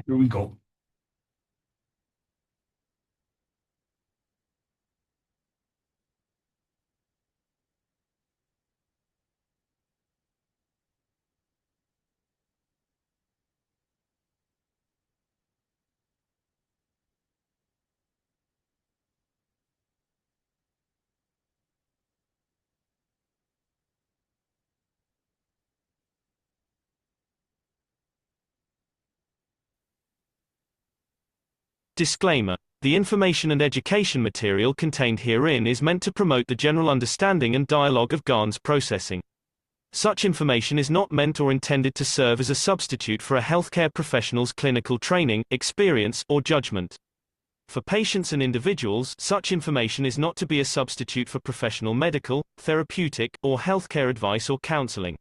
Here we go. Disclaimer. The information and education material contained herein is meant to promote the general understanding and dialogue of GANs processing. Such information is not meant or intended to serve as a substitute for a healthcare professional's clinical training, experience, or judgment. For patients and individuals, such information is not to be a substitute for professional medical, therapeutic, or healthcare advice or counseling.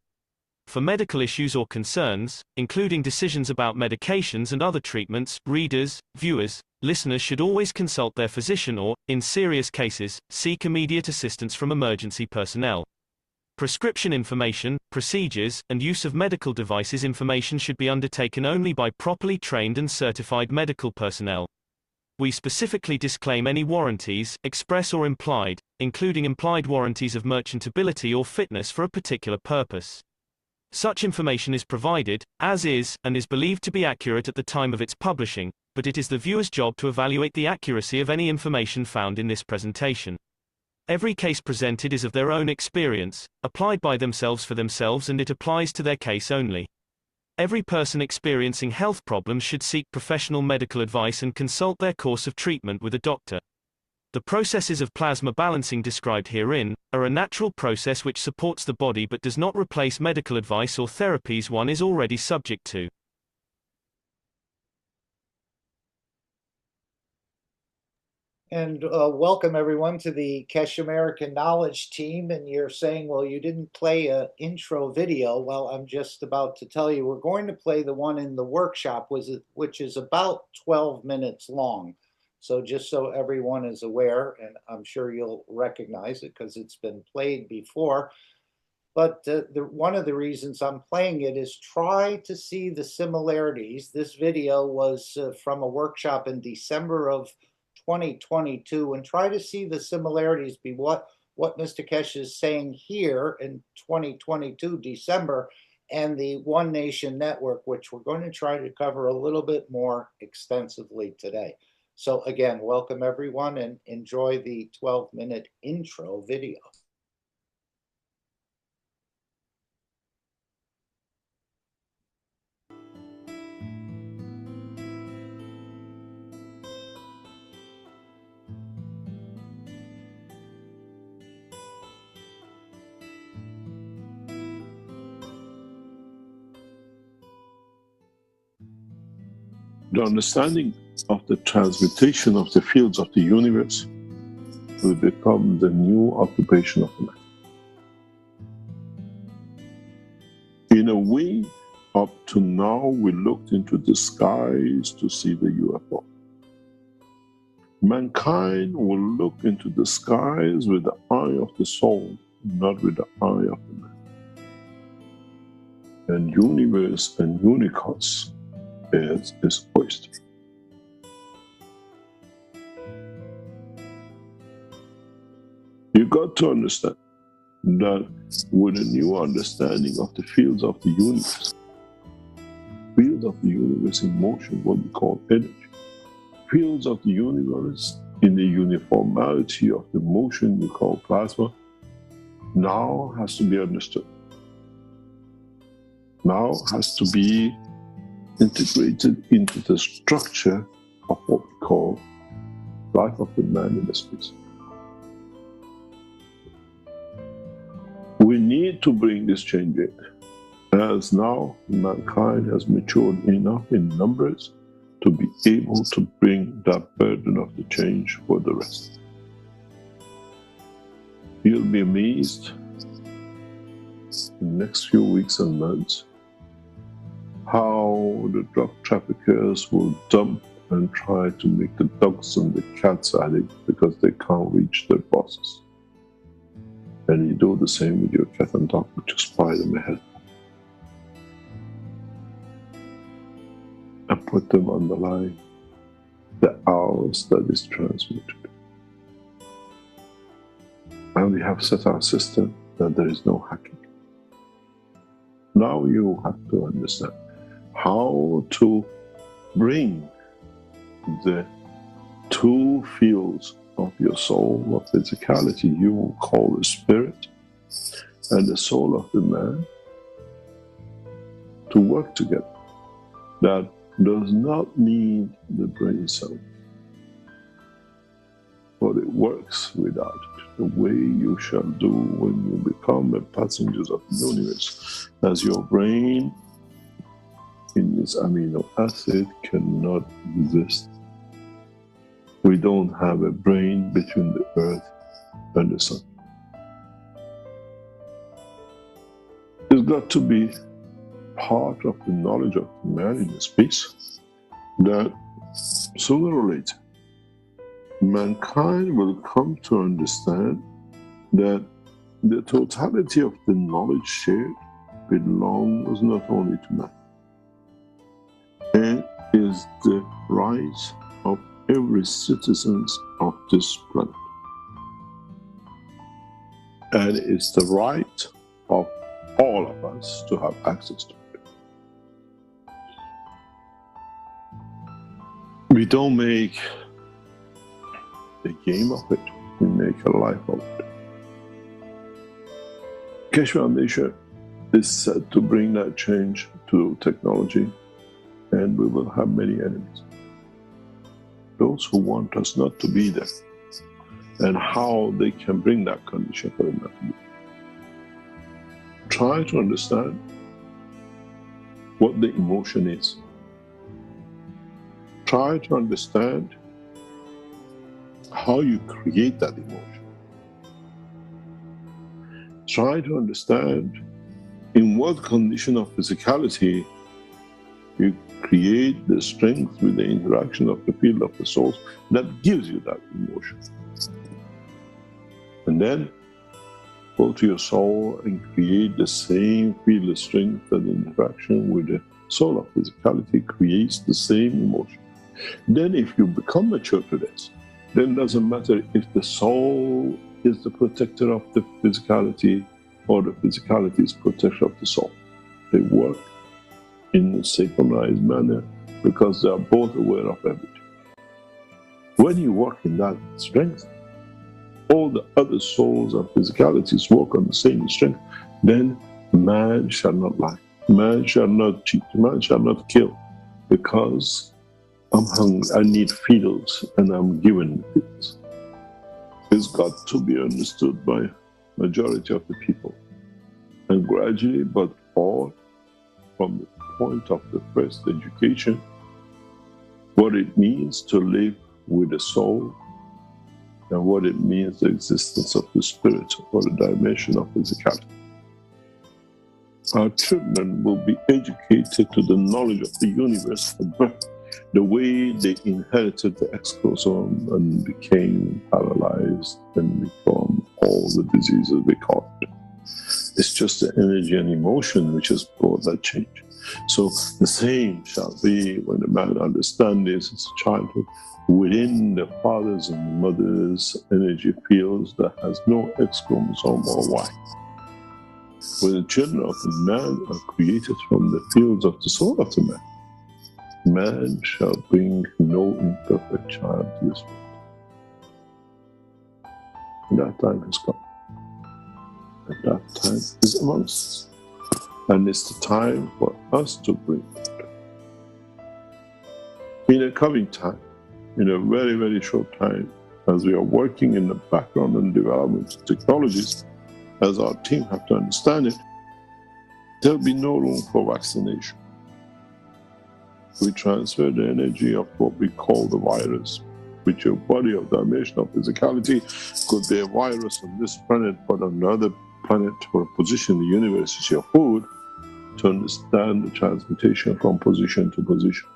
For medical issues or concerns, including decisions about medications and other treatments, readers, viewers, listeners should always consult their physician or, in serious cases, seek immediate assistance from emergency personnel. Prescription information, procedures, and use of medical devices information should be undertaken only by properly trained and certified medical personnel. We specifically disclaim any warranties, express or implied, including implied warranties of merchantability or fitness for a particular purpose. Such information is provided, as is, and is believed to be accurate at the time of its publishing, but it is the viewer's job to evaluate the accuracy of any information found in this presentation. Every case presented is of their own experience, applied by themselves for themselves, and it applies to their case only. Every person experiencing health problems should seek professional medical advice and consult their course of treatment with a doctor. The processes of plasma balancing described herein are a natural process which supports the body but does not replace medical advice or therapies one is already subject to. And welcome everyone to the Keshe American Knowledge Team. And you're saying, well, you didn't play an intro video. Well, I'm just about to tell you, we're going to play the one in the workshop, which is about 12 minutes long. So just so everyone is aware, and I'm sure you'll recognize it because it's been played before. But one of the reasons I'm playing it is try to see the similarities. This video was from a workshop in December of 2022, and try to see the similarities be what Mr. Keshe is saying here in 2022 December and the One Nation Network, which we're going to try to cover a little bit more extensively today. So again, welcome everyone and enjoy the 12-minute intro video. The understanding of the transmutation of the fields of the universe will become the new occupation of man. In a way, up to now, we looked into the skies to see the UFO. Mankind will look into the skies with the eye of the soul, not with the eye of the man. And universe and unicos is oyster. You got to understand that with a new understanding of the fields of the universe in motion, what we call energy, fields of the universe in the uniformity of the motion we call plasma, now has to be understood. Now has to be integrated into the structure of what we call life of the man in the space. We need to bring this change in, as now mankind has matured enough in numbers to be able to bring that burden of the change for the rest. You'll be amazed in the next few weeks and months how the drug traffickers will dump and try to make the dogs and the cats addict because they can't reach their bosses. And you do the same with your cat and dog, you just buy them ahead. and put them on the line, the hours that is transmitted. And we have set our system that there is no hacking. Now you have to understand how to bring the two fields of your soul, of physicality, you will call the spirit, and the soul of the man, to work together. That does not need the brain cell, but it works without it. The way you shall do when you become a passenger of the universe, as your brain in its amino acid cannot exist. We don't have a brain between the earth and the sun. It's got to be part of the knowledge of man in the space that sooner or later mankind will come to understand that the totality of the knowledge shared belongs not only to man, and is the right of every citizen of this planet. And it's the right of all of us to have access to it. We don't make a game of it, we make a life of it. Keshe Foundation is set to bring that change to technology, and we will have many enemies. Those who want us not to be there, and how they can bring that condition for them not to be. Try to understand what the emotion is. Try to understand how you create that emotion. Try to understand in what condition of physicality you create the strength with the interaction of the field of the soul that gives you that emotion. And then go to your soul and create the same field of strength that the interaction with the soul of physicality creates the same emotion. Then if you become mature to this, then it doesn't matter if the soul is the protector of the physicality or the physicality is protector of the soul. They work in a synchronized manner because they are both aware of everything. When you work in that strength, all the other souls and physicalities work on the same strength, then man shall not lie, man shall not cheat, man shall not kill, because I'm hungry, I need fields, and I'm given fields. It's got to be understood by majority of the people. And gradually, but all from the point of the first education, what it means to live with the soul, and what it means the existence of the spirit, or the dimension of physicality. Our children will be educated to the knowledge of the universe from birth, the way they inherited the exosome and became paralyzed and become all the diseases they caused. It's just the energy and emotion which has brought that change. So the same shall be when the man understands this as a childhood, within the father's and mother's energy fields that has no X chromosome or Y. When the children of the man are created from the fields of the soul of the man, man shall bring no imperfect child to this world. And that time has come. And that time is amongst us. And it's the time for us to bring it. In a coming time, in a very, very short time, as we are working in the background and development of technologies, as our team have to understand it, there'll be no room for vaccination. We transfer the energy of what we call the virus, which your body of dimension of physicality could be a virus on this planet, but on another planet or position in the universe is your food, to understand the transmutation from position to position.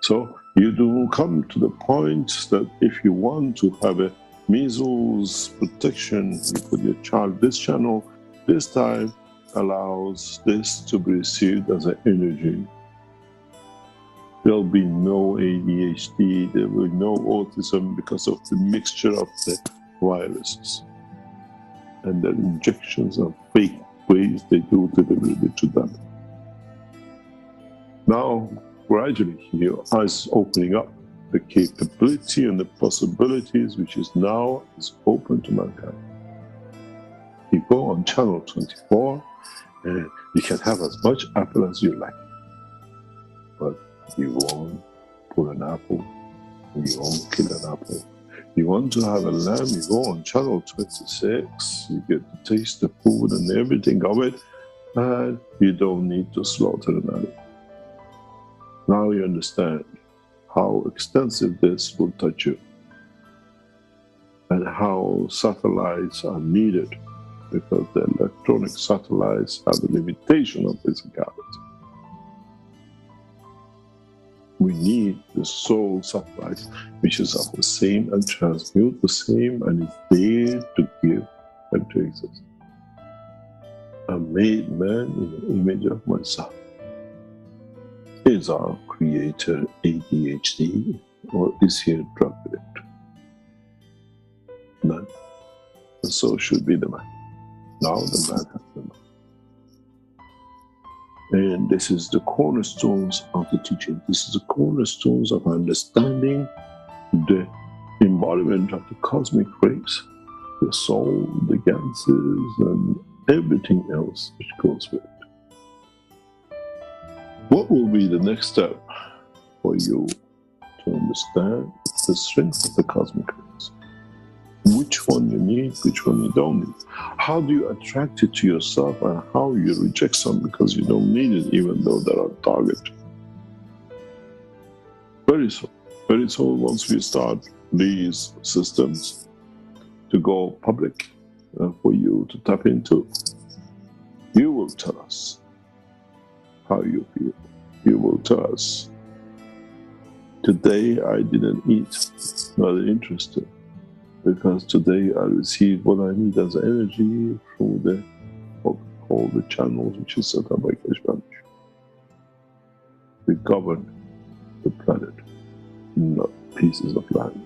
So you do come to the point that if you want to have a measles protection, you put your child this channel, this time allows this to be received as an energy There'll be no ADHD, there will be no autism because of the mixture of the viruses and the injections of fake ways they do deliver it to them. Now, gradually, your eyes opening up, the capability and the possibilities which is now is open to mankind. You go on channel 24 and you can have as much apple as you like, but you won't pull an apple, you won't kill an apple. You want to have a lamb, you go on channel 26, you get to taste the food and everything of it, and you don't need to slaughter an animal. Now you understand how extensive this will touch you and how satellites are needed, because the electronic satellites have a limitation of physicality. We need the soul satellite, which is of the same and transmute the same and is there to give and to exist. I made man in the image of myself. Is our creator ADHD or is he a drug addict? None. And so should be the man. Now the man has the mind. And this is the cornerstones of the teaching. This is the cornerstones of understanding the embodiment of the cosmic rays, the soul, the ganses, and everything else which goes with it. What will be the next step for you to understand the strength of the cosmic rays? Which one you need, which one you don't need? How do you attract it to yourself and how you reject some because you don't need it even though they're on target? Very soon once we start these systems to go public for you to tap into, you will tell us how you feel. You will tell us, today I didn't eat, not interested. Because today I received what I need as energy through all the channels which is set up by Keshe American. We govern the planet, not pieces of land.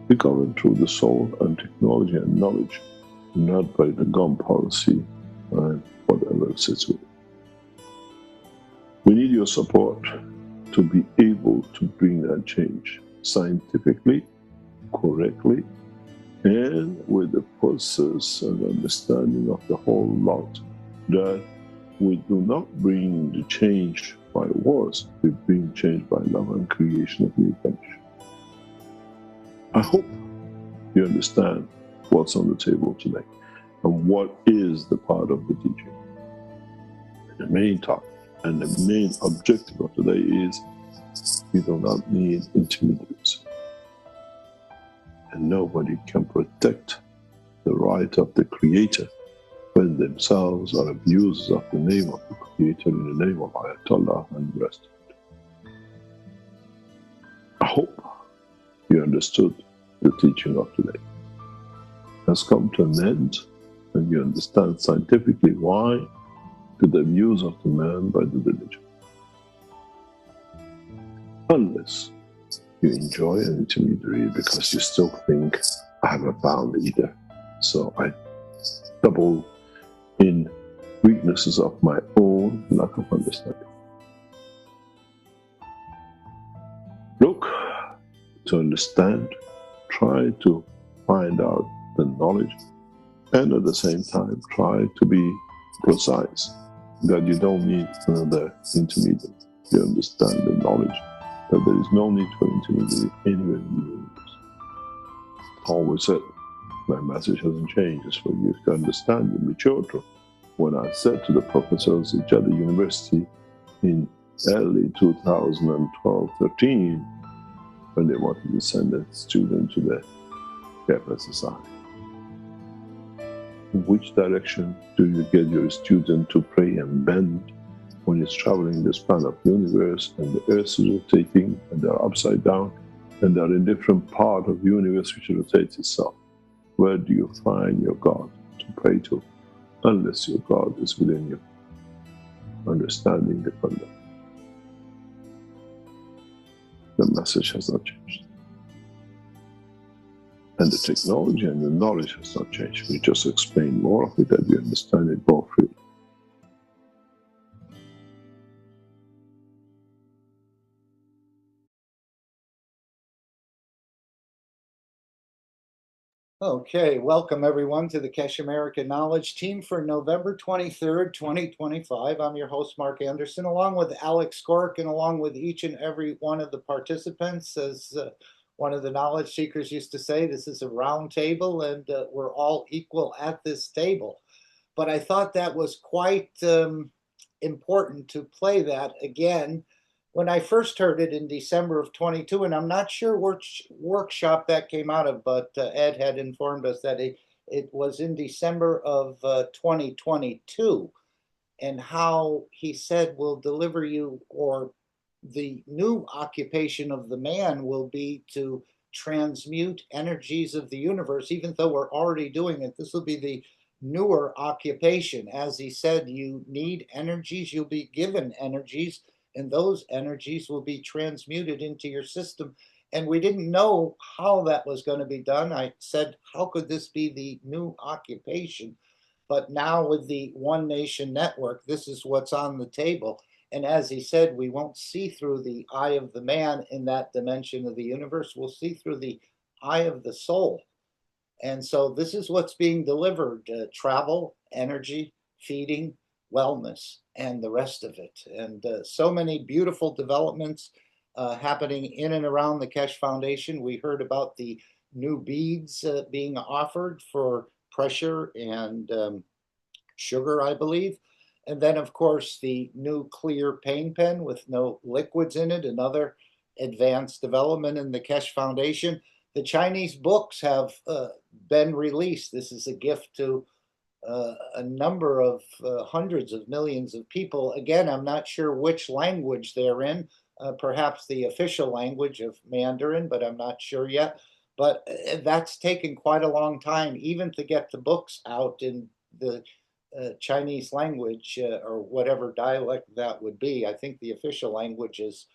We govern through the soul and technology and knowledge, not by the gun policy and whatever sits with it. We need your support to be able to bring that change scientifically, correctly, and with the process and understanding of the whole lot, that we do not bring the change by wars, we bring change by love and creation of new country. I hope you understand what's on the table today and what is the part of the teaching. The main topic and the main objective of today is you do not need intermediaries. And nobody can protect the right of the Creator when themselves are abusers of the name of the Creator in the name of Ayatollah and the rest of it. I hope you understood the teaching of today. It has come to an end and you understand scientifically why to the abuse of the man by the religion. Unless you enjoy an intermediary because you still think, I haven't found either, so I double in weaknesses of my own lack of understanding. Look to understand, try to find out the knowledge, and at the same time try to be precise, that you don't need another intermediary. You understand the knowledge that there is no need for intermediary anywhere in the universe. Always said, my message hasn't changed. It's for you to understand and mature to. When I said to the professors at Jeddah University in early 2012-13, when they wanted to send a student to the FSSI, in which direction do you get your student to pray and bend when it's traveling the span of the universe and the earth is rotating and they're upside down and they're in different part of the universe which rotates itself? Where do you find your God to pray to unless your God is within you? Understanding the conduct. The message has not changed. And the technology and the knowledge has not changed. We just explain more of it that you understand it more freely. Okay, welcome everyone to the Keshe American Knowledge Team for November 23rd, 2025. I'm your host, Mark Anderson, along with Alex Cork, and along with each and every one of the participants. As one of the knowledge seekers used to say, this is a round table and we're all equal at this table. But I thought that was quite important to play that again when I first heard it in December of 22, and I'm not sure which workshop that came out of, but Ed had informed us that it was in December of 2022, and how he said will deliver you, or the new occupation of the man will be to transmute energies of the universe, even though we're already doing it. This will be the newer occupation. As he said, you need energies, you'll be given energies, and those energies will be transmuted into your system. And we didn't know how that was going to be done. I said, how could this be the new occupation? But now with the One Nation Network, this is what's on the table. And as he said, we won't see through the eye of the man in that dimension of the universe. We'll see through the eye of the soul. And so this is what's being delivered: travel, energy, feeding, wellness, and the rest of it. And so many beautiful developments happening in and around the Keshe Foundation. We heard about the new beads being offered for pressure and sugar, I believe. And then, of course, the new clear pain pen with no liquids in it, another advanced development in the Keshe Foundation. The Chinese books have been released. This is a gift to a number of hundreds of millions of people. Again, I'm not sure which language they're in, perhaps the official language of Mandarin, but I'm not sure yet. But that's taken quite a long time, even to get the books out in the Chinese language or whatever dialect that would be. I think the official language is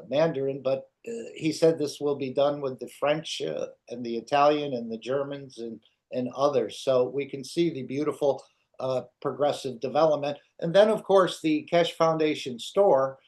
Mandarin, but he said this will be done with the French and the Italian and the Germans and others. So we can see the beautiful progressive development. And then, of course, the Keshe Foundation store,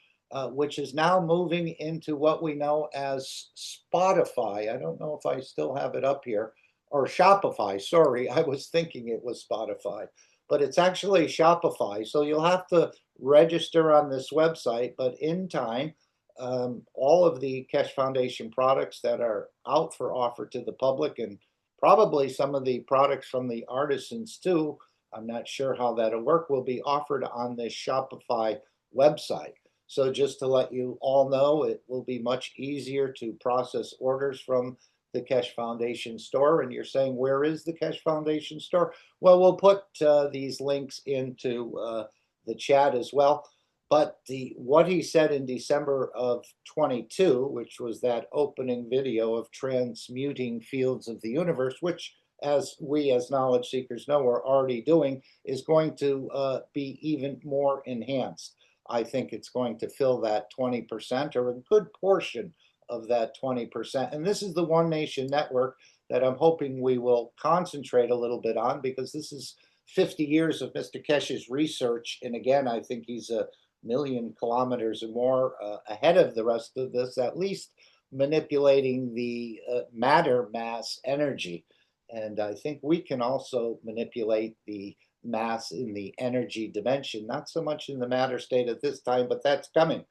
which is now moving into what we know as Spotify. I don't know if I still have it up here, or Shopify. Sorry, I was thinking it was Spotify, but it's actually Shopify. So you'll have to register on this website, but in time, all of the Keshe Foundation products that are out for offer to the public, and probably some of the products from the artisans too, I'm not sure how that'll work, will be offered on this Shopify website. So just to let you all know, it will be much easier to process orders from the Keshe Foundation store. And you're saying, where is the Keshe Foundation store? Well, we'll put these links into the chat as well. But what he said in December of 22, which was that opening video of transmuting fields of the universe, which, as we as knowledge seekers know, we're already doing, is going to be even more enhanced. I think it's going to fill that 20%, or a good portion of that 20%. And this is the One Nation Network that I'm hoping we will concentrate a little bit on, because this is 50 years of Mr. Keshe's research. And again, I think he's a million kilometers or more ahead of the rest of this, at least manipulating the matter mass energy. And I think we can also manipulate the mass in the energy dimension, not so much in the matter state at this time, but that's coming.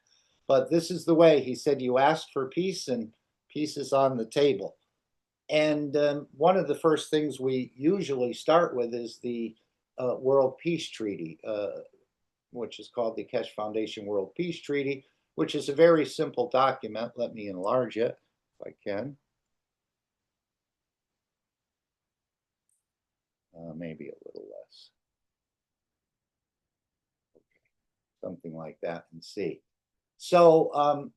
But this is the way. He said, you asked for peace, and peace is on the table. And one of the first things we usually start with is the World Peace Treaty, which is called the Keshe Foundation World Peace Treaty, which is a very simple document. Let me enlarge it if I can. Maybe a little less. Something like that, and see. So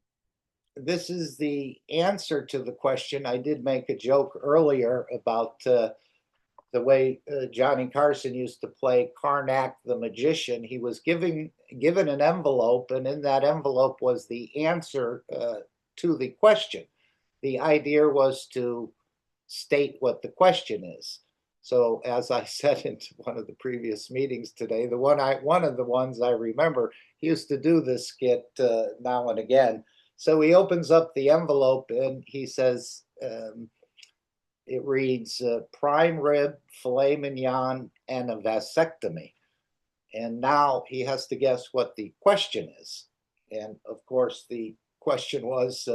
this is the answer to the question. I did make a joke earlier about the way Johnny Carson used to play Karnak the magician. He was given an envelope, and in that envelope was the answer to the question. The idea was to state what the question is. So as I said in one of the previous meetings today, one of the ones I remember, he used to do this skit now and again. So he opens up the envelope and he says, it reads, prime rib, filet mignon, and a vasectomy. And now he has to guess what the question is. And of course, the question was,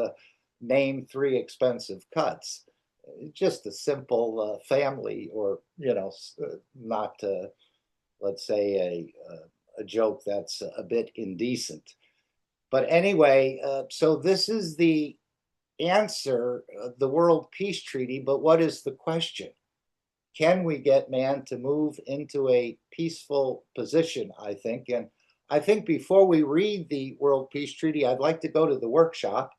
name 3 expensive cuts. Just a simple family, or, not, let's say, a joke that's a bit indecent. But anyway, so this is the answer, the World Peace Treaty, but what is the question? Can we get man to move into a peaceful position, I think. And I think before we read the World Peace Treaty, I'd like to go to the workshop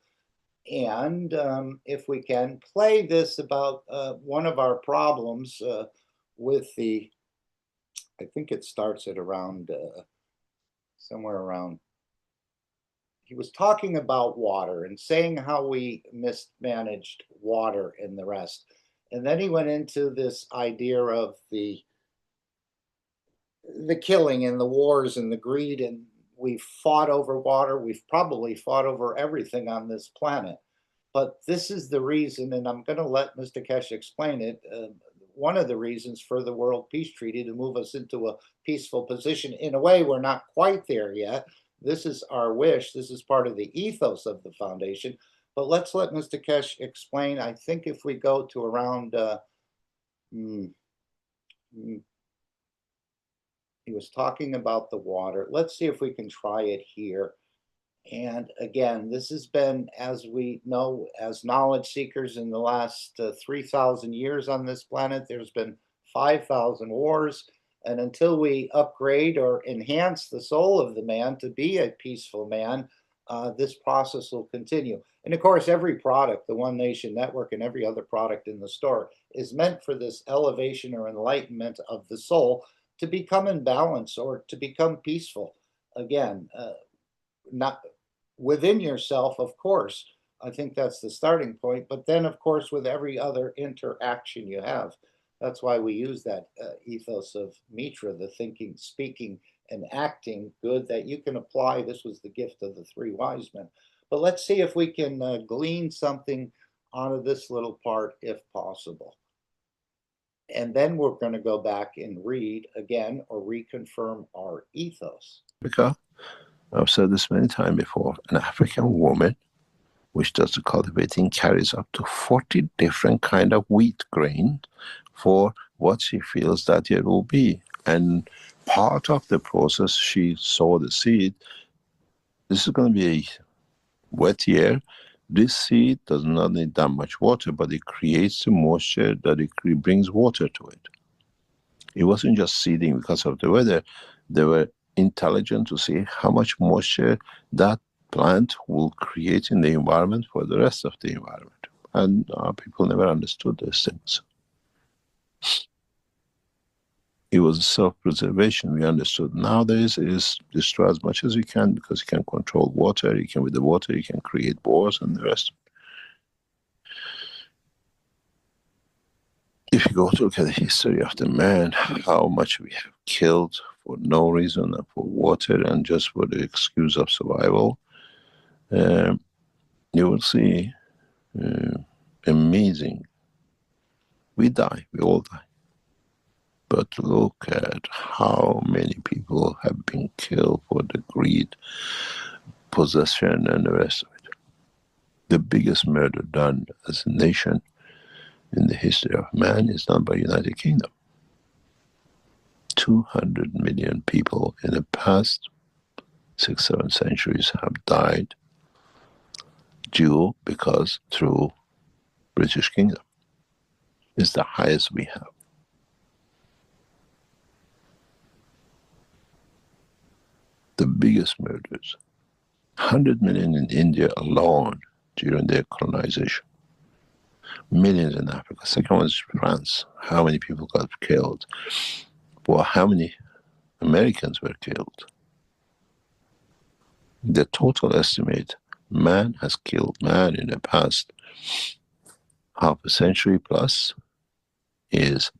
and, if we can, play this about one of our problems with the, I think it starts at around, somewhere around, he was talking about water and saying how we mismanaged water and the rest. And then he went into this idea of the killing and the wars and the greed, and we've fought over water. We've probably fought over everything on this planet. But this is the reason, and I'm going to let Mr. Keshe explain it, one of the reasons for the World Peace Treaty to move us into a peaceful position. In a way, we're not quite there yet. This is our wish. This is part of the ethos of the foundation. But let's let Mr. Keshe explain. I think if we go to around, he was talking about the water. Let's see if we can try it here. And again, this has been, as we know, as knowledge seekers in the last 3,000 years on this planet, there's been 5,000 wars. And until we upgrade or enhance the soul of the man to be a peaceful man, this process will continue. And of course, every product, the One Nation Network and every other product in the store, is meant for this elevation or enlightenment of the soul to become in balance or to become peaceful. Again, not within yourself, of course. I think that's the starting point. But then, of course, with every other interaction you have. That's why we use that ethos of Mitra, the thinking, speaking, and acting good that you can apply. This was the gift of the 3 wise men. But let's see if we can glean something out of this little part, if possible. And then we're going to go back and read again or reconfirm our ethos. Africa, I've said this many times before, an African woman which does the cultivating carries up to 40 different kind of wheat grain for what she feels that it will be. And part of the process, she sowed the seed. This is going to be a wet year. This seed does not need that much water, but it creates the moisture that it brings water to it. It wasn't just seeding because of the weather. They were intelligent to see how much moisture that plant will create in the environment for the rest of the environment. And our people never understood those things. It was self-preservation we understood. Nowadays is destroy as much as you can because you can control water, you can with the water you can create wars and the rest. If you go to look at the history of the man, how much we have killed for no reason and for water and just for the excuse of survival, you will see amazing. We die, we all die. But look at how many people have been killed for the greed, possession, and the rest of it. The biggest murder done as a nation in the history of man is done by United Kingdom. 200 million people in the past 6-7 centuries have died because through British Kingdom. It's the highest we have. The biggest murders. 100 million in India alone during their colonization. Millions in Africa. Second one is France. How many people got killed? Well, how many Americans were killed? The total estimate Man has killed man in the past half a century plus is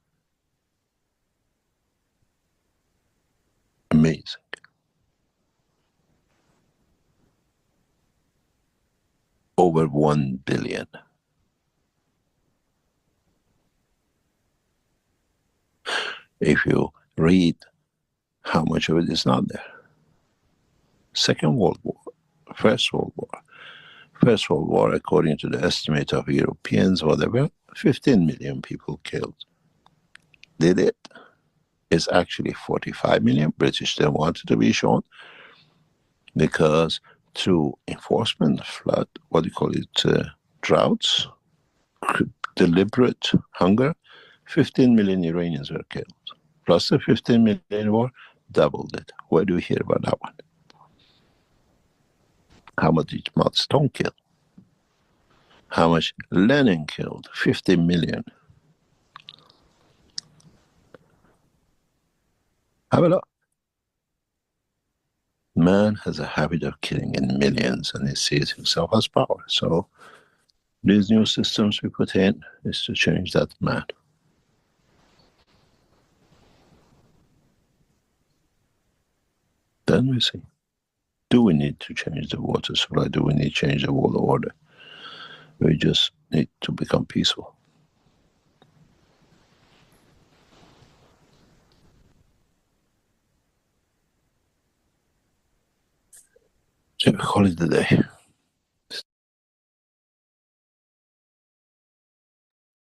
amazing. Over 1 billion. If you read how much of it is not there. Second World War, First World War. First World War, according to the estimate of Europeans, whatever, 15 million people killed. Did it? It's actually 45 million. British didn't want it to be shown because through enforcement, flood, what do you call it, droughts, deliberate hunger, 15 million Iranians were killed. Plus the 15 million war, doubled it. Where do we hear about that one? How much did Mao Zedong kill? How much Lenin killed? 50 million. Have a look. Man has a habit of killing in millions and he sees himself as power. So these new systems we put in is to change that man. Then we see, do we need to change the water supply? Do we need to change the world order? We just need to become peaceful. So we call it a day.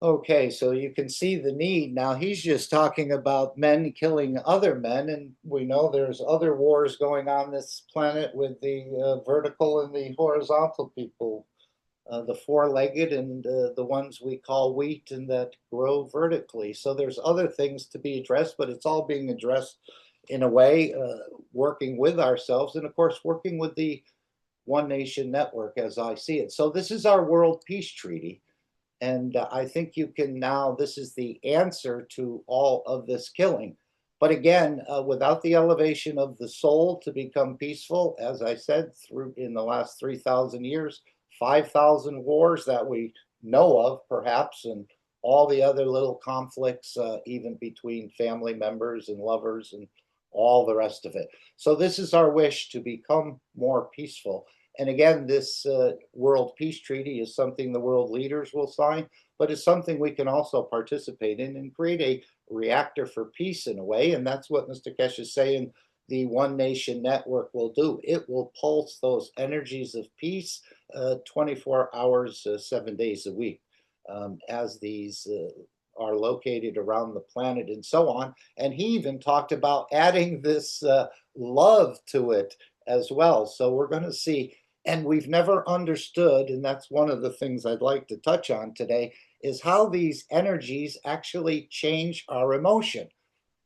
Okay, so you can see the need. Now he's just talking about men killing other men, and we know there's other wars going on this planet with the vertical and the horizontal people, the four-legged and the ones we call wheat and that grow vertically. So there's other things to be addressed, but it's all being addressed in a way, working with ourselves, and of course working with the One Nation Network as I see it. So this is our World Peace Treaty. And I think you can now, this is the answer to all of this killing. But again, without the elevation of the soul to become peaceful, as I said, through in the last 3,000 years, 5,000 wars that we know of, perhaps, and all the other little conflicts, even between family members and lovers and all the rest of it. So this is our wish to become more peaceful. And again, this World Peace Treaty is something the world leaders will sign, but it's something we can also participate in and create a reactor for peace in a way. And that's what Mr. Keshe is saying the One Nation Network will do. It will pulse those energies of peace 24 hours, 7 days a week, as these are located around the planet and so on. And he even talked about adding this love to it as well. So we're going to see. And we've never understood, and that's one of the things I'd like to touch on today, is how these energies actually change our emotion.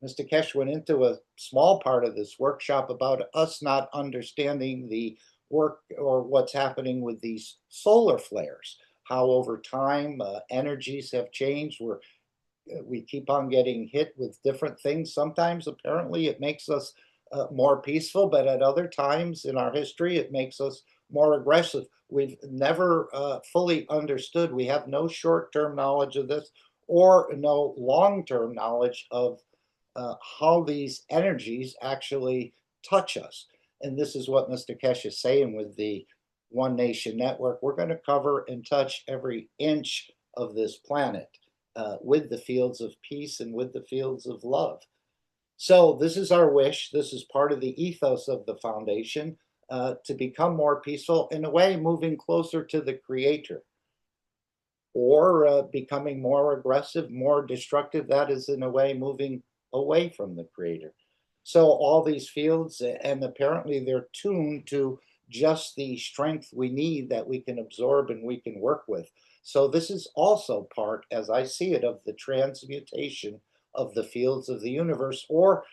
Mr. Keshe went into a small part of this workshop about us not understanding the work or what's happening with these solar flares, how over time energies have changed. We keep on getting hit with different things. Sometimes apparently it makes us more peaceful, but at other times in our history it makes us more aggressive. We've never fully understood. We have no short-term knowledge of this or no long-term knowledge of how these energies actually touch us. And this is what Mr. Keshe is saying with the One Nation Network. We're going to cover and touch every inch of this planet with the fields of peace and with the fields of love. So this is our wish. This is part of the ethos of the foundation, to become more peaceful, in a way moving closer to the Creator, or becoming more aggressive, more destructive. That is in a way moving away from the Creator. So all these fields, and apparently they're tuned to just the strength we need that we can absorb and we can work with. So this is also part, as I see it, of the transmutation of the fields of the universe, or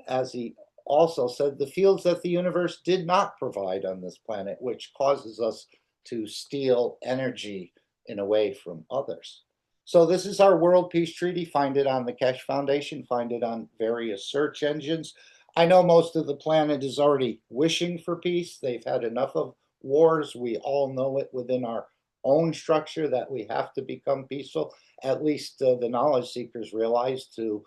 as he also said, the fields that the universe did not provide on this planet, which causes us to steal energy in a way from others. So this is our World Peace Treaty. Find it on the Keshe Foundation, find it on various search engines. I know most of the planet is already wishing for peace. They've had enough of wars. We all know it within our own structure that we have to become peaceful. At least the knowledge seekers realize to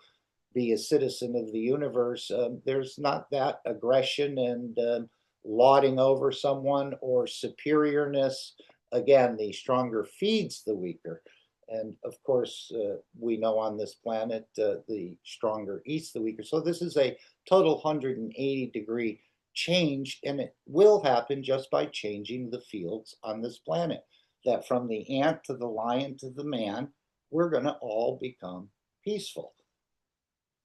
be a citizen of the universe, there's not that aggression and lauding over someone or superiorness. Again, the stronger feeds the weaker. And of course, we know on this planet, the stronger eats the weaker. So this is a total 180-degree change, and it will happen just by changing the fields on this planet. That from the ant to the lion to the man, we're going to all become peaceful.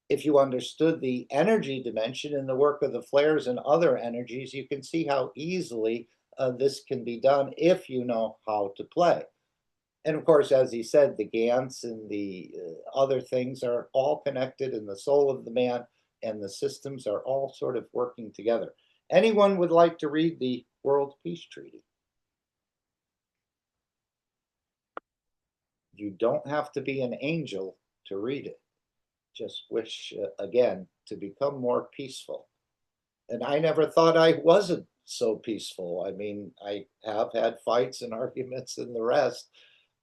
If you understood the energy dimension and the work of the flares and other energies, you can see how easily this can be done if you know how to play. And of course, as he said, the Gans and the other things are all connected in the soul of the man, and the systems are all sort of working together. Anyone would like to read the World Peace Treaty? You don't have to be an angel to read it. Just wish, again, to become more peaceful. And I never thought I wasn't so peaceful. I mean, I have had fights and arguments and the rest,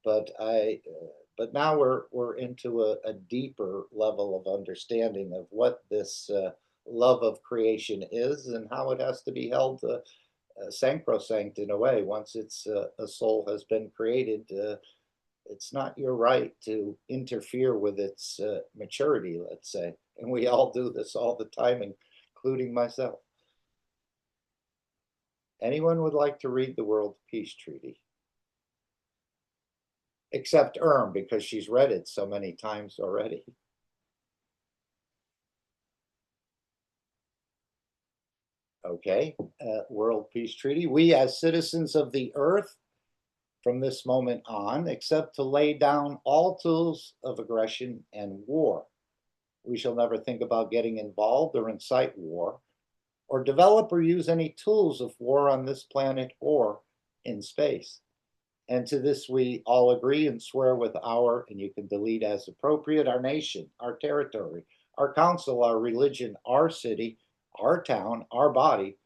but but now we're into a deeper level of understanding of what this love of creation is and how it has to be held sacrosanct in a way. Once it's a soul has been created, it's not your right to interfere with its maturity, let's say. And we all do this all the time, including myself. Anyone would like to read the World Peace Treaty? Except because she's read it so many times already. Okay, World Peace Treaty. We as citizens of the earth from this moment on, except to lay down all tools of aggression and war. We shall never think about getting involved or incite war, or develop or use any tools of war on this planet or in space. And to this we all agree and swear with our, and you can delete as appropriate, our nation, our territory, our council, our religion, our city, our town, our body,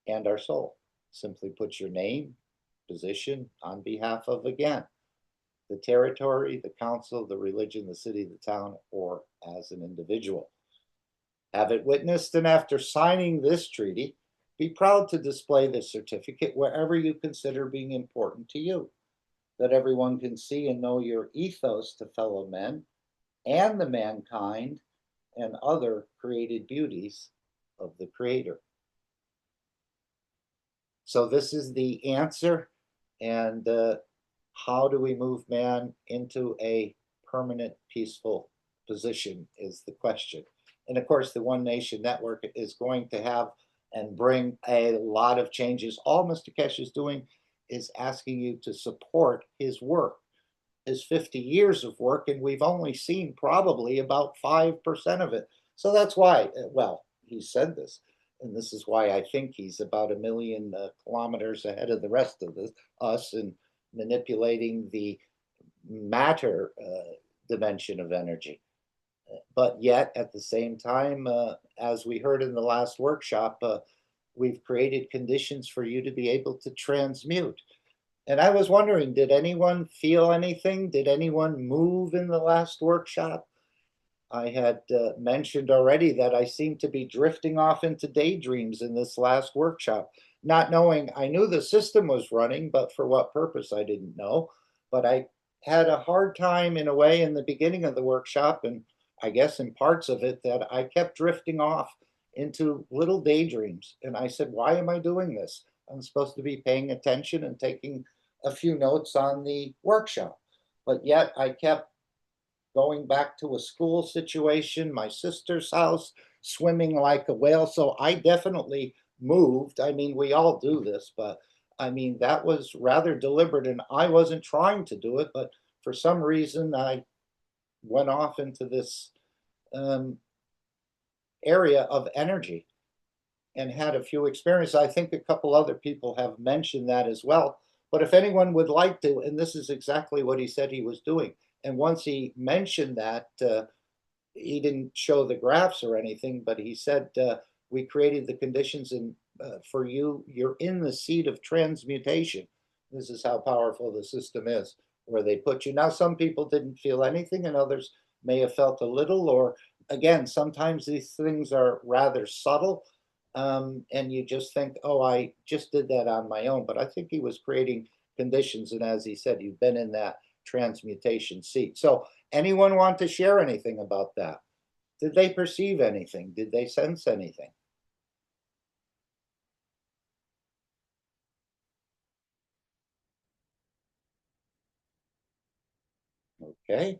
and our soul. Simply put your name, position on behalf of, again, the territory, the council, the religion, the city, the town, or as an individual. Have it witnessed, and after signing this treaty, be proud to display this certificate wherever you consider being important to you, that everyone can see and know your ethos to fellow men and the mankind and other created beauties of the Creator. So this is the answer. And how do we move man into a permanent peaceful position is the question. And of course, the One Nation Network is going to have and bring a lot of changes. All Mr. Keshe is doing is asking you to support his work, his 50 years of work, and we've only seen probably about 5% of it. So that's why, well, he said this, and this is why I think he's about 1 million kilometers ahead of the rest of us in manipulating the matter dimension of energy. But yet, at the same time, as we heard in the last workshop, we've created conditions for you to be able to transmute. And I was wondering, did anyone feel anything? Did anyone move in the last workshop? I had mentioned already that I seemed to be drifting off into daydreams in this last workshop, not knowing. I knew the system was running, but for what purpose I didn't know. But I had a hard time in a way in the beginning of the workshop, and I guess in parts of it, that I kept drifting off into little daydreams. And I said, why am I doing this? I'm supposed to be paying attention and taking a few notes on the workshop. But yet I kept going back to a school situation, my sister's house, swimming like a whale. So I definitely moved. I mean, we all do this, but I mean, that was rather deliberate, and I wasn't trying to do it, but for some reason I went off into this area of energy and had a few experiences. I think a couple other people have mentioned that as well. But if anyone would like to, and this is exactly what he said he was doing. And once he mentioned that, he didn't show the graphs or anything, but he said we created the conditions and for you, you're in the seat of transmutation. This is how powerful the system is, where they put you. Now, some people didn't feel anything, and others may have felt a little, or again, sometimes these things are rather subtle, and you just think, oh, I just did that on my own. But I think he was creating conditions, and as he said, you've been in that transmutation seat. So anyone want to share anything about that? Did they perceive anything? Did they sense anything? Okay,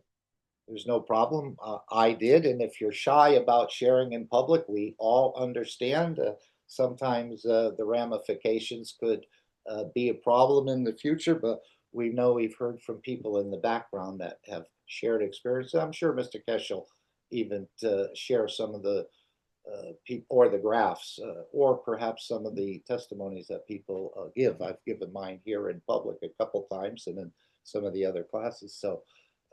there's no problem. I did, and if you're shy about sharing in public, we all understand. Sometimes the ramifications could be a problem in the future, but we know we've heard from people in the background that have shared experience. I'm sure Mr. Keshe will even share some of the people or the graphs, or perhaps some of the testimonies that people give. I've given mine here in public a couple times, and in some of the other classes. So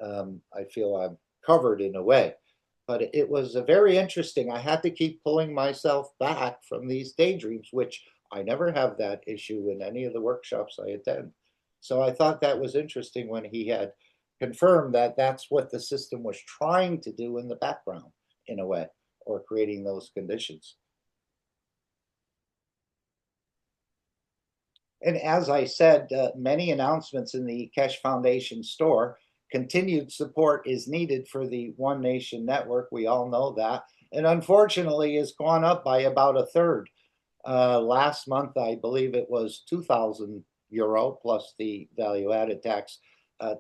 I feel I'm covered in a way. But it was a very interesting. I had to keep pulling myself back from these daydreams, which I never have that issue in any of the workshops I attend. So I thought that was interesting when he had confirmed that that's what the system was trying to do in the background, in a way, or creating those conditions. And as I said, many announcements in the Keshe Foundation store. Continued support is needed for the One Nation Network. We all know that. And unfortunately, has gone up by about a third. Last month, I believe it was €2,000 plus the value added tax.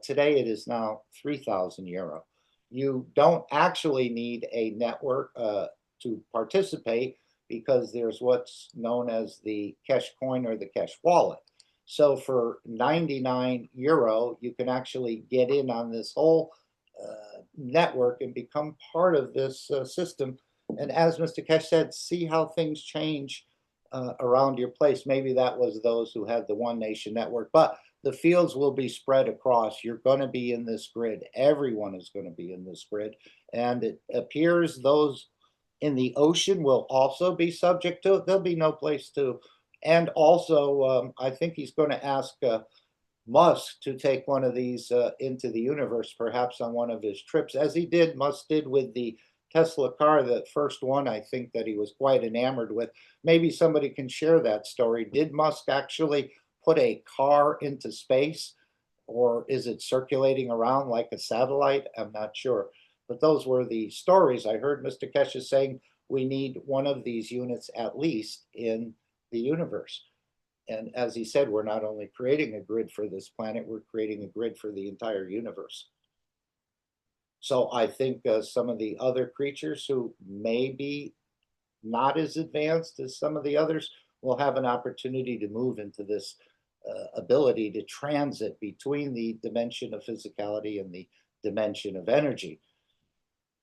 Today, it is now €3,000. You don't actually need a network to participate, because there's what's known as the Keshe coin or the Keshe wallet. So for €99, you can actually get in on this whole network and become part of this system. And as Mr. Keshe said, see how things change around your place. Maybe that was those who had the One Nation Network, but the fields will be spread across. You're going to be in this grid. Everyone is going to be in this grid. And it appears those in the ocean will also be subject to it. There'll be no place to. And also, I think he's going to ask Musk to take one of these into the universe, perhaps on one of his trips, as he did, Musk did with the Tesla car, the first one, I think, that he was quite enamored with. Maybe somebody can share that story. Did Musk actually put a car into space, or is it circulating around like a satellite? I'm not sure. But those were the stories. I heard Mr. Keshe saying we need one of these units at least in the universe. And as he said, we're not only creating a grid for this planet, we're creating a grid for the entire universe. So I think some of the other creatures who may be not as advanced as some of the others will have an opportunity to move into this ability to transit between the dimension of physicality and the dimension of energy.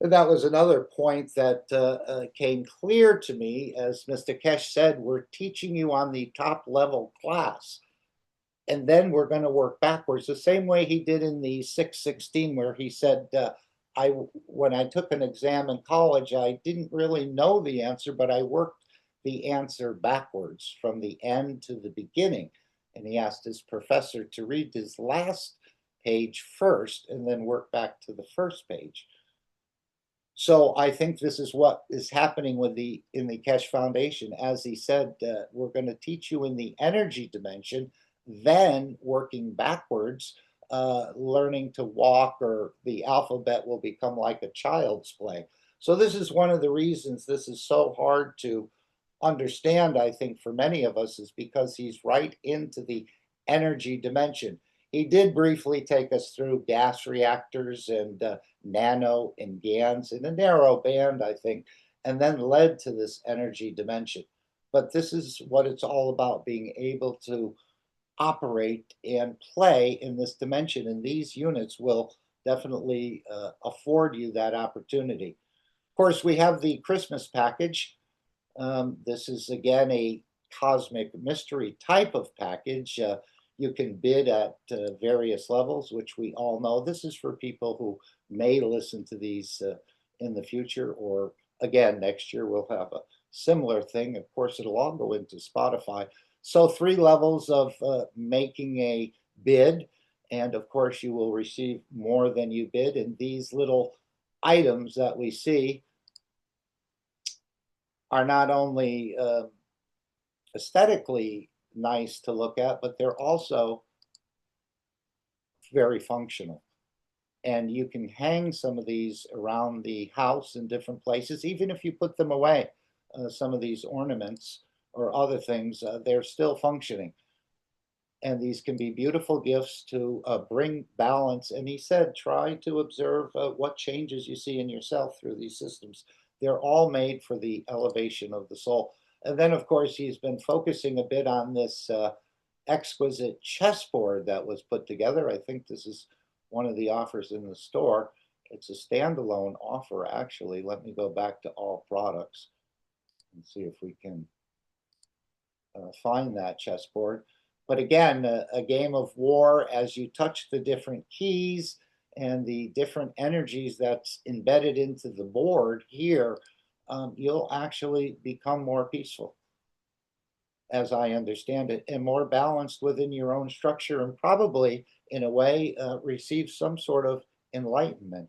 And that was another point that came clear to me. As Mr. Keshe said, we're teaching you on the top level class, and then we're going to work backwards the same way he did in the 616, where he said, when I took an exam in college, I didn't really know the answer, but I worked the answer backwards from the end to the beginning. And he asked his professor to read his last page first and then work back to the first page. So I think this is what is happening with in the Keshe Foundation. As he said, we're going to teach you in the energy dimension, then working backwards, learning to walk, or the alphabet will become like a child's play. So this is one of the reasons this is so hard to understand, I think, for many of us, is because he's right into the energy dimension. He did briefly take us through gas reactors and nano and GANs in a narrow band, I think, and then led to this energy dimension. But this is what it's all about, being able to operate and play in this dimension. And these units will definitely afford you that opportunity. Of course, we have the Christmas package. This is, again, a cosmic mystery type of package. You can bid at various levels, which we all know. This is for people who may listen to these in the future, or again, next year we'll have a similar thing. Of course, it'll all go into Spotify. So 3 levels of making a bid. And of course, you will receive more than you bid. And these little items that we see are not only aesthetically nice to look at, but they're also very functional. And you can hang some of these around the house in different places, even if you put them away. Some of these ornaments or other things, they're still functioning. And these can be beautiful gifts to bring balance. And he said, try to observe what changes you see in yourself through these systems. They're all made for the elevation of the soul. And then, of course, he's been focusing a bit on this exquisite chessboard that was put together. I think this is one of the offers in the store. It's a standalone offer, actually. Let me go back to all products and see if we can find that chessboard. But again, a game of war, as you touch the different keys and the different energies that's embedded into the board here, you'll actually become more peaceful, as I understand it, and more balanced within your own structure, and probably, in a way, receive some sort of enlightenment.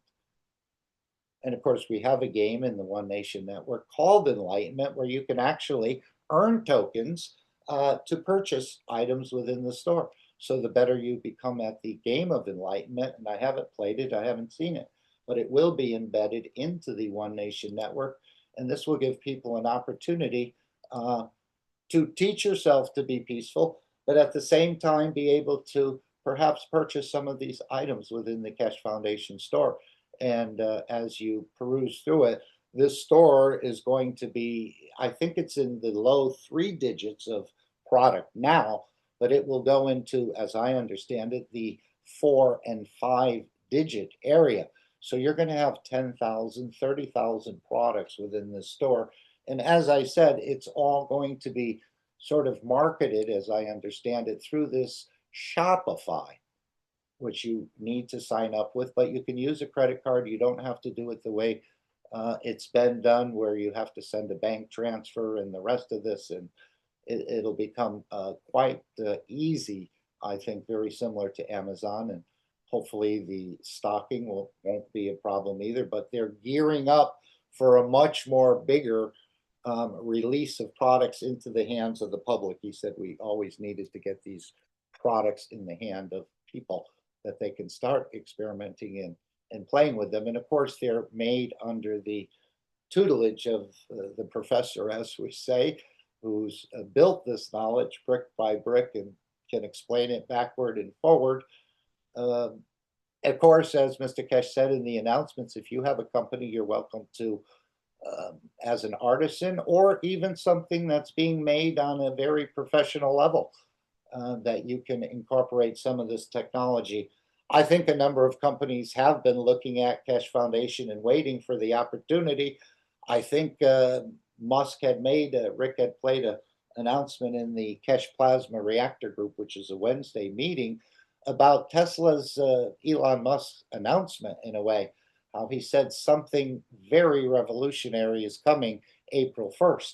And of course, we have a game in the One Nation Network called Enlightenment, where you can actually earn tokens to purchase items within the store. So the better you become at the game of enlightenment, and I haven't played it, I haven't seen it, but it will be embedded into the One Nation Network. And this will give people an opportunity to teach yourself to be peaceful, but at the same time be able to perhaps purchase some of these items within the Keshe Foundation store. And as you peruse through it, this store is going to be, I think it's in the low 3 digits of product now, but it will go into, as I understand it, the 4 and 5 digit area. So you're going to have 10,000, 30,000 products within this store. And as I said, it's all going to be sort of marketed, as I understand it, through this Shopify, which you need to sign up with, but you can use a credit card. You don't have to do it the way it's been done, where you have to send a bank transfer and the rest of this, and it'll become quite easy, I think, very similar to Amazon, and hopefully the stocking won't be a problem either, but they're gearing up for a much more bigger release of products into the hands of the public. He said we always needed to get these products in the hand of people that they can start experimenting in and playing with them. And of course, they're made under the tutelage of the professor, as we say, who's built this knowledge brick by brick and can explain it backward and forward. Of course, as Mr. Keshe said in the announcements, if you have a company, you're welcome to, as an artisan, or even something that's being made on a very professional level, that you can incorporate some of this technology. I think a number of companies have been looking at Keshe Foundation and waiting for the opportunity. I think Musk had made, Rick had played an announcement in the Keshe Plasma Reactor Group, which is a Wednesday meeting, about Tesla's Elon Musk's announcement, in a way, how he said something very revolutionary is coming April 1st.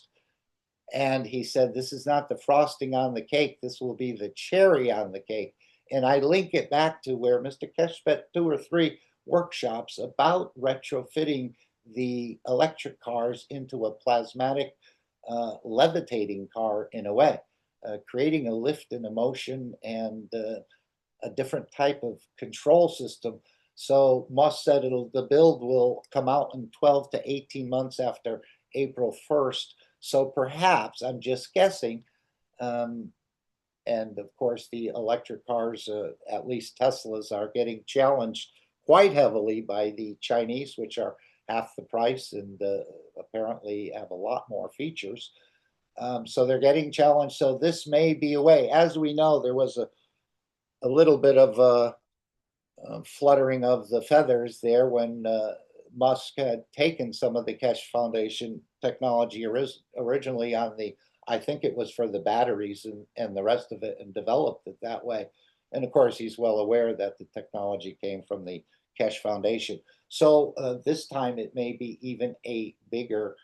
And he said, this is not the frosting on the cake, this will be the cherry on the cake. And I link it back to where Mr. Keshe spent 2 or 3 workshops about retrofitting the electric cars into a plasmatic levitating car, in a way, creating a lift and a motion and a different type of control system. So Musk said the build will come out in 12 to 18 months after April 1st. So perhaps, I'm just guessing, and of course the electric cars, at least Teslas, are getting challenged quite heavily by the Chinese, which are half the price and apparently have a lot more features. So they're getting challenged. So this may be a way. As we know, there was a little bit of fluttering of the feathers there when Musk had taken some of the Keshe Foundation technology originally on the, I think it was for the batteries and the rest of it, and developed it that way. And of course, he's well aware that the technology came from the Keshe Foundation. So this time it may be even a bigger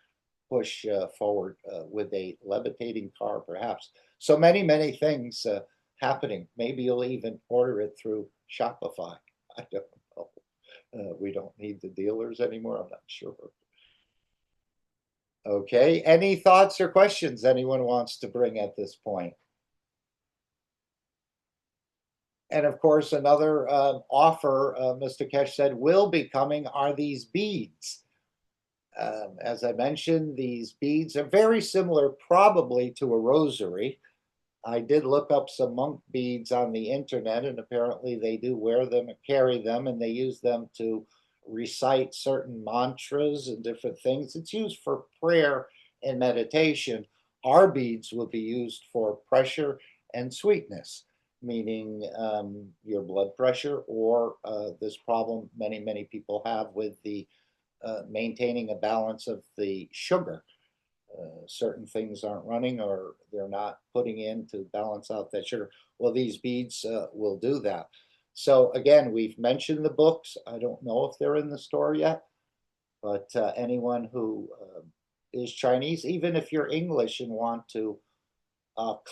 push forward with a levitating car, perhaps. So many, many things happening. Maybe you'll even order it through Shopify. I don't know. We don't need the dealers anymore. I'm not sure. Okay. Any thoughts or questions anyone wants to bring at this point? And of course, another offer, Mr. Keshe said, will be coming are these beads. As I mentioned, these beads are very similar probably to a rosary. I did look up some monk beads on the internet, and apparently they do wear them and carry them, and they use them to recite certain mantras and different things. It's used for prayer and meditation. Our beads will be used for pressure and sweetness, meaning your blood pressure or this problem many, many people have with the maintaining a balance of the sugar. Certain things aren't running or they're not putting in to balance out that sugar. Well, these beads will do that. So again, we've mentioned the books. I don't know if they're in the store yet, but anyone who is Chinese, even if you're English and want to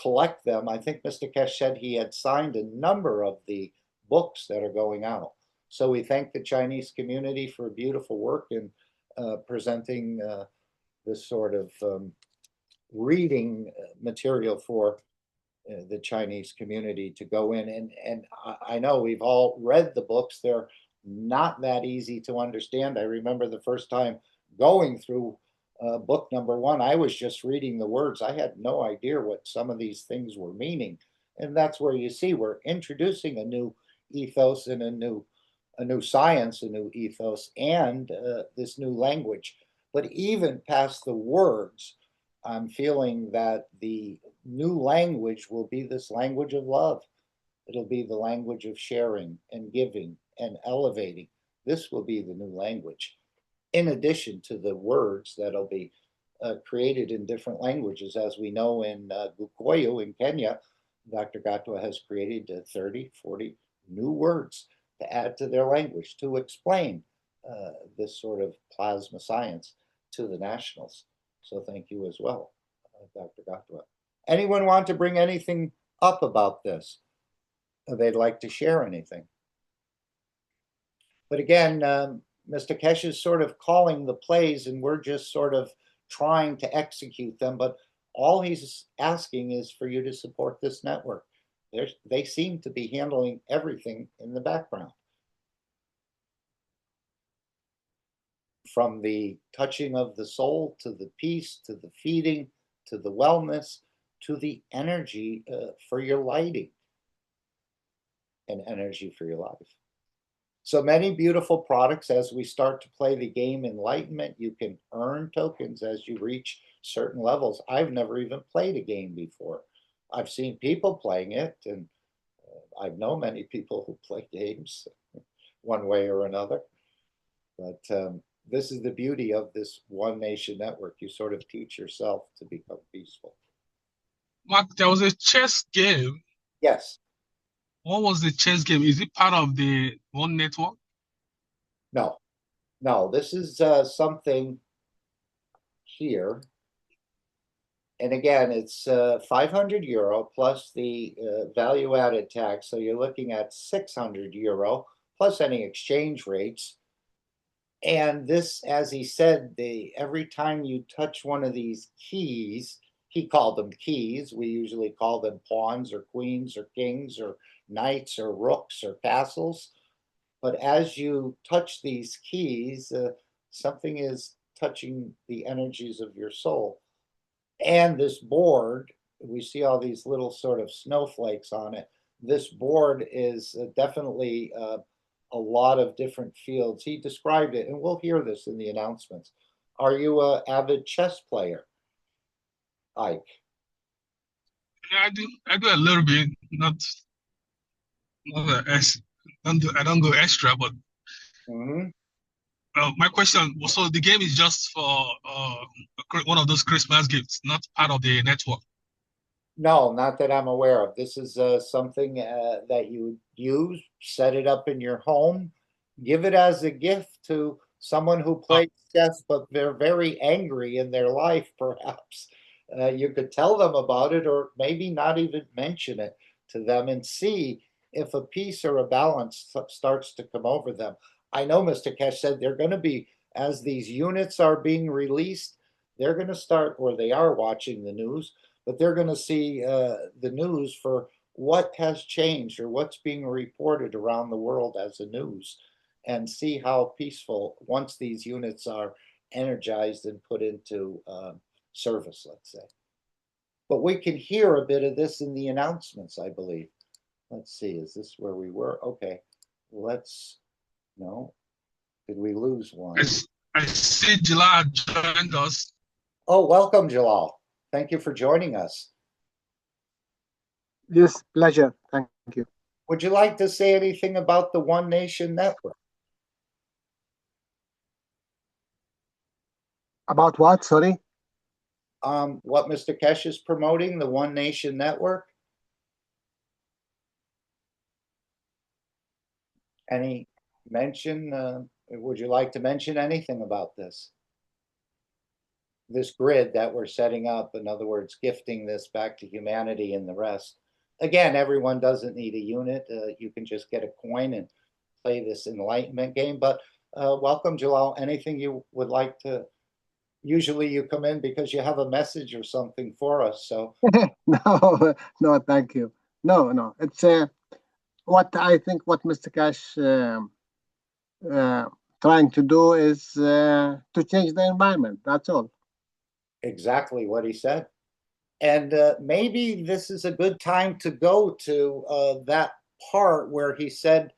collect them, I think Mr. Keshe said he had signed a number of the books that are going out. So we thank the Chinese community for beautiful work in presenting this sort of reading material for the Chinese community to go in. And I know we've all read the books. They're not that easy to understand. I remember the first time going through book number 1, I was just reading the words. I had no idea what some of these things were meaning. And that's where you see we're introducing a new ethos and a new science, a new ethos, and this new language. But even past the words, I'm feeling that the new language will be this language of love. It'll be the language of sharing and giving and elevating. This will be the new language, in addition to the words that'll be created in different languages. As we know in Gikuyu in Kenya, Dr. Gatwa has created 30, 40 new words to add to their language to explain this sort of plasma science to the nationals. So thank you as well, Dr. Gatwa. Anyone want to bring anything up about this? They'd like to share anything? But again, Mr. Keshe is sort of calling the plays and we're just sort of trying to execute them. But all he's asking is for you to support this network. They seem to be handling everything in the background. From the touching of the soul, to the peace, to the feeding, to the wellness, to the energy for your lighting and energy for your life. So many beautiful products. As we start to play the game Enlightenment, you can earn tokens as you reach certain levels. I've never even played a game before. I've seen people playing it, and I know many people who play games one way or another. But this is the beauty of this One Nation network. You sort of teach yourself to become peaceful. Mark, there was a chess game. Yes. What was the chess game? Is it part of the One Network? No, no, this is something here. And again, it's 500 euro plus the value added tax. So you're looking at 600 euro plus any exchange rates. And this, as he said, every time you touch one of these keys, he called them keys. We usually call them pawns or queens or kings or knights or rooks or castles. But as you touch these keys, something is touching the energies of your soul. And this board, we see all these little sort of snowflakes on it. This board is definitely a lot of different fields. He described it, and we'll hear this in the announcements. Are you an avid chess player, Ike? Yeah, I do a little bit, not I don't go extra, but my question was, so the game is just for one of those Christmas gifts, not part of the network? No, not that I'm aware of. This is something that you use, set it up in your home, give it as a gift to someone who plays chess, but they're very angry in their life, perhaps. You could tell them about it, or maybe not even mention it to them, and see if a peace or a balance starts to come over them. I know Mr. Keshe said they're going to be, as these units are being released, they're going to start, or they are watching the news, but they're going to see the news for what has changed or what's being reported around the world as the news, and see how peaceful once these units are energized and put into service, let's say. But we can hear a bit of this in the announcements, I believe. Let's see, is this where we were? Okay, no, did we lose one? I see Jalal joined us. Oh, welcome, Jalal. Thank you for joining us. Yes, pleasure. Thank you. Would you like to say anything about the One Nation Network? About what? Sorry? What Mr. Keshe is promoting, the One Nation Network? Any mention? Would you like to mention anything about this? This grid that we're setting up, in other words, gifting this back to humanity and the rest. Again, everyone doesn't need a unit. You can just get a coin and play this enlightenment game. But welcome, Jalal. Anything you would like to? Usually you come in because you have a message or something for us. So No, thank you. No, it's what I think what Mr. Keshe trying to do is to change the environment. That's all. Exactly what he said. And maybe this is a good time to go to that part where he said,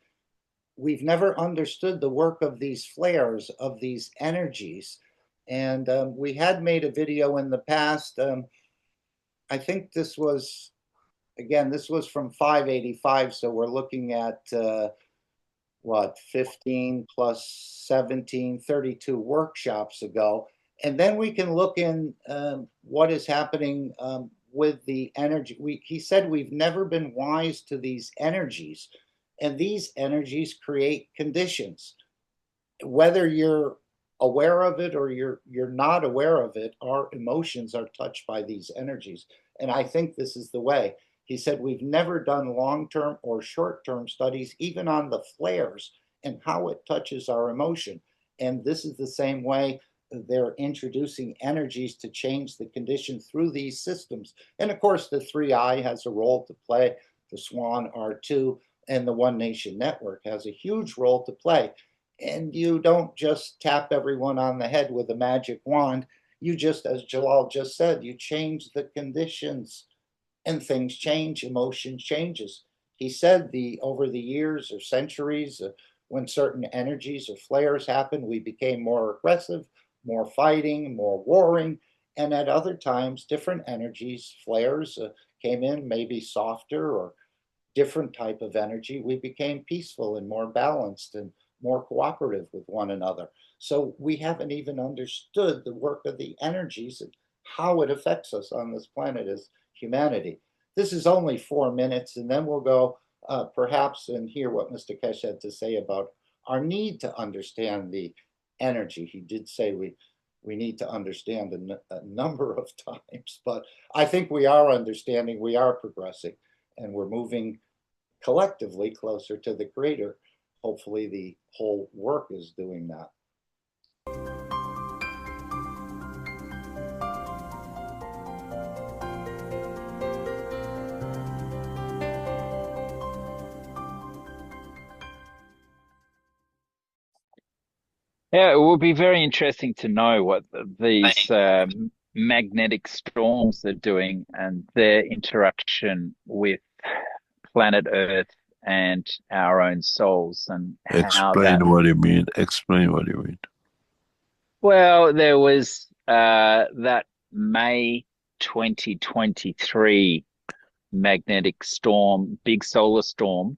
we've never understood the work of these flares, of these energies. And we had made a video in the past. I think this was, again, this was from 585. So we're looking at what, 15 plus 17, 32 workshops ago. And then we can look in what is happening with the energy. He said we've never been wise to these energies, and these energies create conditions. Whether you're aware of it or you're not aware of it, our emotions are touched by these energies. And I think this is the way. He said we've never done long-term or short-term studies, even on the flares and how it touches our emotion. And this is the same way they're introducing energies to change the condition through these systems. And of course, the 3I has a role to play, the SWAN R2, and the One Nation Network has a huge role to play. And you don't just tap everyone on the head with a magic wand. You just, as Jalal just said, you change the conditions, and things change, emotion changes. He said over the years or centuries, when certain energies or flares happened, we became more aggressive, more fighting, more warring. And at other times, different energies, flares came in, maybe softer or different type of energy. We became peaceful and more balanced and more cooperative with one another. So we haven't even understood the work of the energies and how it affects us on this planet as humanity. This is only 4 minutes, and then we'll go perhaps and hear what Mr. Keshe had to say about our need to understand the energy. He did say we need to understand a number of times, but I think we are understanding, we are progressing, and we're moving collectively closer to the Creator. Hopefully the whole work is doing that. Yeah, it will be very interesting to know what these magnetic storms are doing and their interaction with planet Earth and our own souls, and how that. Explain what you mean. Explain what you mean. Well, there was that May 2023 magnetic storm, big solar storm,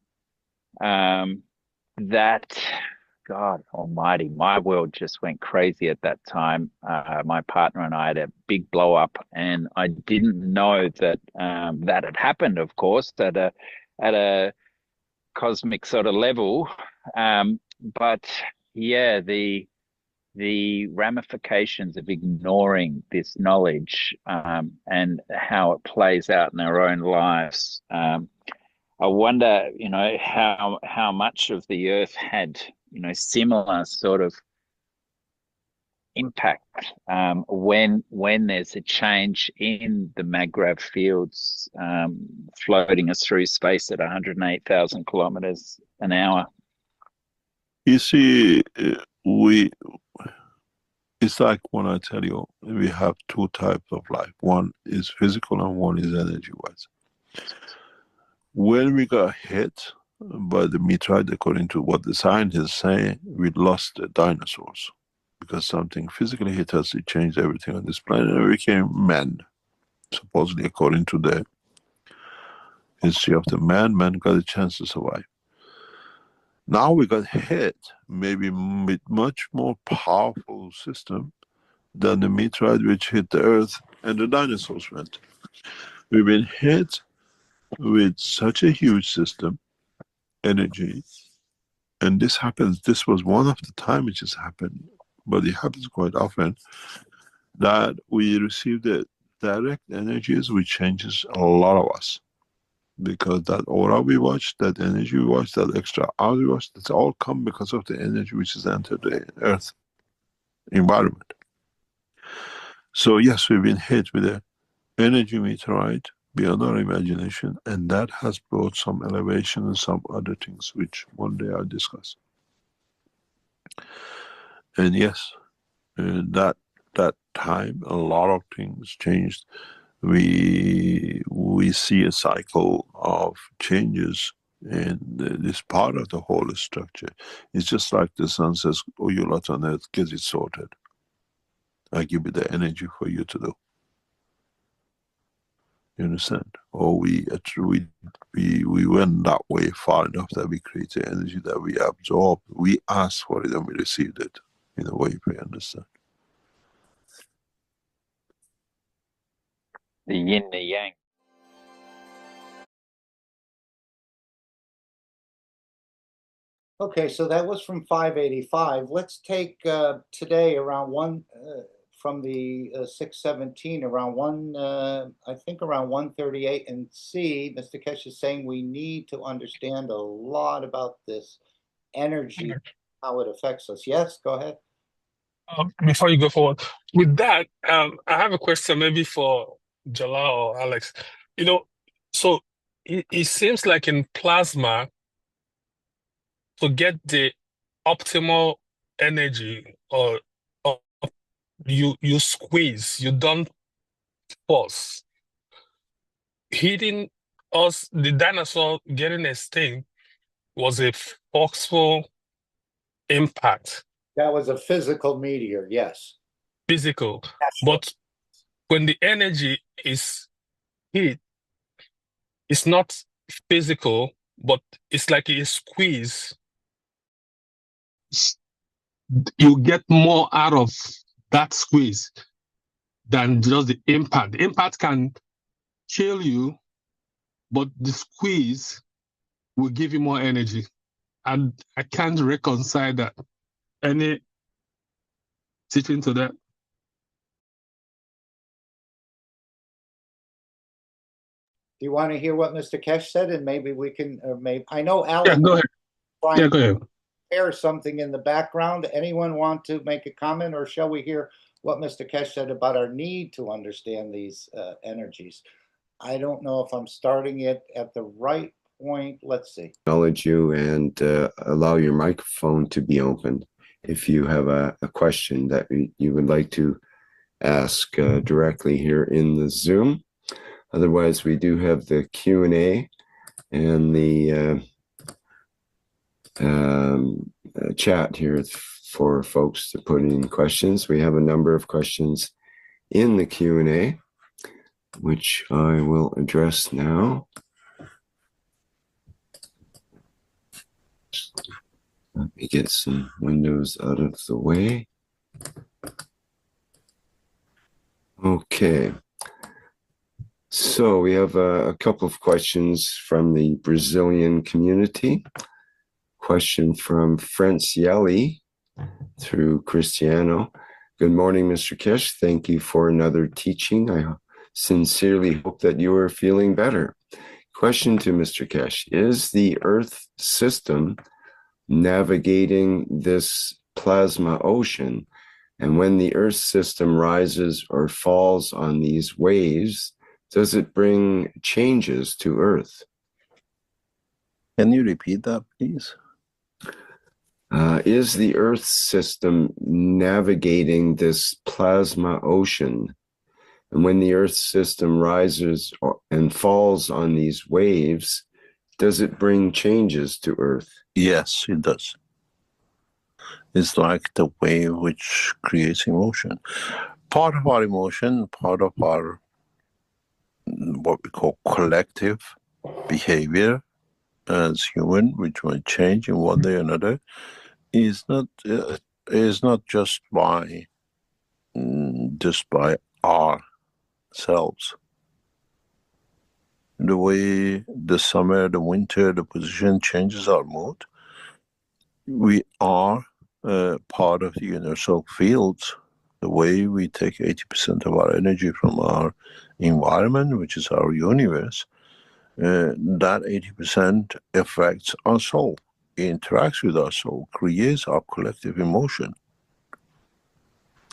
that, God almighty, my world just went crazy at that time. My partner and I had a big blow up, and I didn't know that that had happened, of course, at a cosmic sort of level. But yeah, the the ramifications of ignoring this knowledge and how it plays out in our own lives. I wonder, how much of the Earth had, similar sort of impact when there's a change in the maggrav fields floating us through space at 108,000 kilometers an hour. You see, it's like when I tell you we have two types of life. One is physical and one is energy-wise. When we got hit by the meteorite, according to what the scientists say, we lost the dinosaurs because something physically hit us. It changed everything on this planet and we became men. Supposedly, according to the history of the man got a chance to survive. Now we got hit maybe with much more powerful system than the meteorite which hit the Earth and the dinosaurs went. We've been hit with such a huge system, energy, and this happens. This was one of the time which has happened, but it happens quite often that we receive the direct energies which changes a lot of us. Because that aura we watch, that energy we watch, that extra hour we watch, that's all come because of the energy which has entered the Earth environment. So yes, we've been hit with an energy meteorite beyond our imagination, and that has brought some elevation and some other things which one day I'll discuss. And yes, that time a lot of things changed. We see a cycle of changes in this part of the whole structure. It's just like the sun says, "Oh, you lot on earth, get it sorted. I give you the energy for you to do." You understand? Or we went that way far enough that we created energy that we absorb. We asked for it and we received it in a way, if we understand. The yin, the yang. Okay, so that was from 585. Let's take today around from the 617 around I think around 138, and see, Mr. Keshe is saying we need to understand a lot about this energy, how it affects us. Yes, go ahead. Before you go forward with that, I have a question maybe for Jalal or Alex. So it seems like in plasma, to get the optimal energy, or you squeeze, you don't force. Hitting us, the dinosaur getting extinct was a forceful impact. That was a physical meteor, yes. Physical. Natural. But when the energy is hit, it's not physical, but it's like a squeeze. You get more out of that squeeze than just the impact. The impact can kill you, but the squeeze will give you more energy. And I can't reconcile that. Any teaching to that? Do you want to hear what Mr. Keshe said, and maybe we can, or maybe I know Alex. Yeah, go ahead. Yeah, go ahead. Hear something in the background. Anyone want to make a comment, or shall we hear what Mr. Keshe said about our need to understand these energies? I don't know if I'm starting it at the right point. Let's see. Acknowledge you and allow your microphone to be open if you have a question that you would like to ask directly here in the Zoom. Otherwise, we do have the Q&A and the chat here for folks to put in questions. We have a number of questions in the Q&A, which I will address now. Let me get some windows out of the way. Okay. So we have a couple of questions from the Brazilian community. Question from Franciele through Cristiano. Good morning, Mr. Keshe. Thank you for another teaching. I sincerely hope that you are feeling better. Question to Mr. Keshe: is the Earth system navigating this plasma ocean? And when the Earth system rises or falls on these waves, does it bring changes to Earth? Can you repeat that, please? Is the Earth system navigating this plasma ocean? And when the Earth system rises and falls on these waves, does it bring changes to Earth? Yes, it does. It's like the wave which creates emotion. Part of our emotion, part of our what we call collective behavior as human, which might change in one day or another, is not just by ourselves. The way the summer, the winter, the position changes our mood. We are part of the universal fields. The way we take 80% of our energy from our environment, which is our universe, that 80% affects our soul. It interacts with our soul, creates our collective emotion.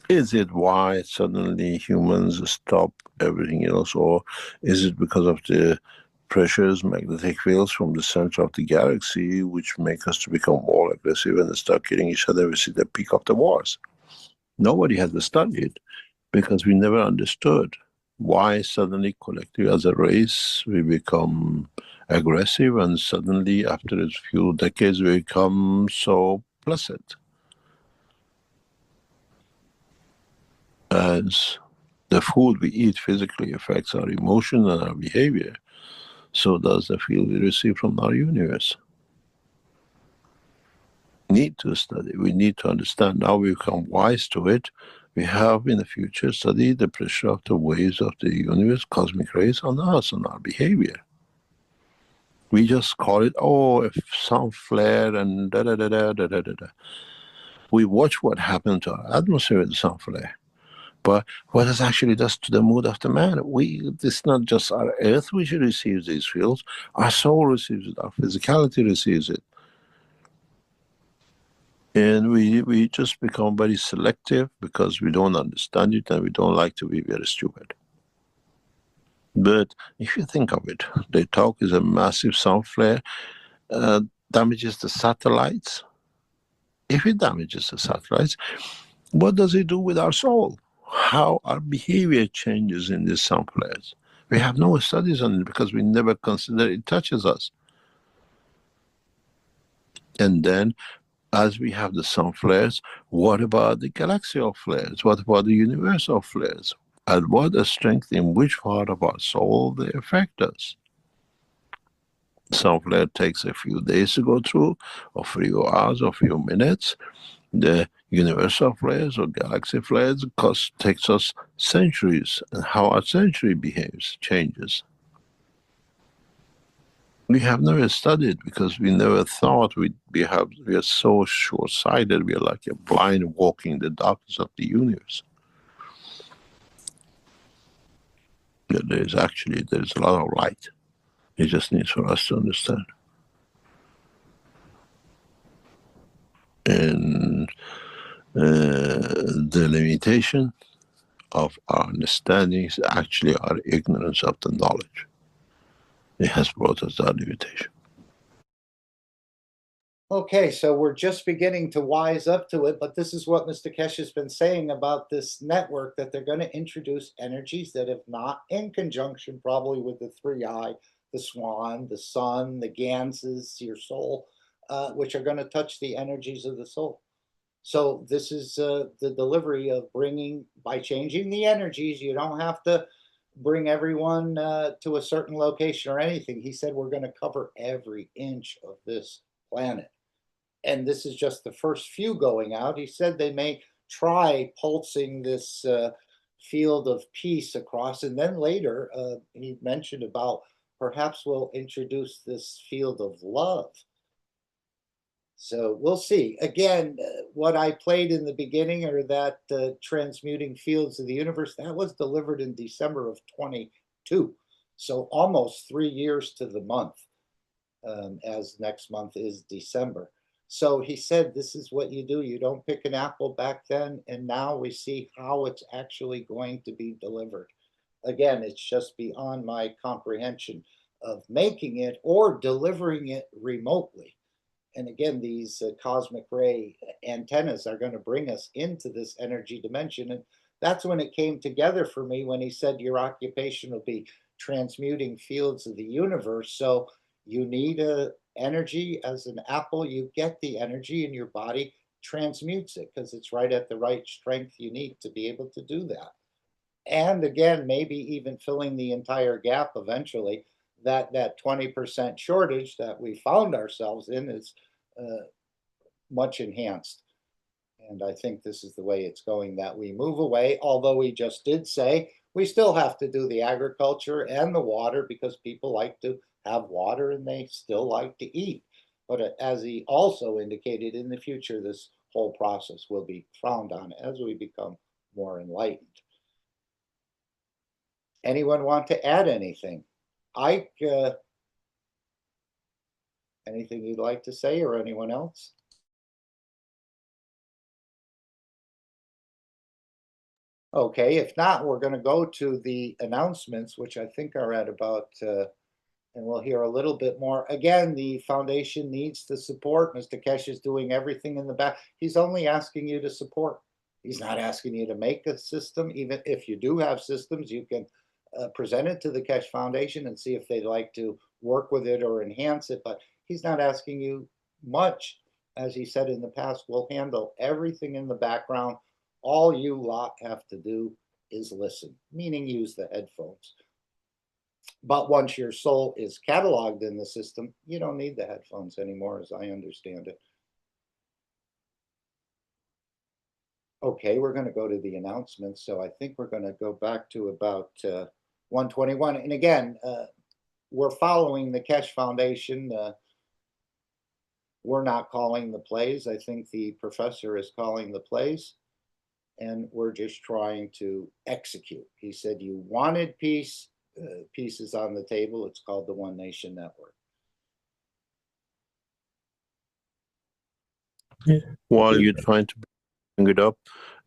Is it why suddenly humans stop everything else, or is it because of the pressures, magnetic fields from the center of the galaxy, which make us to become more aggressive and start killing each other? We see the peak of the wars. Nobody has studied because we never understood why suddenly collectively as a race we become aggressive, and suddenly after a few decades we become so pleasant. As the food we eat physically affects our emotion and our behavior, so does the field we receive from our universe. Need to study, we need to understand. Now we become wise to it. We have in the future studied the pressure of the waves of the universe, cosmic rays, on us, on our behavior. We just call it, oh, if some flare and da da da da da da da. We watch what happened to our atmosphere with the sun flare. But what it actually does to the mood of the man, it's not just our earth which receives these fields, our soul receives it, our physicality receives it. And we just become very selective because we don't understand it and we don't like to be very stupid. But if you think of it, the talk is a massive sun flare, damages the satellites. If it damages the satellites, what does it do with our soul? How our behavior changes in these sun flares? We have no studies on it because we never consider it touches us. And then, as we have the sun flares, what about the galaxial flares? What about the universal flares? At what strength, in which part of our soul they affect us? Sun flare takes a few days to go through, or a few hours, or a few minutes. The universal flares or galaxy flares takes us centuries, and how our century behaves changes. We have never studied because we never thought we are so short-sighted. We are like a blind walking the darkness of the universe. There's a lot of light. It just needs for us to understand. And the limitation of our understanding is actually our ignorance of the knowledge. It has brought us that limitation. Okay, so we're just beginning to wise up to it, but this is what Mr. Keshe has been saying about this network, that they're going to introduce energies that if not in conjunction probably with the three eye, the swan, the sun, the ganses, your soul, which are going to touch the energies of the soul. So this is the delivery of bringing, by changing the energies, you don't have to bring everyone to a certain location or anything. He said we're going to cover every inch of this planet. And this is just the first few going out. He said they may try pulsing this field of peace across, and then later he mentioned about perhaps we'll introduce this field of love. So we'll see. Again, what I played in the beginning, or that transmuting fields of the universe, that was delivered in December of 22. So almost 3 years to the month, as next month is December. So he said, this is what you do. You don't pick an apple back then, and now we see how it's actually going to be delivered. Again, it's just beyond my comprehension of making it or delivering it remotely. And again, these cosmic ray antennas are going to bring us into this energy dimension. And that's when it came together for me when he said your occupation will be transmuting fields of the universe. So you need a energy as an apple. You get the energy and your body transmutes it because it's right at the right strength you need to be able to do that. And again, maybe even filling the entire gap eventually. That 20% shortage that we found ourselves in is much enhanced. And I think this is the way it's going, that we move away, although he just did say we still have to do the agriculture and the water because people like to have water and they still like to eat. But as he also indicated, in the future, this whole process will be frowned on as we become more enlightened. Anyone want to add anything? Ike, anything you'd like to say, or anyone else? Okay, if not, we're going to go to the announcements, which I think are at about, and we'll hear a little bit more. Again, the foundation needs the support. Mr. Keshe is doing everything in the back. He's only asking you to support. He's not asking you to make a system. Even if you do have systems, you can present it to the Keshe Foundation and see if they'd like to work with it or enhance it. But he's not asking you much. As he said in the past, we'll handle everything in the background. All you lot have to do is listen, meaning use the headphones. But once your soul is cataloged in the system, you don't need the headphones anymore, as I understand it. Okay, we're going to go to the announcements. So I think we're going to go back to about 121. And again, we're following the Keshe Foundation. We're not calling the plays. I think the professor is calling the plays. And we're just trying to execute. He said you wanted peace. Peace is on the table. It's called the One Nation Network. While you're trying to bring it up,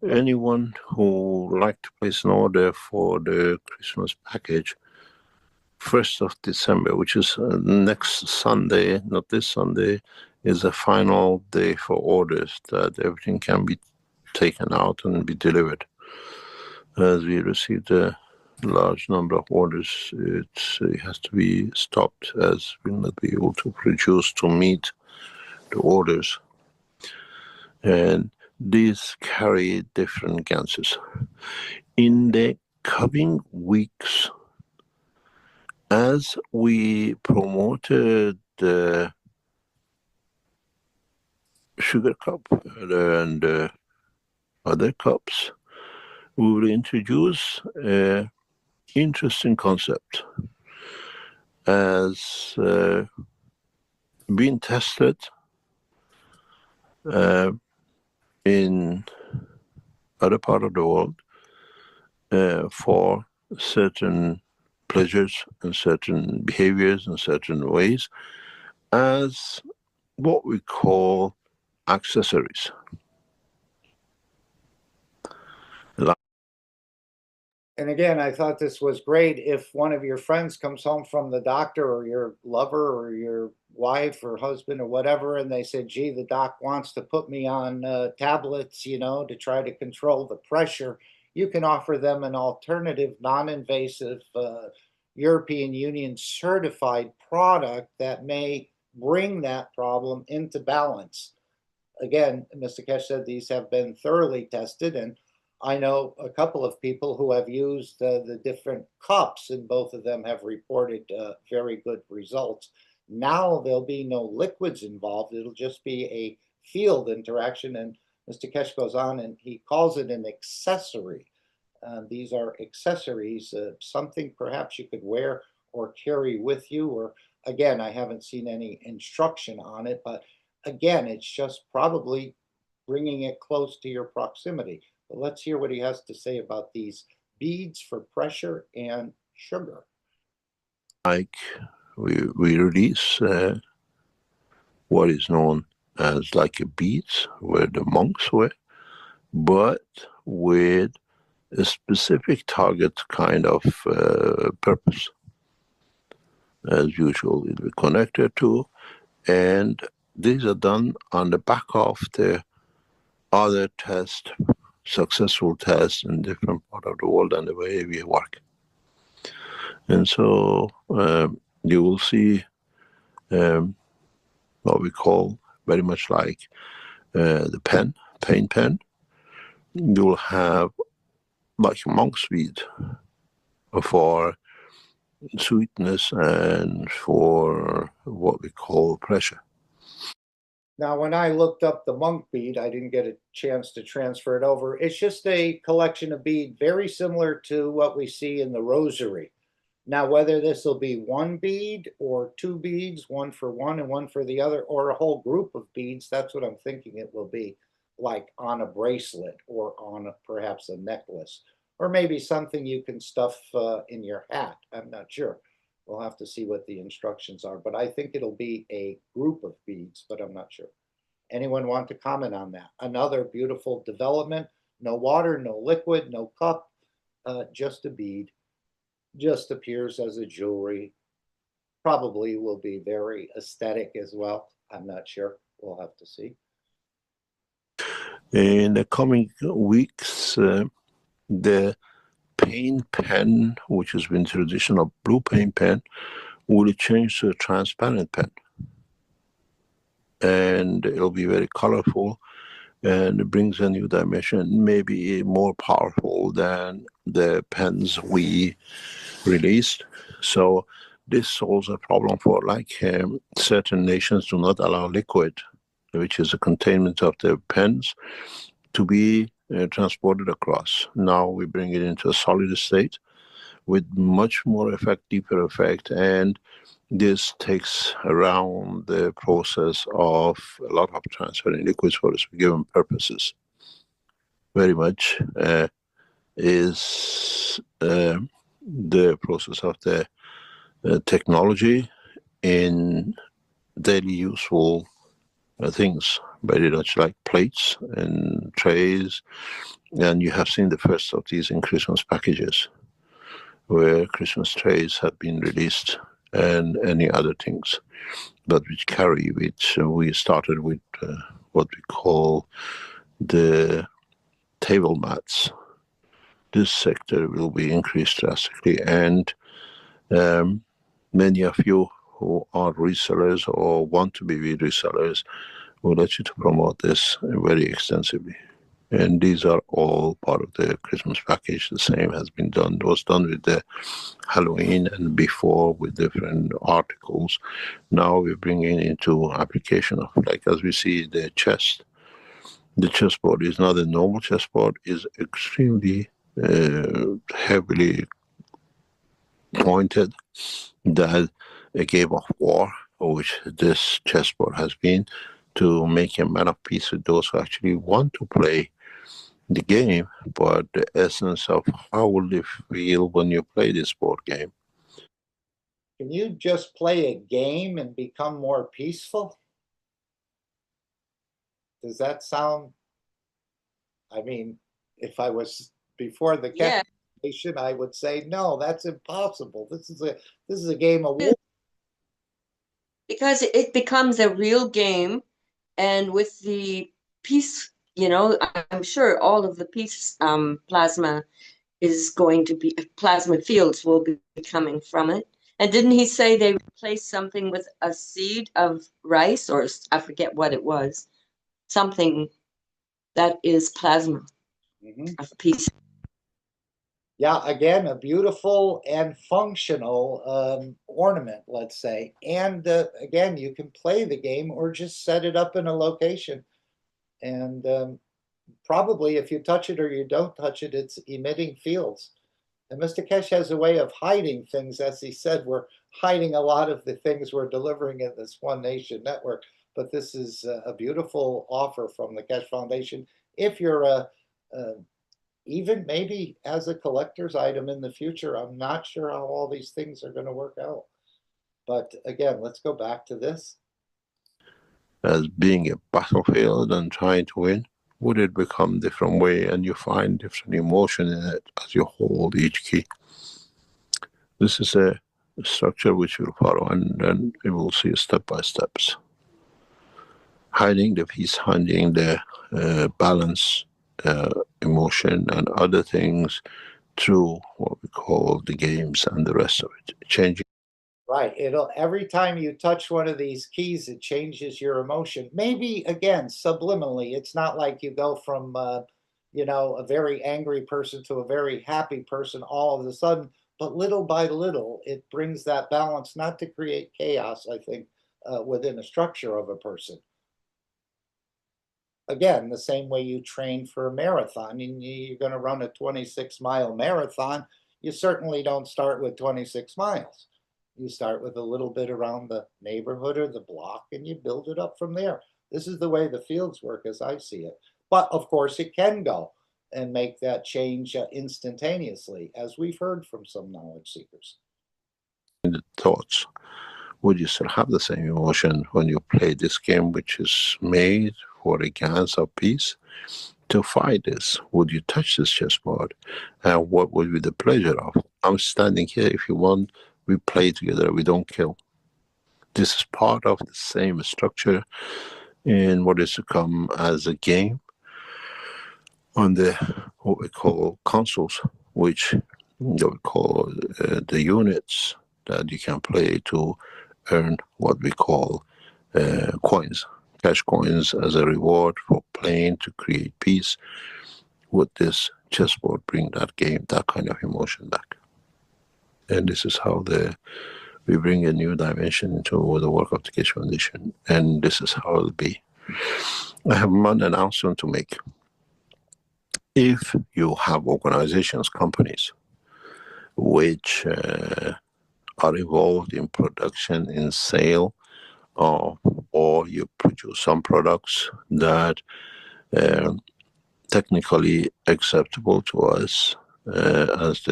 anyone who would like to place an order for the Christmas package, 1st of December, which is next Sunday, not this Sunday, is the final day for orders, that everything can be taken out and be delivered. As we received a large number of orders, it has to be stopped, as we'll not be able to produce to meet the orders. And these carry different ganses. In the coming weeks, as we promoted the sugar cup and other cups, we will introduce an interesting concept as being tested in other part of the world for certain pleasures and certain behaviors and certain ways as what we call accessories. And again, I thought this was great. If one of your friends comes home from the doctor, or your lover or your wife or husband or whatever, and they said, gee, the doc wants to put me on tablets, to try to control the pressure, you can offer them an alternative, non-invasive, European Union certified product that may bring that problem into balance. Again, Mr. Keshe said these have been thoroughly tested, and I know a couple of people who have used the different cups, and both of them have reported very good results. Now there'll be no liquids involved. It'll just be a field interaction. And Mr. Keshe goes on and he calls it an accessory. These are accessories, something perhaps you could wear or carry with you. Or again, I haven't seen any instruction on it, but again, it's just probably bringing it close to your proximity. But let's hear what he has to say about these beads for pressure and sugar. Like we release what is known as like a beads where the monks were, but with a specific target kind of purpose. As usual, it will be connected to, and these are done on the back of the other test, successful tests in different part of the world and the way we work. And so you will see what we call very much like the paint pen. You will have like monk's weed for sweetness and for what we call pressure. Now, when I looked up the monk bead, I didn't get a chance to transfer it over. It's just a collection of beads very similar to what we see in the rosary. Now, whether this will be one bead or two beads, one for one and one for the other, or a whole group of beads, that's what I'm thinking it will be, like on a bracelet or on perhaps a necklace, or maybe something you can stuff in your hat. I'm not sure. We'll have to see what the instructions are, but I think it'll be a group of beads, but I'm not sure. Anyone want to comment on that? Another beautiful development. No water, no liquid, no cup, just a bead. Just appears as a jewelry. Probably will be very aesthetic as well. I'm not sure. We'll have to see. In the coming weeks, the paint pen, which has been traditional blue paint pen, will change to a transparent pen. And it'll be very colorful, and it brings a new dimension, maybe more powerful than the pens we released. So this solves a problem for like certain nations do not allow liquid, which is a containment of the pens, to be transported across. Now we bring it into a solid state with much more effect, deeper effect, and this takes around the process of a lot of transferring liquids for given purposes. Very much is the process of the technology in daily useful things, very much like plates and trays. And you have seen the first of these in Christmas packages, where Christmas trays have been released, and any other things that we carry, which we started with what we call the table mats. This sector will be increased drastically, and many of you who are resellers or want to be resellers will let you to promote this very extensively. And these are all part of the Christmas package. The same has been done, was done with the Halloween and before with different articles. Now we're bringing into application of, like as we see the chest. The chessboard is not a normal chessboard, is extremely heavily pointed, that a game of war, which this chessboard has been, to make a man of peace with those who actually want to play the game, but the essence of how will you feel when you play this board game. Can you just play a game and become more peaceful? Does that sound, I mean, if I was before the calculation, I would say, no, that's impossible. This is a game of war. Because it becomes a real game, and with the peace, I'm sure all of the peace plasma is going to be, plasma fields will be coming from it. And didn't he say they replaced something with a seed of rice, or I forget what it was, something that is plasma of peace. Yeah, again, a beautiful and functional ornament, let's say. And again, you can play the game or just set it up in a location. And probably if you touch it or you don't touch it, it's emitting fields. And Mr. Keshe has a way of hiding things, as he said, where hiding a lot of the things we're delivering in this One Nation network. But this is a beautiful offer from the Keshe Foundation. If you're even maybe as a collector's item in the future, I'm not sure how all these things are going to work out. But again, let's go back to this. As being a battlefield and trying to win, would it become different way and you find different emotion in it as you hold each key? This is a structure which we'll follow, and then we will see step by steps. Hiding the peace, hiding the balance, emotion and other things through what we call the games and the rest of it. Changing. Right. It'll every time you touch one of these keys, it changes your emotion. Maybe again, subliminally. It's not like you go from you know, a very angry person to a very happy person all of a sudden, but little by little, it brings that balance, not to create chaos, I think, within a structure of a person. Again, the same way you train for a marathon, and you're going to run a 26-mile marathon, you certainly don't start with 26 miles. You start with a little bit around the neighborhood or the block, and you build it up from there. This is the way the fields work as I see it. But of course, it can go and make that change instantaneously, as we've heard from some knowledge seekers. The thoughts. Would you still have the same emotion when you play this game, which is made for a gains of peace? To fight this, would you touch this chessboard? And what would be the pleasure of? I'm standing here. If you want, we play together. We don't kill. This is part of the same structure in what is to come as a game on the what we call consoles, which we call the units that you can play to earn what we call coins, cash coins as a reward for playing to create peace. Would this chessboard bring that game, that kind of emotion back? And this is how we bring a new dimension into the work of the Keshe Foundation. And this is how it'll be. I have one announcement to make. If you have organizations, companies, which are involved in production, in sale, or you produce some products that technically acceptable to us as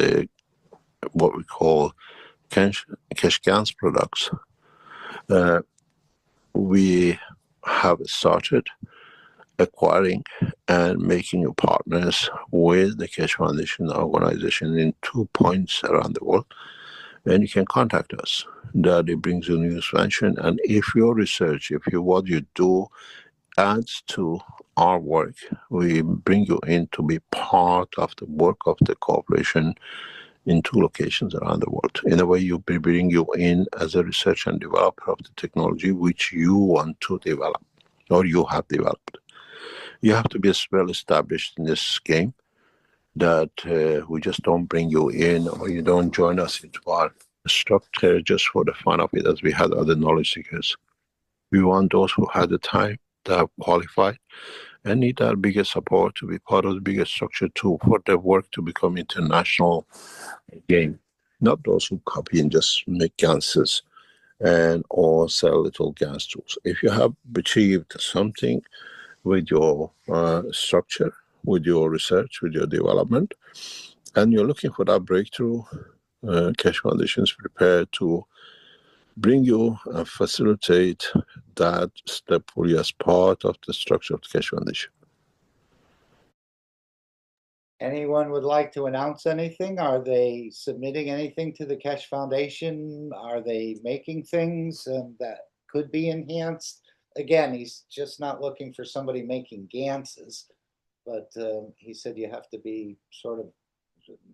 what we call cash GANs products, we have started acquiring and making you partners with the Keshe Foundation organization in 2 points around the world. And you can contact us. That it brings you new expansion. And if your research, what you do adds to our work, we bring you in to be part of the work of the cooperation in 2 locations around the world. In a way, we bring you in as a researcher and developer of the technology which you want to develop or you have developed. You have to be well established in this game, that we just don't bring you in or you don't join us into our structure just for the fun of it, as we had other knowledge seekers. We want those who had the time, that have qualified, and need our biggest support to be part of the biggest structure too, for their work to become international game. Not those who copy and just make ganses and or sell little GANs tools. If you have achieved something with your structure, with your research, with your development, and you're looking for that breakthrough, Keshe Foundation is prepared to bring you and facilitate that step for you as part of the structure of the Keshe Foundation. Anyone would like to announce anything? Are they submitting anything to the Keshe Foundation? Are they making things that could be enhanced? Again, he's just not looking for somebody making Ganses, but he said you have to be sort of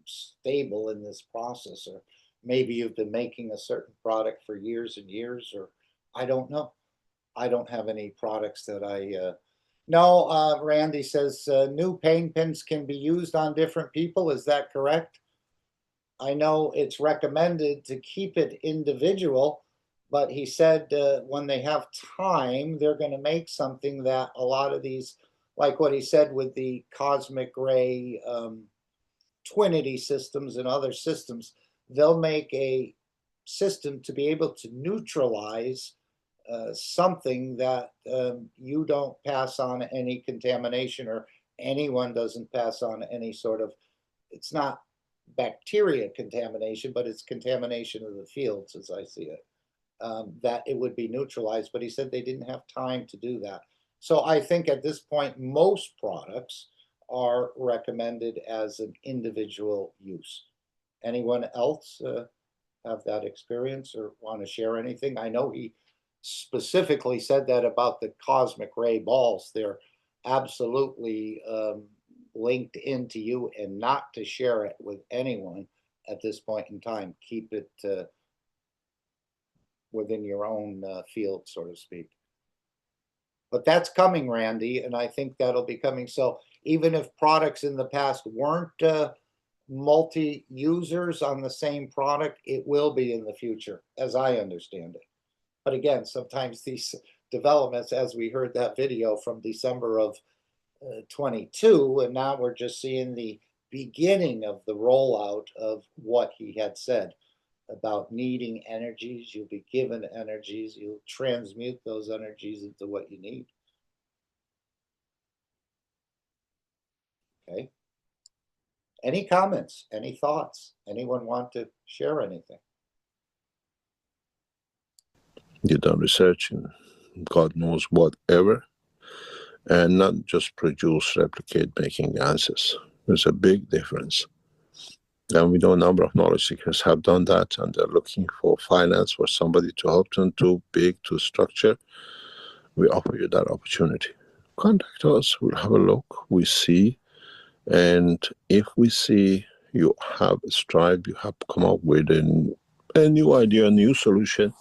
stable in this process, or maybe you've been making a certain product for years and years, or I don't know. I don't have any products that I no. Randy says new pain pins can be used on different people. Is that correct? I know it's recommended to keep it individual, but he said when they have time, they're going to make something that a lot of these, like what he said with the cosmic ray Twinity systems and other systems, they'll make a system to be able to neutralize something that you don't pass on any contamination, or anyone doesn't pass on any sort of, it's not bacteria contamination, but it's contamination of the fields, as I see it, that it would be neutralized. But he said they didn't have time to do that. So I think at this point, most products are recommended as an individual use. Anyone else have that experience or want to share anything? I know he specifically said that about the cosmic ray balls. They're absolutely linked into you, and not to share it with anyone at this point in time. Keep it within your own field, so to speak. But that's coming, Randy, and I think that'll be coming. So even if products in the past weren't multi-users on the same product, it will be in the future, as I understand it. But again, sometimes these developments, as we heard that video from December of 22, and now we're just seeing the beginning of the rollout of what he had said about needing energies. You'll be given energies. You'll transmute those energies into what you need. Okay. Any comments? Any thoughts? Anyone want to share anything? You done research in God knows whatever, and not just produce, replicate, making answers. There's a big difference. And we know a number of knowledge seekers have done that, and they're looking for finance, for somebody to help them to big, to structure. We offer you that opportunity. Contact us, we'll have a look, we see, and if we see you have a strive, you have come up with a new idea, a new solution,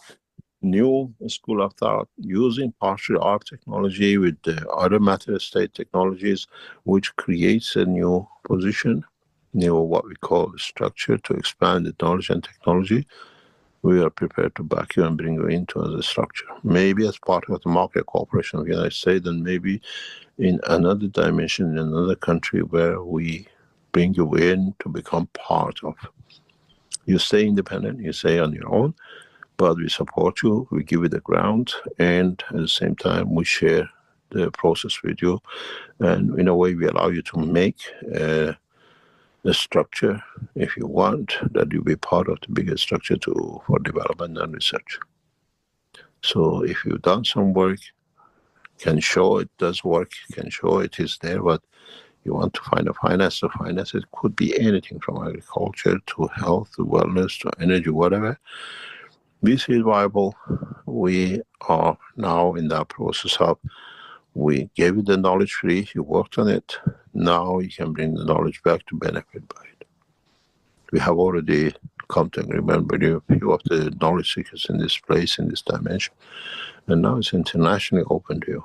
new school of thought, using partial art technology with the other matter state technologies, which creates a new position, new what we call structure to expand the knowledge and technology, we are prepared to back you and bring you into as a structure. Maybe as part of the market cooperation of the United States, and maybe in another dimension, in another country, where we bring you in to become part of. You stay independent, you stay on your own, but we support you, we give you the ground, and at the same time we share the process with you, and in a way we allow you to make a structure, if you want, that you'll be part of the bigger structure for development and research. So if you've done some work, can show it does work, can show it is there, but you want to find a finance, to finance it could be anything from agriculture to health to wellness to energy, whatever. This is viable. We are now in that process of, we gave you the knowledge free, you worked on it, now you can bring the knowledge back to benefit by it. We have already come to agreement with a few of the knowledge seekers in this place, in this dimension, and now it's internationally open to you.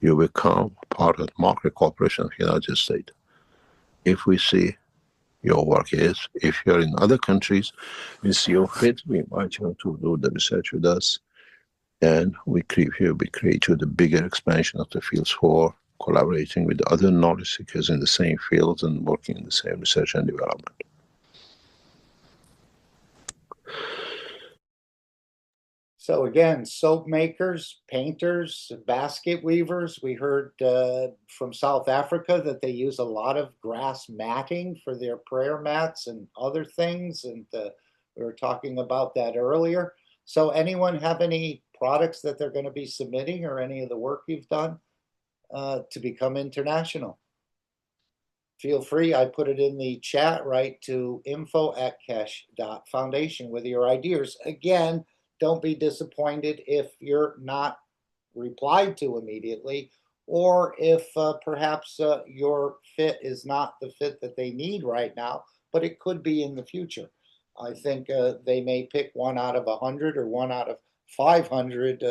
You become part of the market cooperation of the United States. If we see your work is, if you're in other countries, we see your fit, we invite you to do the research with us, and we create you the bigger expansion of the fields for collaborating with other knowledge seekers in the same fields and working in the same research and development. So again, soap makers, painters, basket weavers. We heard from South Africa that they use a lot of grass matting for their prayer mats and other things, and we were talking about that earlier. So anyone have any products that they're going to be submitting, or any of the work you've done to become international? Feel free. I put it in the chat, right, to info@keshe.foundation with your ideas. Again, don't be disappointed if you're not replied to immediately, or if perhaps your fit is not the fit that they need right now, but it could be in the future. I think they may pick 1 out of 100 or 1 out of 500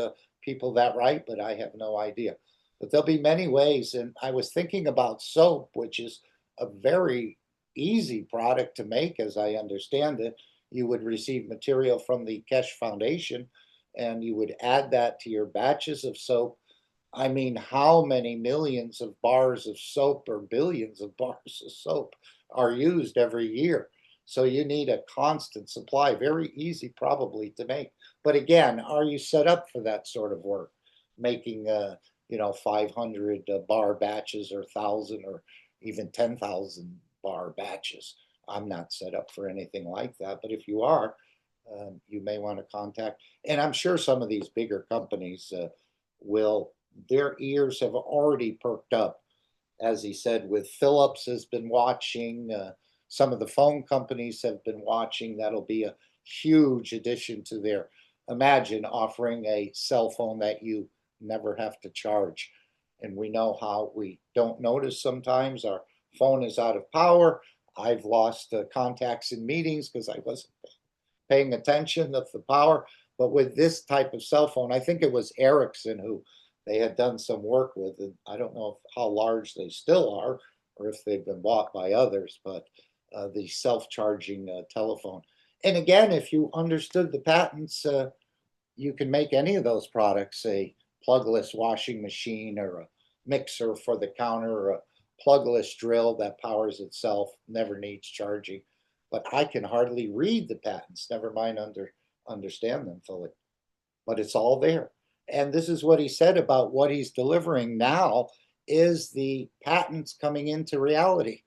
people that write, but I have no idea. But there'll be many ways, and I was thinking about soap, which is a very easy product to make, as I understand it. You would receive material from the Keshe Foundation, and you would add that to your batches of soap. I mean, how many millions of bars of soap or billions of bars of soap are used every year? So you need a constant supply, very easy probably to make. But again, are you set up for that sort of work? Making, 500 bar batches or 1,000 or even 10,000 bar batches. I'm not set up for anything like that. But if you are, you may want to contact. And I'm sure some of these bigger companies their ears have already perked up. As he said, with Philips has been watching. Some of the phone companies have been watching. That'll be a huge addition to their. Imagine offering a cell phone that you never have to charge. And we know how we don't notice sometimes our phone is out of power. I've lost contacts in meetings because I wasn't paying attention of the power. But with this type of cell phone, I think it was Ericsson who they had done some work with, and I don't know how large they still are or if they've been bought by others, but the self-charging telephone. And again, if you understood the patents, you can make any of those products, a plugless washing machine or a mixer for the counter or a plugless drill that powers itself, never needs charging. But I can hardly read the patents, never mind understand them fully. But it's all there. And this is what he said about what he's delivering now is the patents coming into reality.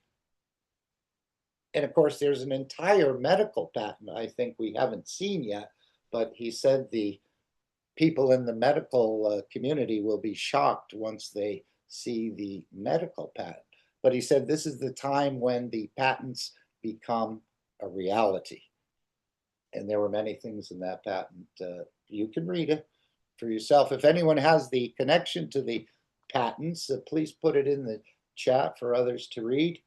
And of course, there's an entire medical patent I think we haven't seen yet, but he said the people in the medical community will be shocked once they see the medical patent. But he said this is the time when the patents become a reality. And there were many things in that patent. You can read it for yourself. If anyone has the connection to the patents, please put it in the chat for others to read.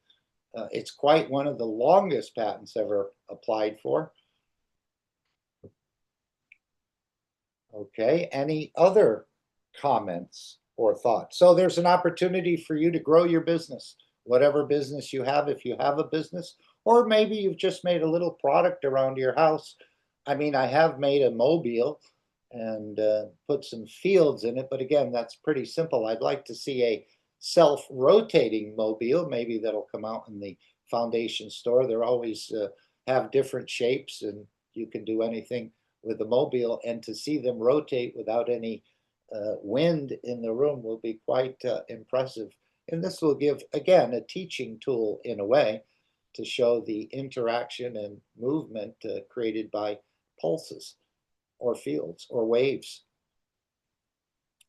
It's quite one of the longest patents ever applied for. Okay, any other comments or thoughts? So there's an opportunity for you to grow your business, whatever business you have, if you have a business, or maybe you've just made a little product around your house. I mean, I have made a mobile and put some fields in it, but again, that's pretty simple. I'd like to see a self-rotating mobile. Maybe that'll come out in the foundation store. They're always have different shapes, and you can do anything with the mobile, and to see them rotate without any wind in the room will be quite impressive. And this will give, again, a teaching tool in a way to show the interaction and movement created by pulses or fields or waves.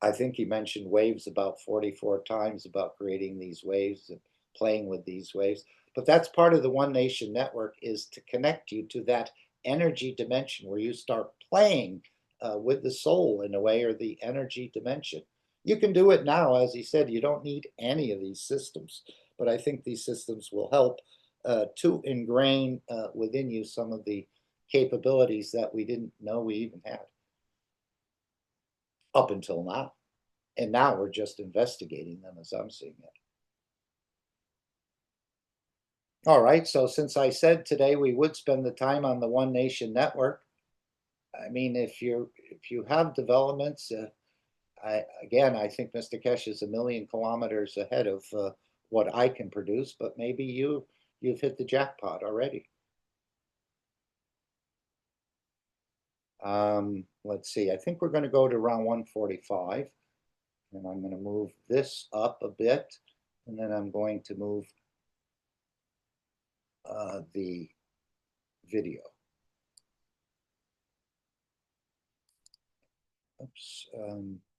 I think he mentioned waves about 44 times about creating these waves and playing with these waves. But that's part of the One Nation Network, is to connect you to that energy dimension where you start playing with the soul in a way, or the energy dimension. You can do it now. As he said, you don't need any of these systems, but I think these systems will help to ingrain within you some of the capabilities that we didn't know we even had up until now. And now we're just investigating them as I'm seeing it. All right, so since I said today we would spend the time on the One Nation Network, I mean, if you have developments, I think Mr. Keshe is a million kilometers ahead of what I can produce, but maybe you've hit the jackpot already. Let's see, I think we're going to go to around 145, and I'm going to move this up a bit, and then I'm going to move the video. Oops,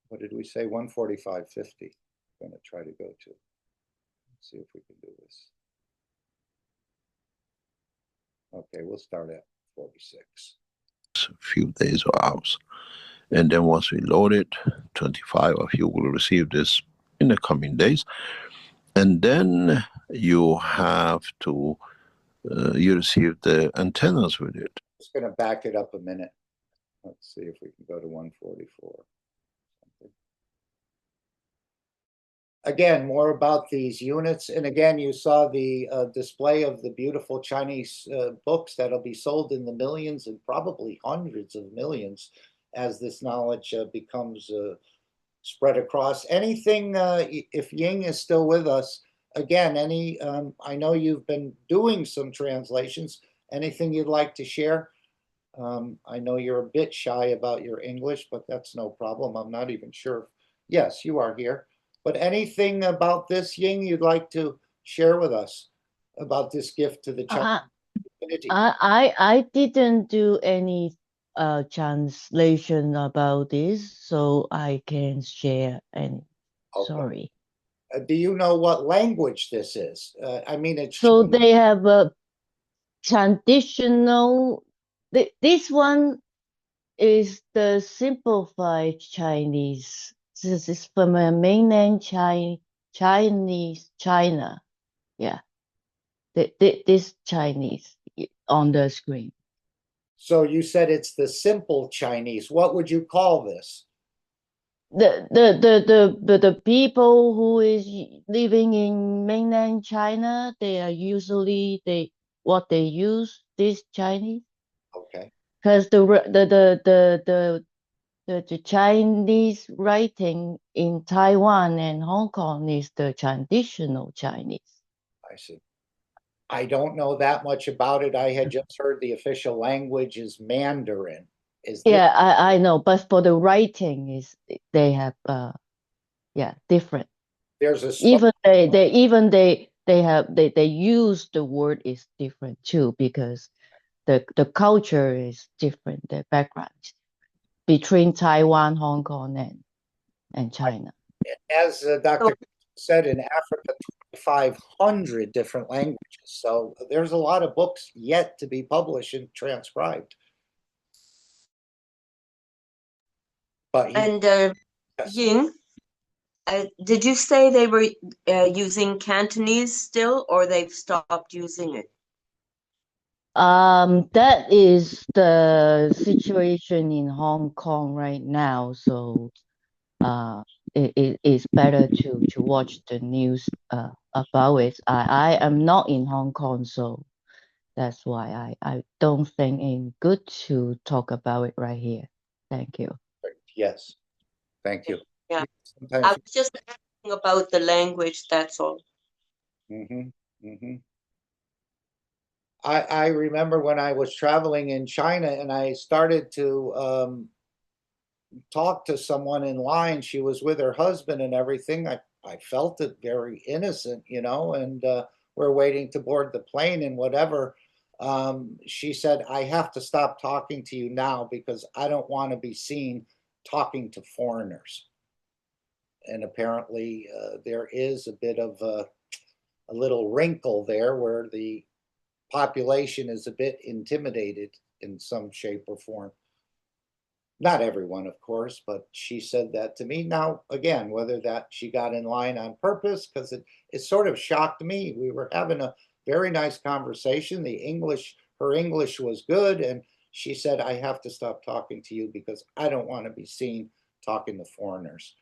what did we say? 145.50. I'm going to try to go to. Let's see if we can do this. Okay, we'll start at 46. A few days or hours. And then once we load it, 25 of you will receive this in the coming days. And then you have to, you receive the antennas with it. Just going to back it up a minute. Let's see if we can go to 144. Again, more about these units. And again, you saw the display of the beautiful Chinese books that'll be sold in the millions and probably hundreds of millions as this knowledge becomes spread across. Anything, if Ying is still with us, again, I know you've been doing some translations. anything you'd like to share? I know you're a bit shy about your English, but that's no problem. I'm not even sure. Yes, you are here. But anything about this, Ying, you'd like to share with us about this gift to the Chinese community? I didn't do any translation about this, so I can share. And Okay. sorry. Do you know what language this is? I mean, it's So they have a traditional. This one is the simplified Chinese. This is from a mainland Chinese China. Yeah, this Chinese on the screen. So you said it's the simple Chinese. What would you call this? The people who is living in mainland China, they are usually what they use this Chinese. Okay. Because the Chinese writing in Taiwan and Hong Kong is the traditional Chinese. I see. I don't know that much about it. I had just heard the official language is Mandarin. Is this? Yeah, I know, but for the writing is they have different. There's a Even they use the word is different too, because the culture is different, the background is different between Taiwan, Hong Kong, and China. As Dr. said, in Africa, 2,500 different languages. So there's a lot of books yet to be published and transcribed. But And Ying, did you say they were using Cantonese still, or they've stopped using it? That is the situation in Hong Kong right now. So it is better to watch the news about it. I am not in Hong Kong, so that's why I don't think it's good to talk about it right here. Thank you. yes, thank you. Yeah, Sometimes I was just asking about the language, that's all. I remember when I was traveling in China and I started to talk to someone in line. She was with her husband and everything. I felt it very innocent, and we're waiting to board the plane and whatever. She said, I have to stop talking to you now because I don't want to be seen talking to foreigners. And apparently there is a bit of a little wrinkle there where the population is a bit intimidated in some shape or form. Not everyone, of course, but she said that to me. Now, again, whether that she got in line on purpose, because it sort of shocked me. We were having a very nice conversation. Her English was good, and she said, I have to stop talking to you because I don't want to be seen talking to foreigners.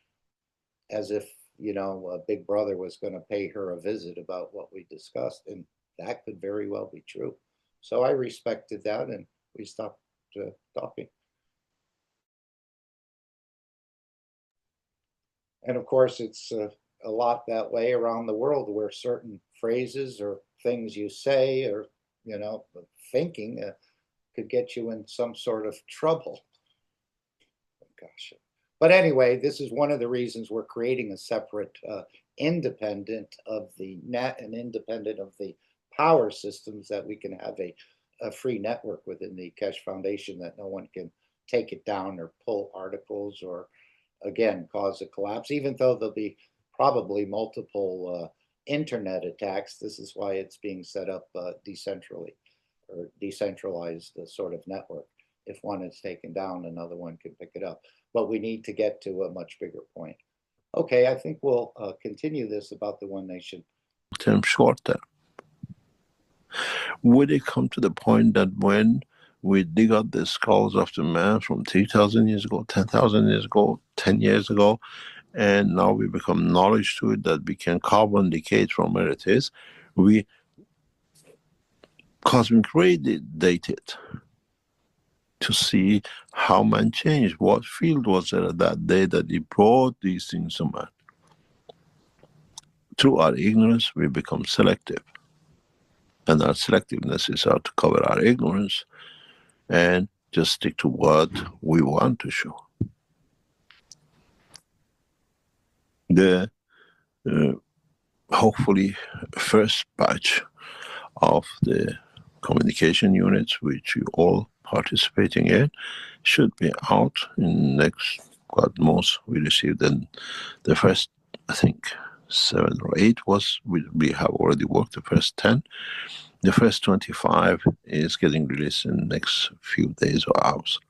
As if, a big brother was going to pay her a visit about what we discussed, and that could very well be true. So I respected that, and we stopped talking. And of course, it's a lot that way around the world, where certain phrases or things you say or, thinking could get you in some sort of trouble. Gosh. But anyway, this is one of the reasons we're creating a separate, independent of the net and independent of the power systems, that we can have a free network within the Keshe Foundation, that no one can take it down or pull articles or, again, cause a collapse, even though there'll be probably multiple internet attacks. This is why it's being set up decentrally, or decentralized sort of network. If one is taken down, another one can pick it up. But we need to get to a much bigger point. Okay, I think we'll continue this about the One Nation. Term shorter. Would it come to the point that when we dig out the skulls of the man from 3,000 years ago, 10,000 years ago, 10 years ago, and now we become knowledge to it, that we can carbon decay from where it is, we cosmic ray date it to see how man changed, what field was there at that day that he brought these things to man. Through our ignorance, we become selective. And our selectiveness is out to cover our ignorance and just stick to what we want to show. The hopefully first batch of the communication units, which you all participating in, should be out in next, God knows, we received the first, I think, 7 or 8 was, we have already worked the first 10. The first 25 is getting released in the next few days or hours.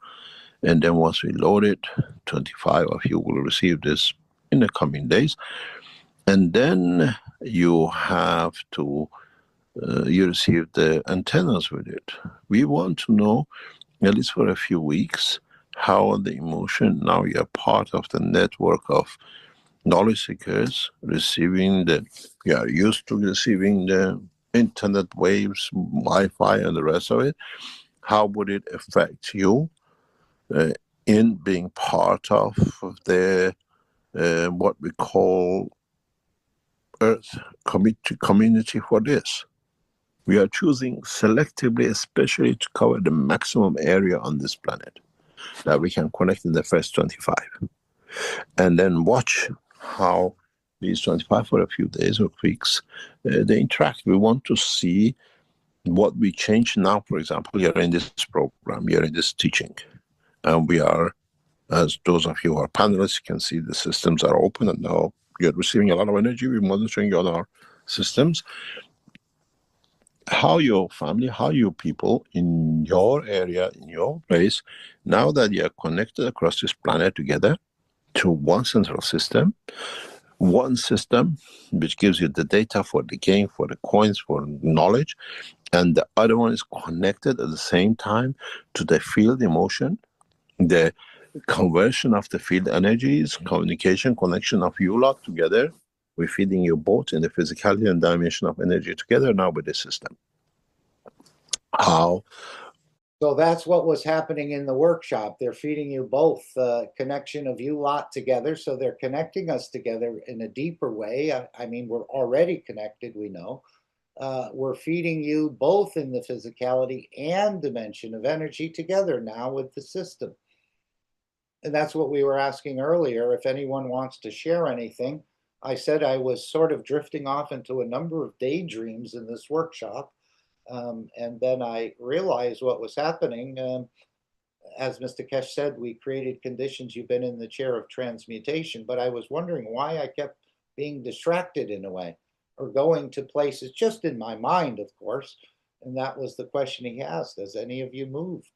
And then once we load it, 25 of you will receive this in the coming days. And then you have to, you receive the antennas with it. We want to know, at least for a few weeks, how the emotion, now you're part of the network of knowledge seekers receiving you are used to receiving the internet waves, Wi-Fi and the rest of it. How would it affect you in being part of the what we call Earth community for this? We are choosing selectively, especially to cover the maximum area on this planet that we can connect in the first 25. And then watch how these 25 for a few days or weeks, they interact. We want to see what we change now. For example, you're in this program, you're in this teaching, and we are, as those of you who are panelists, you can see the systems are open, and now you're receiving a lot of energy. We're monitoring on our systems. How your family, how your people in your area, in your place, now that you're connected across this planet together to one central system, one system which gives you the data for the game, for the coins, for knowledge, and the other one is connected at the same time to the field emotion, the conversion of the field energies, communication, connection of you lot together. We're feeding you both in the physicality and dimension of energy together now with the system. How? So that's what was happening in the workshop. They're feeding you both connection of you lot together. So they're connecting us together in a deeper way. I mean, we're already connected, we know. We're feeding you both in the physicality and dimension of energy together now with the system. And that's what we were asking earlier. If anyone wants to share anything, I said I was sort of drifting off into a number of daydreams in this workshop. And then I realized what was happening. As Mr. Keshe said, we created conditions. You've been in the chair of transmutation, but I was wondering why I kept being distracted in a way or going to places just in my mind, of course. And that was the question he asked. Has any of you moved?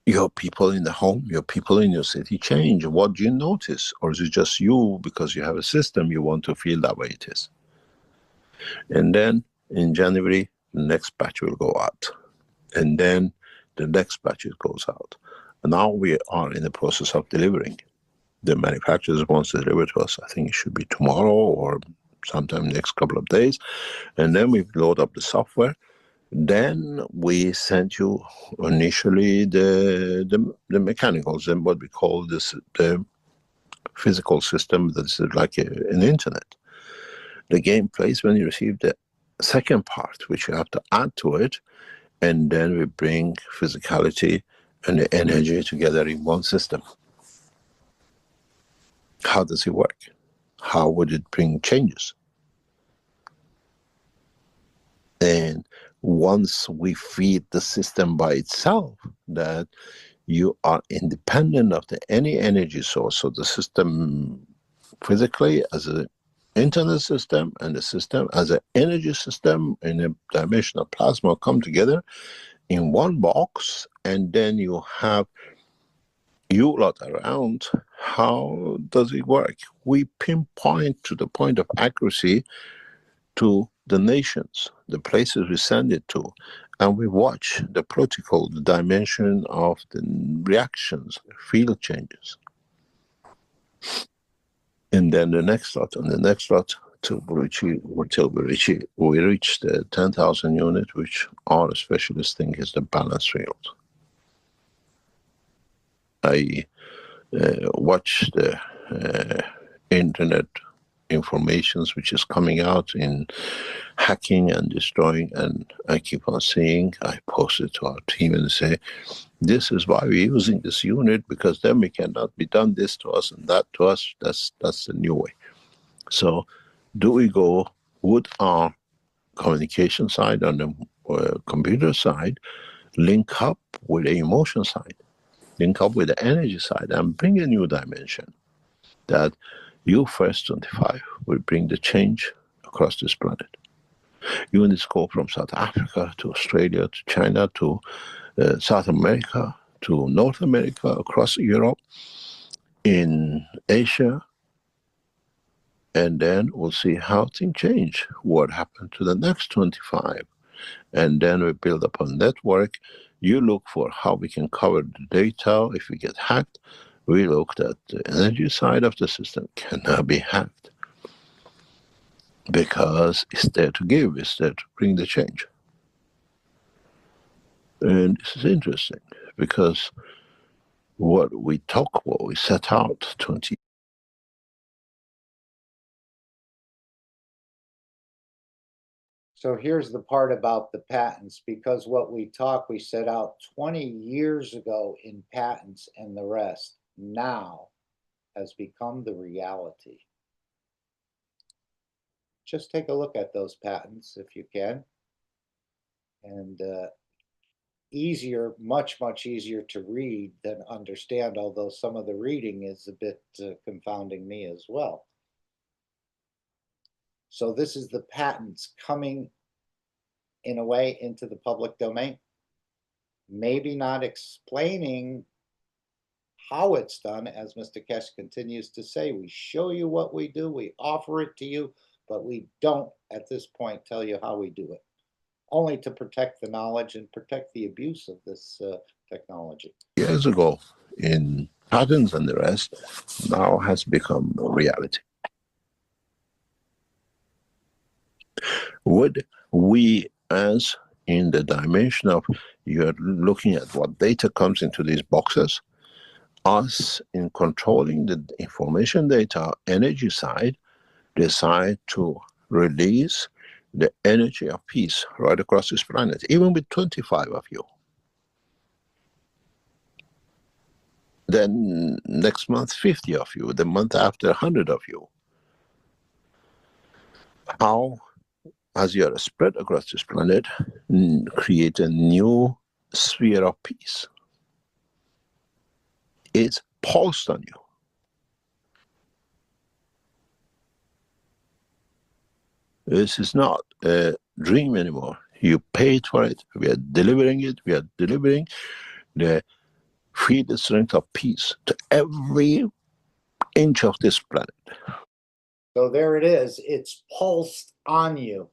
Your people in the home, your people in your city change. What do you notice? Or is it just you, because you have a system, you want to feel that way it is? And then in January, the next batch will go out. And then the next batch goes out. And now we are in the process of delivering. The manufacturers wants to deliver to us. I think it should be tomorrow or sometime next couple of days. And then we load up the software. Then we send you initially the mechanicals and what we call the physical system that's like an internet. The game plays when you receive the second part, which you have to add to it, and then we bring physicality and the energy together in one system. How does it work? How would it bring changes? And once we feed the system by itself, that you are independent of any energy source. So the system physically as an internet system and the system as an energy system in a dimension of plasma come together in one box, and then you have you lot around. How does it work? We pinpoint to the point of accuracy to the nations, the places we send it to, and we watch the protocol, the dimension of the reactions, field changes. And then the next lot, and the next lot, till we reach the 10,000 unit, which our specialists think is the balance field. I watch the internet in informations which is coming out in hacking and destroying, and I keep on seeing, I post it to our team and say, this is why we're using this unit, because then we cannot be done this to us and that to us. That's the new way. So do we go with our communication side on the computer side, link up with the emotion side, link up with the energy side, and bring a new dimension that you first 25 will bring the change across this planet. Units go from South Africa to Australia to China to South America to North America, across Europe, in Asia, and then we'll see how things change, what happened to the next 25. And then we build upon network. You look for how we can cover the data. If we get hacked, we looked at the energy side of the system cannot be hacked, because it's there to give, it's there to bring the change. And this is interesting, because what we set out 20. So here's the part about the patents, because what we set out 20 years ago in patents and the rest now has become the reality. Just take a look at those patents if you can. And easier, much easier to read than understand, although some of the reading is a bit confounding me as well. So this is the patents coming in a way into the public domain, maybe not explaining how it's done. As Mr. Keshe continues to say, we show you what we do, we offer it to you, but we don't at this point tell you how we do it, only to protect the knowledge and protect the abuse of this technology. Years ago in patents and the rest, now has become a reality. Would we, as in the dimension of you're looking at what data comes into these boxes, us in controlling the information data energy side, decide to release the energy of peace right across this planet, even with 25 of you. Then next month, 50 of you, the month after, 100 of you. How, as you are spread across this planet, create a new sphere of peace? It's pulsed on you. This is not a dream anymore. You paid for it. We are delivering it. We are delivering the field strength of peace to every inch of this planet. So there it is. It's pulsed on you.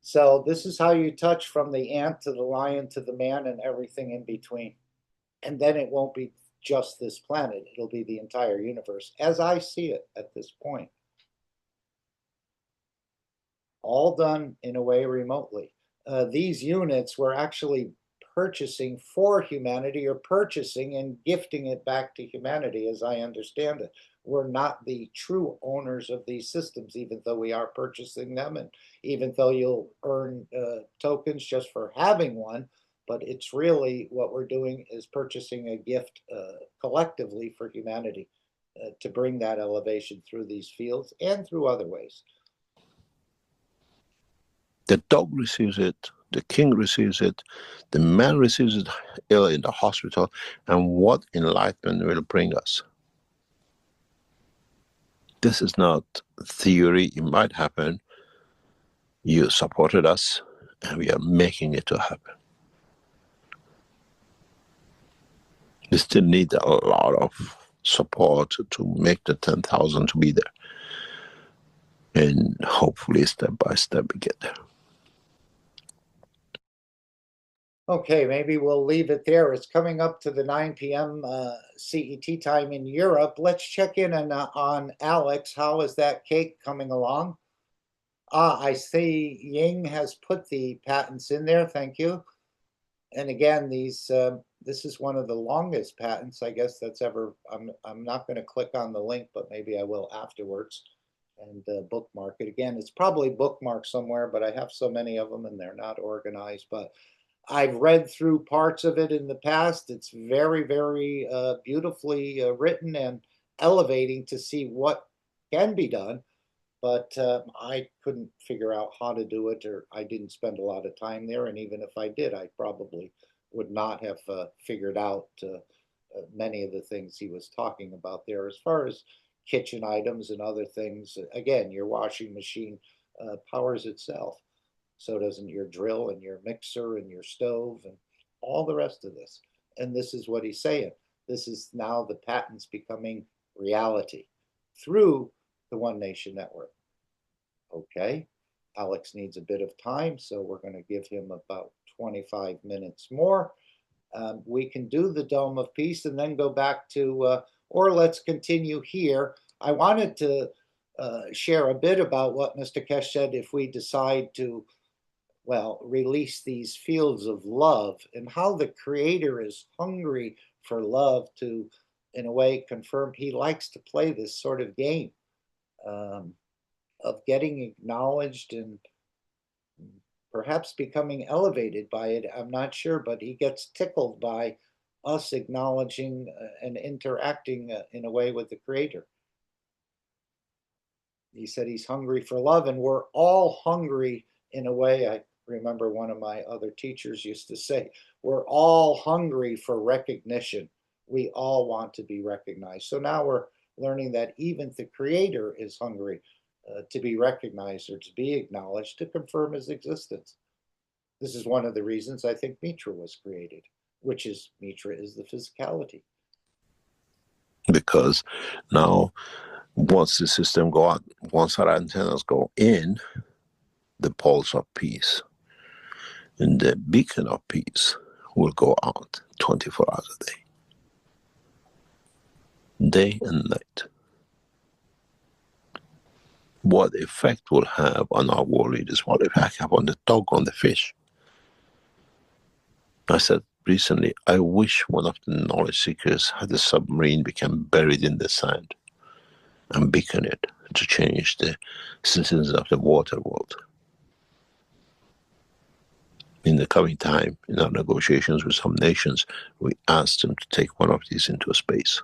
So this is how you touch from the ant to the lion to the man and everything in between. And then it won't be just this planet. It'll be the entire universe, as I see it at this point. All done in a way remotely. These units were actually purchasing for humanity, or purchasing and gifting it back to humanity, as I understand it. We're not the true owners of these systems, even though we are purchasing them, and even though you'll earn tokens just for having one. But it's really what we're doing is purchasing a gift collectively for humanity to bring that elevation through these fields and through other ways. The dog receives it, the king receives it, the man receives it ill in the hospital, and what enlightenment will bring us. This is not theory, it might happen. You supported us, and we are making it to happen. We still need a lot of support to make the 10,000 to be there. And hopefully, step by step, we get there. Okay, maybe we'll leave it there. It's coming up to the 9 p.m. CET time in Europe. Let's check in on Alex. How is that cake coming along? I see Ying has put the patents in there. Thank you. And again, these this is one of the longest patents, I guess, that's ever. I'm not going to click on the link, but maybe I will afterwards. and bookmark it. Again, it's probably bookmarked somewhere, but I have so many of them and they're not organized. But I've read through parts of it in the past. It's very, very beautifully written and elevating to see what can be done. But I couldn't figure out how to do it, or I didn't spend a lot of time there. And even if I did, I probably would not have figured out many of the things he was talking about there. As far as kitchen items and other things, again, your washing machine powers itself. So doesn't your drill and your mixer and your stove and all the rest of this. And this is what he's saying. This is now the patents becoming reality through the One Nation Network. Okay, Alex needs a bit of time, so we're going to give him about 25 minutes more. We can do the Dome of Peace and then go back to, or let's continue here. I wanted to share a bit about what Mr. Keshe said. If we decide to, well, release these fields of love, and how the Creator is hungry for love to, in a way, confirm he likes to play this sort of game of getting acknowledged and perhaps becoming elevated by it. I'm not sure, but he gets tickled by us acknowledging and interacting in a way with the Creator. He said he's hungry for love, and we're all hungry in a way. I remember one of my other teachers used to say, we're all hungry for recognition. We all want to be recognized. So now we're learning that even the Creator is hungry to be recognized or to be acknowledged, to confirm his existence. This is one of the reasons I think Mitra was created, which is Mitra is the physicality. Because now, once the system go out, once our antennas go in, the pulse of peace and the beacon of peace will go out 24 hours a day and night. What effect will have on our world leaders? What effect have on the dog, on the fish? I said recently, I wish one of the knowledge seekers had a submarine become buried in the sand and beacon it to change the citizens of the water world. In the coming time, in our negotiations with some nations, we asked them to take one of these into space.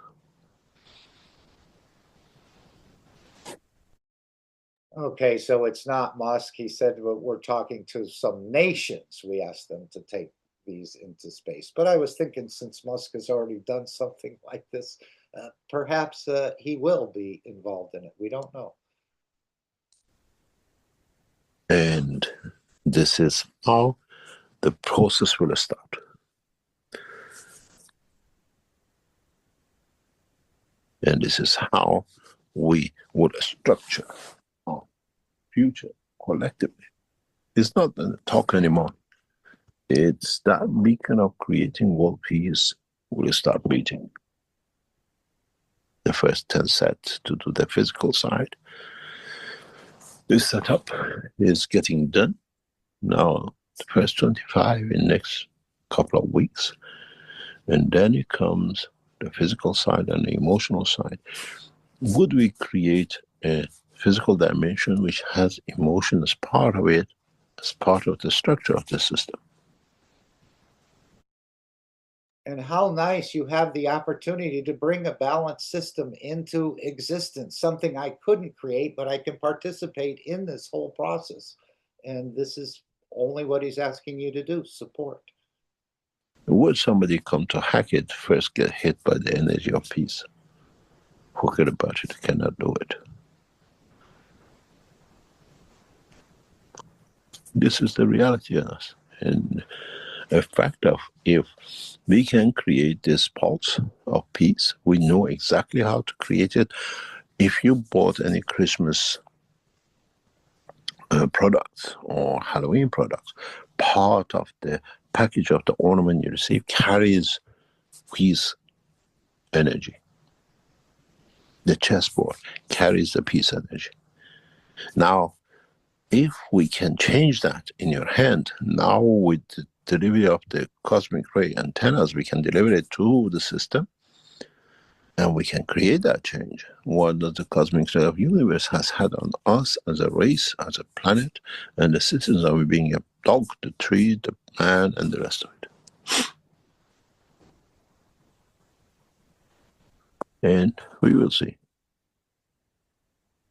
Okay, so it's not Musk. He said, well, we're talking to some nations. We asked them to take these into space. But I was thinking, since Musk has already done something like this, perhaps he will be involved in it. We don't know. And this is how the process will start. And this is how we would structure our future collectively. It's not a talk anymore. It's that beacon of creating world peace will start beating. The first 10 sets to do the physical side. This setup is getting done. Now, the first 25 in the next couple of weeks. And then it comes the physical side and the emotional side. Would we create a physical dimension which has emotion as part of it, as part of the structure of the system? And how nice you have the opportunity to bring a balanced system into existence, something I couldn't create, but I can participate in this whole process. And this is only what he's asking you to do, support. Would somebody come to hack it first get hit by the energy of peace? Forget about it, cannot do it. This is the reality of us. And a fact of, if we can create this pulse of peace, we know exactly how to create it. If you bought any Christmas products or Halloween products, part of the package of the ornament you receive carries peace energy. The chessboard carries the peace energy. Now, if we can change that in your hand, now with the delivery of the cosmic ray antennas, we can deliver it to the system, And we can create that change. What does the cosmic thread of universe has had on us as a race, as a planet, and the citizens of it being a dog, the tree, the man, and the rest of it. And we will see.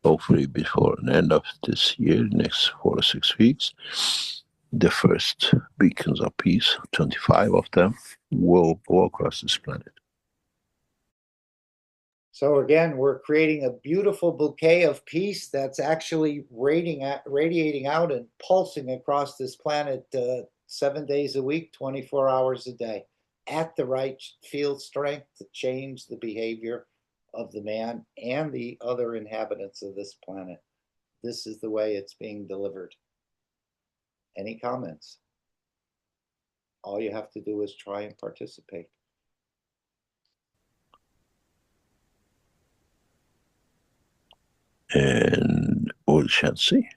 Hopefully before the end of this year, next 4 or 6 weeks, the first beacons of peace, 25 of them, will go across this planet. So again, we're creating a beautiful bouquet of peace that's actually radiating out and pulsing across this planet 7 days a week, 24 hours a day, at the right field strength to change the behavior of the man and the other inhabitants of this planet. This is the way it's being delivered. Any comments? All you have to do is try and participate. And we shall see.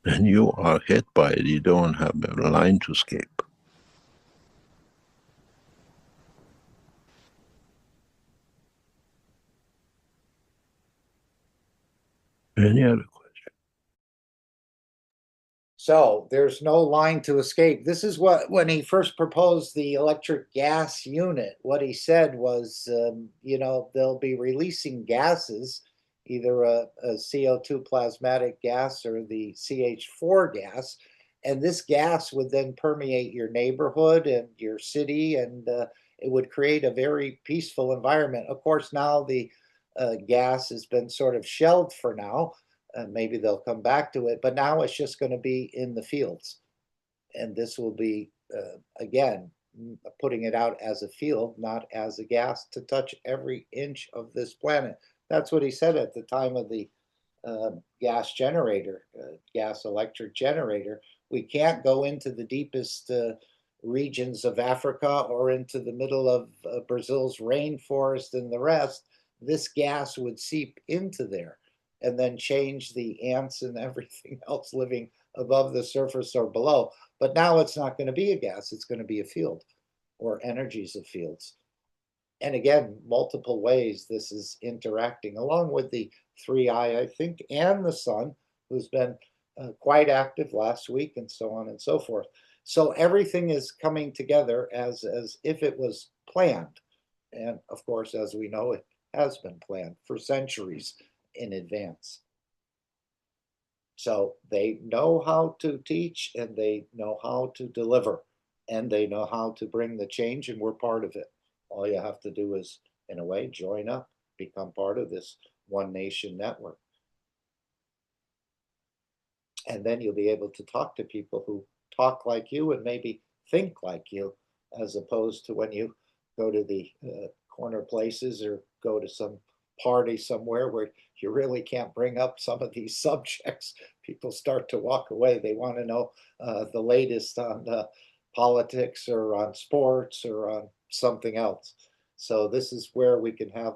And you are hit by it, you don't have a line to escape. Any other question? So there's no line to escape. This is what, when he first proposed the electric gas unit, what he said was, you know, they'll be releasing gases, either a CO2 plasmatic gas or the CH4 gas. And this gas would then permeate your neighborhood and your city, and it would create a very peaceful environment. Of course, now the gas has been sort of shelved for now. Maybe they'll come back to it, but now it's just going to be in the fields. And this will be, again, putting it out as a field, not as a gas, to touch every inch of this planet. That's what he said at the time of the gas generator, gas electric generator. We can't go into the deepest regions of Africa or into the middle of Brazil's rainforest and the rest. This gas would seep into there and then change the ants and everything else living above the surface or below. But now it's not going to be a gas, it's going to be a field or energies of fields. And again, multiple ways this is interacting, along with the 3i, I think, and the sun, who's been quite active last week, and so on and so forth. So everything is coming together as if it was planned. And of course, as we know, it has been planned for centuries in advance. So they know how to teach, and they know how to deliver, and they know how to bring the change, and we're part of it. All you have to do is, in a way, join up, become part of this One Nation network. And then you'll be able to talk to people who talk like you and maybe think like you, as opposed to when you go to the corner places or go to some party somewhere where you really can't bring up some of these subjects. People start to walk away. They want to know the latest on politics or on sports or on something else. So this is where we can have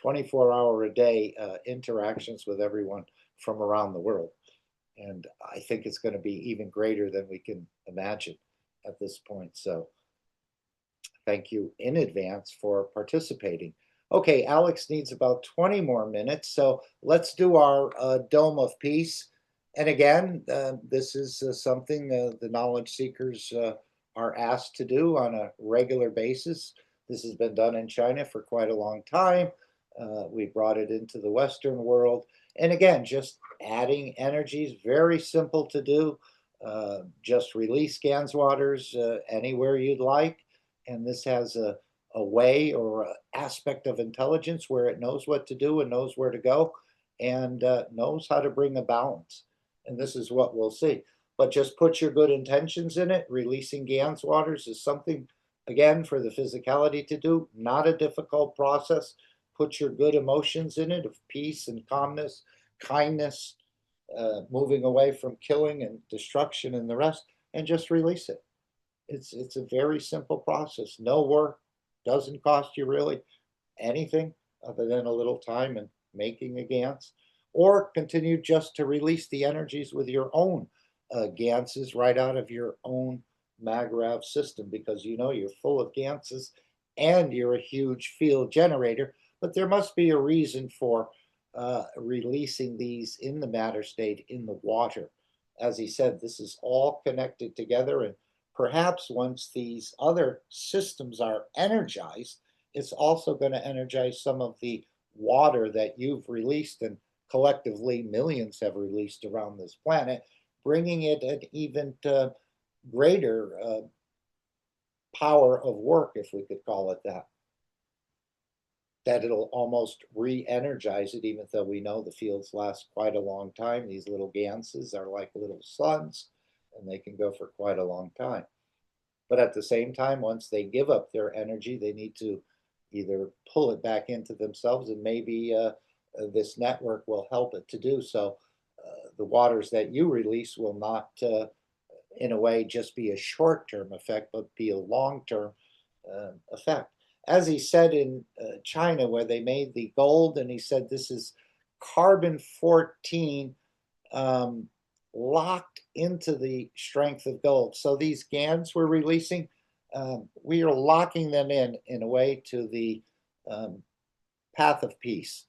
24-hour-a-day interactions with everyone from around the world. And I think it's going to be even greater than we can imagine at this point. So thank you in advance for participating. Okay, Alex needs about 20 more minutes, so let's do our Dome of Peace. And again, this is something the knowledge seekers are asked to do on a regular basis. This has been done in China for quite a long time. We brought it into the Western world. And again, just adding energies, very simple to do. Just release Ganswaters anywhere you'd like. And this has a way or an aspect of intelligence where it knows what to do and knows where to go and knows how to bring a balance. And this is what we'll see. But just put your good intentions in it. Releasing Ganswaters is something, again, for the physicality to do, not a difficult process. Put your good emotions in it of peace and calmness, kindness, moving away from killing and destruction and the rest, and just release it. It's a very simple process. No work, doesn't cost you really anything other than a little time and making a Gans, or continue just to release the energies with your own Ganses right out of your own Magrav system, because you know you're full of ganses and you're a huge field generator, but there must be a reason for releasing these in the matter state in the water. As he said, this is all connected together, and perhaps once these other systems are energized, it's also going to energize some of the water that you've released and collectively millions have released around this planet, bringing it an even greater power of work, if we could call it that. That it'll almost re-energize it, even though we know the fields last quite a long time. These little ganses are like little suns, and they can go for quite a long time. But at the same time, once they give up their energy, they need to either pull it back into themselves, and maybe this network will help it to do so. The waters that you release will not, in a way, just be a short-term effect, but be a long-term effect. As he said in China, where they made the gold, and he said this is carbon-14 locked into the strength of gold. So these GANs we're releasing, we are locking them in a way to the path of peace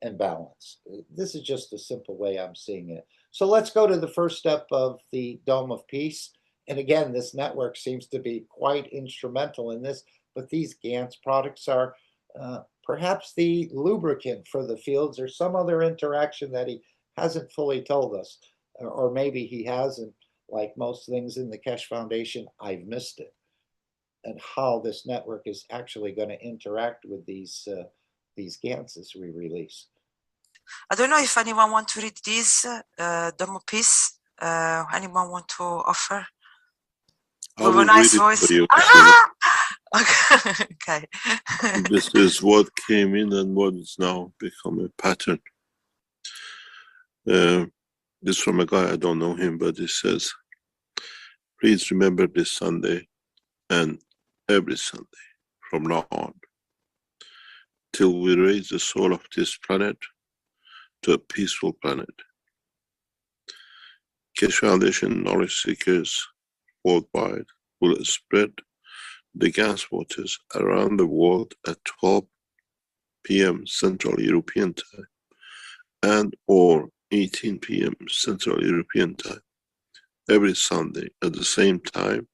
and balance. This is just a simple way I'm seeing it. So let's go to the first step of the Dome of Peace. And again, this network seems to be quite instrumental in this, but these GANs products are perhaps the lubricant for the fields, or some other interaction that he hasn't fully told us. Or maybe he has, and like most things in the Keshe Foundation, I've missed it. And how this network is actually going to interact with these ganses we release. I don't know if anyone wants to read this demo piece. Anyone want to offer? I will With a nice read it voice. for you. Okay. This is what came in and what is now become a pattern. This is from a guy, I don't know him, but he says, please remember this Sunday and every Sunday from now on, till we raise the soul of this planet to a peaceful planet. Keshe Foundation knowledge seekers worldwide will spread the gas waters around the world at 12 p.m. Central European Time and or 18 p.m. Central European Time every Sunday at the same time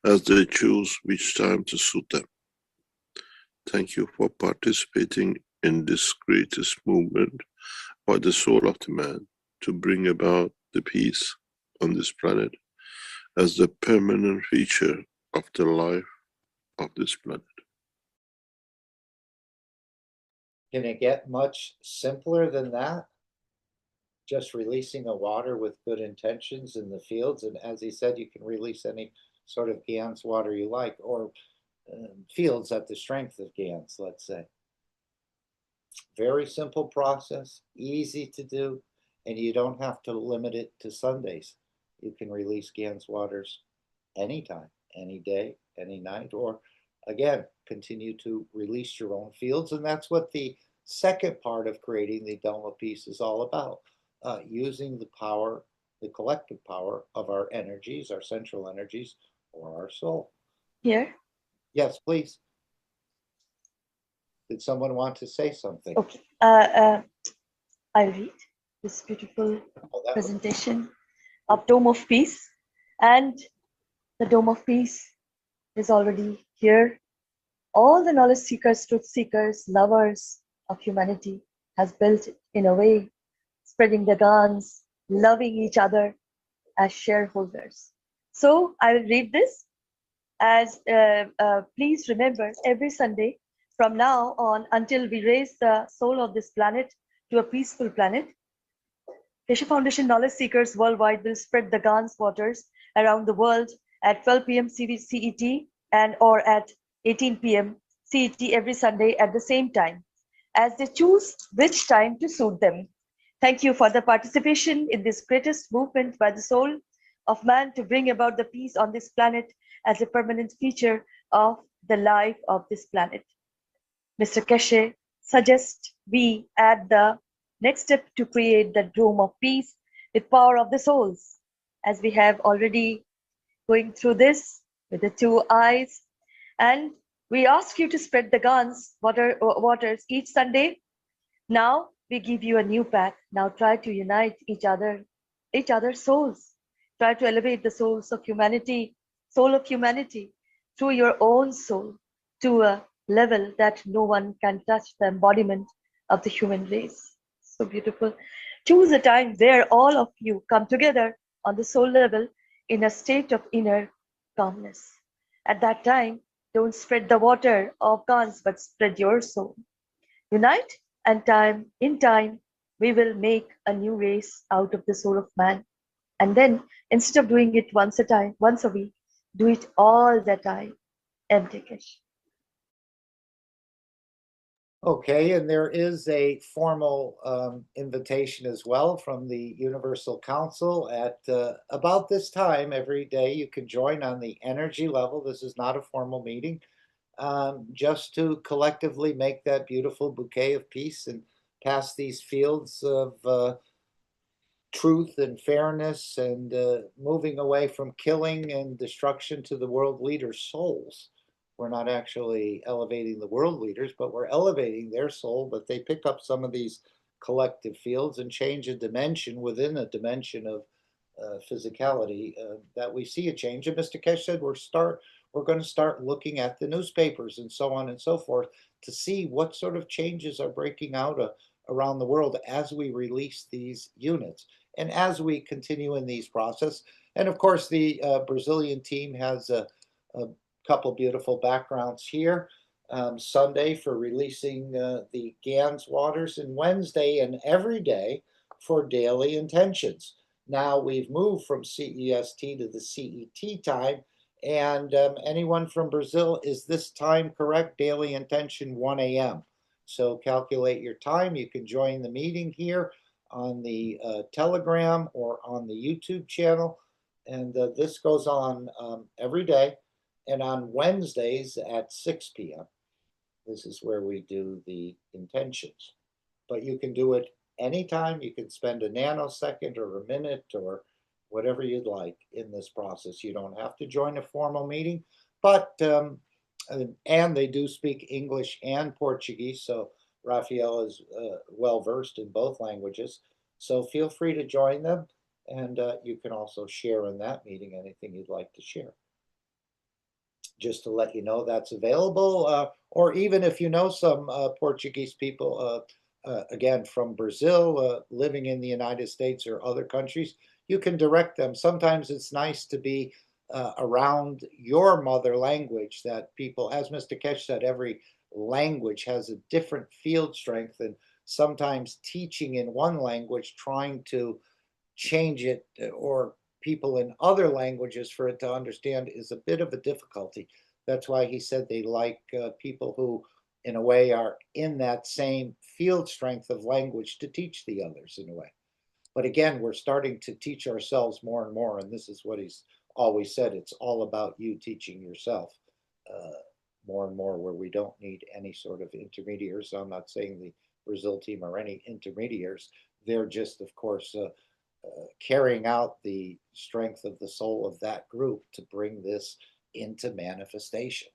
as they choose which time to suit them. Thank you for participating in this greatest movement by the soul of the man to bring about the peace on this planet as the permanent feature of the life of this planet. Can it get much simpler than that? Just releasing a water with good intentions in the fields, and as he said, you can release any sort of GANs water you like, or fields at the strength of GANs, let's say. Very simple process, easy to do, and you don't have to limit it to Sundays. You can release GANs waters anytime, any day, any night, or again, continue to release your own fields. And that's what the second part of creating the Dome of Peace is all about. Using the power, the collective power of our energies, our central energies, or our soul. Here? Yes, please. Did someone want to say something? Okay. I'll read this beautiful presentation of Dome of Peace. And the Dome of Peace is already here. All the knowledge seekers, truth seekers, lovers of humanity has built it in a way, spreading the GANs, loving each other as shareholders. So I will read this as please remember, every Sunday from now on until we raise the soul of this planet to a peaceful planet, Keshe Foundation knowledge seekers worldwide will spread the GANs waters around the world at 12 p.m. CET and or at 18 p.m. CET every Sunday at the same time, as they choose which time to suit them. Thank you for the participation in this greatest movement by the soul of man to bring about the peace on this planet as a permanent feature of the life of this planet. Mr. Keshe suggests we add the next step to create the Dome of Peace with power of the souls, as we have already going through this with the two eyes. And we ask you to spread the Gans waters each Sunday. Now we give you a new path. Now try to unite each other's souls. Try to elevate the soul of humanity through your own soul to a level that no one can touch, the embodiment of the human race. So beautiful. Choose a time where all of you come together on the soul level in a state of inner calmness. At that time, don't spread the water of Gans, but spread your soul. Unite, and in time, we will make a new race out of the soul of man. And then, instead of doing it once a week, do it all the time. Empty Keshe. Okay, and there is a formal invitation as well from the Universal Council at about this time every day. You can join on the energy level. This is not a formal meeting, just to collectively make that beautiful bouquet of peace and pass these fields of truth and fairness and moving away from killing and destruction to the world leaders' souls. We're not actually elevating the world leaders, but we're elevating their soul, but they pick up some of these collective fields and change a dimension within a dimension of physicality that we see a change. And Mr. Keshe said we're going to start looking at the newspapers and so on and so forth to see what sort of changes are breaking out around the world as we release these units and as we continue in these process. And of course, the Brazilian team has a couple beautiful backgrounds here. Sunday for releasing the Gans waters, and Wednesday and every day for daily intentions. Now we've moved from CEST to the CET time, and anyone from Brazil, is this time correct? Daily intention 1 a.m. So calculate your time. You can join the meeting here on the Telegram or on the YouTube channel, and this goes on every day. And on Wednesdays at 6 p.m., this is where we do the intentions. But you can do it anytime. You can spend a nanosecond or a minute or whatever you'd like in this process. You don't have to join a formal meeting, but, and they do speak English and Portuguese, so Raphael is well-versed in both languages. So feel free to join them, and you can also share in that meeting anything you'd like to share. Just to let you know that's available, or even if you know some Portuguese people, again, from Brazil, living in the United States or other countries, you can direct them. Sometimes it's nice to be around your mother language, that people, as Mr. Keshe said, every language has a different field strength, and sometimes teaching in one language, trying to change it or people in other languages for it to understand is a bit of a difficulty. That's why he said they like people who, in a way, are in that same field strength of language to teach the others in a way. But again, we're starting to teach ourselves more and more, and this is what he's always said. It's all about you teaching yourself more and more, where we don't need any sort of intermediaries. So I'm not saying the Brazil team are any intermediaries. They're just, of course, carrying out the strength of the soul of that group to bring this into manifestation.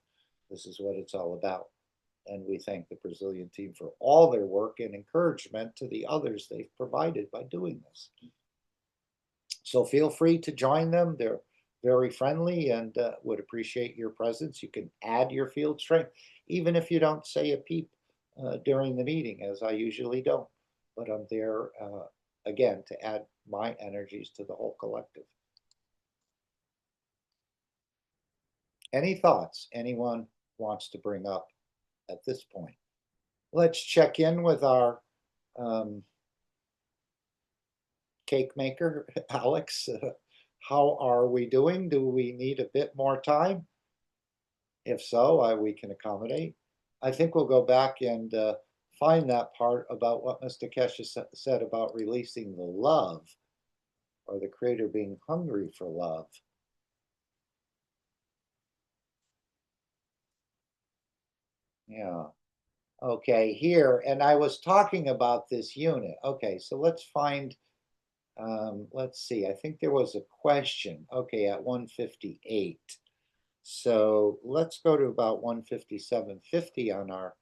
This is what it's all about. And we thank the Brazilian team for all their work and encouragement to the others they've provided by doing this. So feel free to join them. They're very friendly and would appreciate your presence. You can add your field strength, even if you don't say a peep during the meeting, as I usually don't. But I'm there, again, to add my energies to the whole collective. Any thoughts anyone wants to bring up at this point? Let's check in with our cake maker, Alex. How are we doing? Do we need a bit more time? If so, we can accommodate. I think we'll go back and find that part about what Mr. Keshe said about releasing the love, or the creator being hungry for love. Yeah. Okay, here, and I was talking about this unit. Okay, so let's find Let's see, I think there was a question. Okay, at 158. So let's go to about 157.50 on our,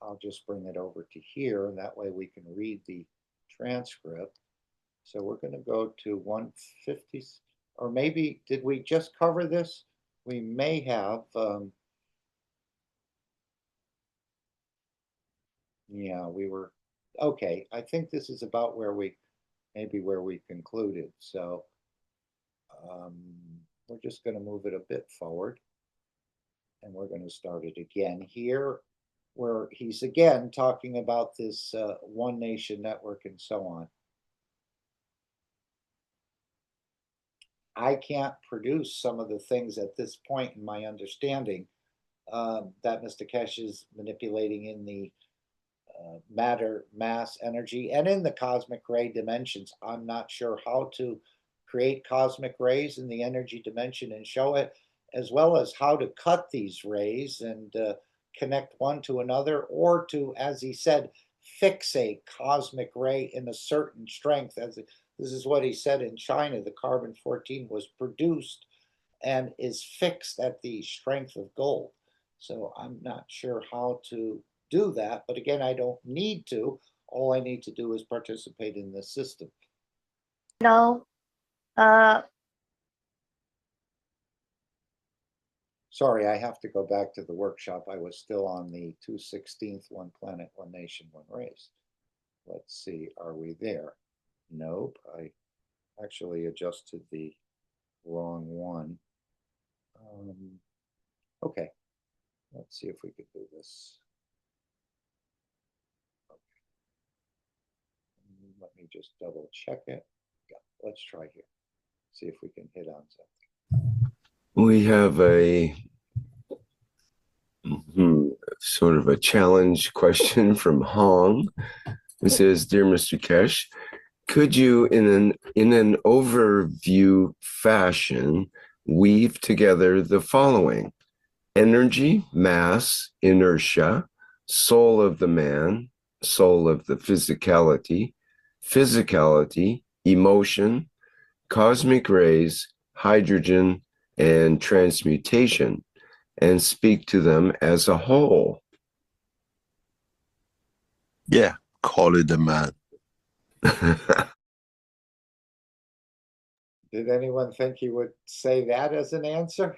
I'll just bring it over to here, and that way we can read the transcript. So we're going to go to 150, or maybe, did we just cover this? We may have, yeah, we were, okay, I think this is about where we, maybe where we concluded. So we're just going to move it a bit forward. And we're going to start it again here, where he's again talking about this One Nation network and so on. I can't produce some of the things at this point in my understanding that Mr. Keshe is manipulating in the matter, mass, energy, and in the cosmic ray dimensions. I'm not sure how to create cosmic rays in the energy dimension and show it, as well as how to cut these rays and connect one to another, or to, as he said, fix a cosmic ray in a certain strength. This is what he said in China. The carbon-14 was produced and is fixed at the strength of gold. So I'm not sure how to do that, but again, I don't need to. All I need to do is participate in the system. Now, sorry, I have to go back to the workshop. I was still on the 2/16, one planet, one nation, one race. Let's see, are we there? Nope, I actually adjusted the wrong one. Okay, let's see if we could do this. Let me just double check it. Yeah, let's try here. See if we can hit on something. We have a sort of a challenge question from Hong. It says, "Dear Mr. Keshe, could you, in an overview fashion, weave together the following: energy, mass, inertia, soul of the man, soul of the physicality, physicality, emotion, cosmic rays, hydrogen, and transmutation, and speak to them as a whole?" Yeah, call it the man. Did anyone think he would say that as an answer?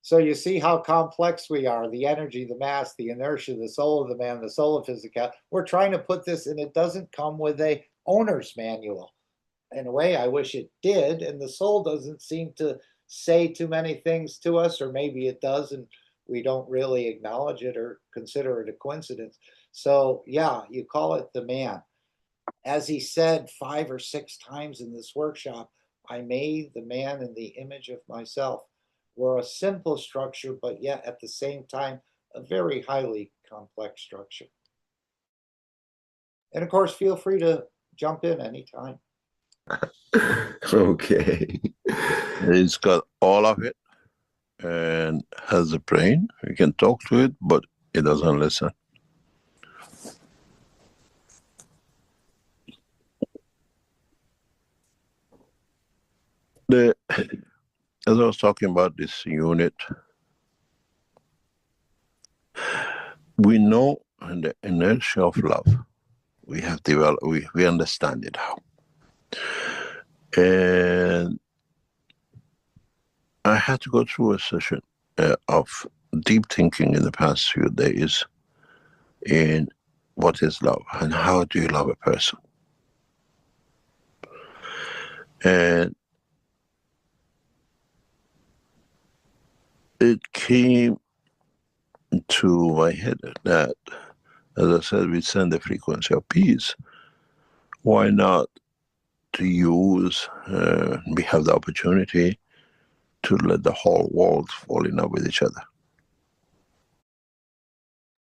So you see how complex we are: the energy, the mass, the inertia, the soul of the man, the soul of physicality. We're trying to put this, and it doesn't come with a owner's manual. In a way, I wish it did, and the soul doesn't seem to say too many things to us, or maybe it does, and we don't really acknowledge it or consider it a coincidence. So yeah, you call it the man. As he said 5 or 6 times in this workshop, I made the man in the image of myself. We're a simple structure, but yet at the same time, a very highly complex structure. And of course, feel free to jump in anytime. Okay. It's got all of it and has a brain. You can talk to it, but it doesn't listen. As I was talking about this unit, we know the inertia of love. We have developed, we understand it how. And I had to go through a session of deep thinking in the past few days in what is love and how do you love a person. And it came to my head that, as I said, we send the frequency of peace. Why not to use, we have the opportunity to let the whole world fall in love with each other.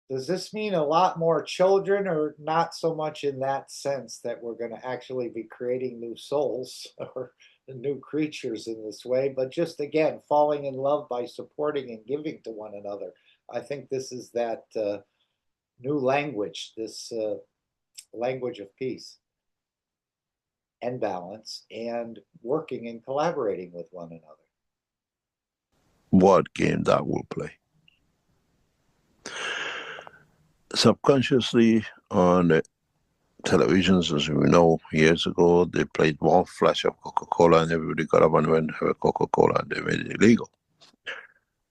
Does this mean a lot more children, or not so much in that sense that we're going to actually be creating new souls or new creatures in this way, but just, again, falling in love by supporting and giving to one another? I think this is that new language, this language of peace. and balance and working and collaborating with one another. What game that will play? Subconsciously on the televisions, as we know, years ago, they played one flash of Coca-Cola and everybody got up and went to have a Coca-Cola and they made it illegal.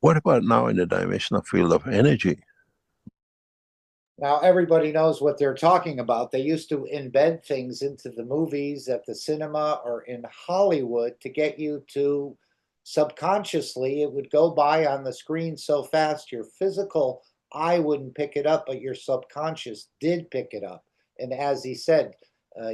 What about now in the dimensional field of energy? Now everybody knows what they're talking about. They used to embed things into the movies at the cinema or in Hollywood to get you to subconsciously, it would go by on the screen so fast your physical eye wouldn't pick it up, but your subconscious did pick it up. And as he said,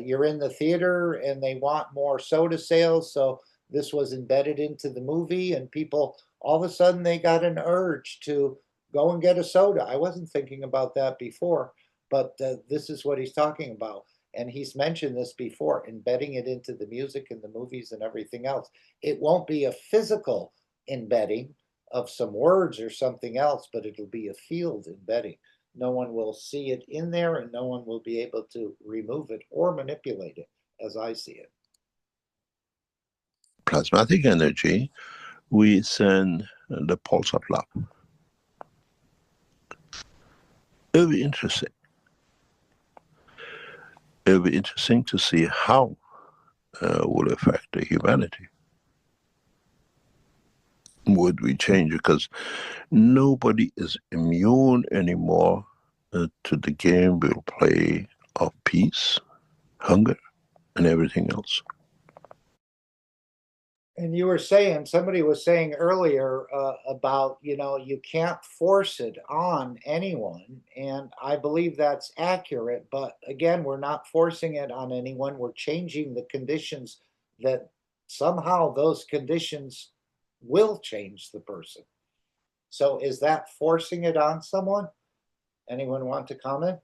you're in the theater and they want more soda sales, so this was embedded into the movie, and people all of a sudden they got an urge to go and get a soda. I wasn't thinking about that before, but this is what he's talking about. And he's mentioned this before, embedding it into the music and the movies and everything else. It won't be a physical embedding of some words or something else, but it'll be a field embedding. No one will see it in there and no one will be able to remove it or manipulate it, as I see it. Plasmatic energy, we send the pulse of love. It'll be interesting. It'll be interesting to see how will affect the humanity. Would we change? Because nobody is immune anymore to the game we'll play of peace, hunger, and everything else. And you were saying, somebody was saying earlier about, you can't force it on anyone. And I believe that's accurate. But again, we're not forcing it on anyone. We're changing the conditions that somehow those conditions will change the person. So is that forcing it on someone? Anyone want to comment?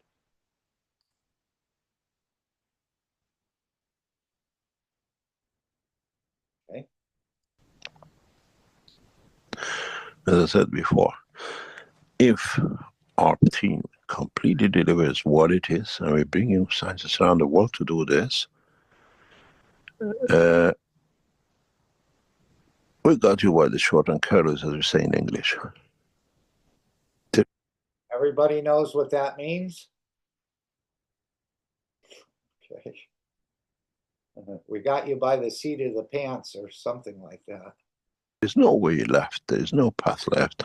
Okay. As I said before, if our team completely delivers what it is, and we bring in scientists around the world to do this, we got you by the short and curlies, as we say in English. Everybody knows what that means? Okay. We got you by the seat of the pants or something like that. There's no way left. There's no path left.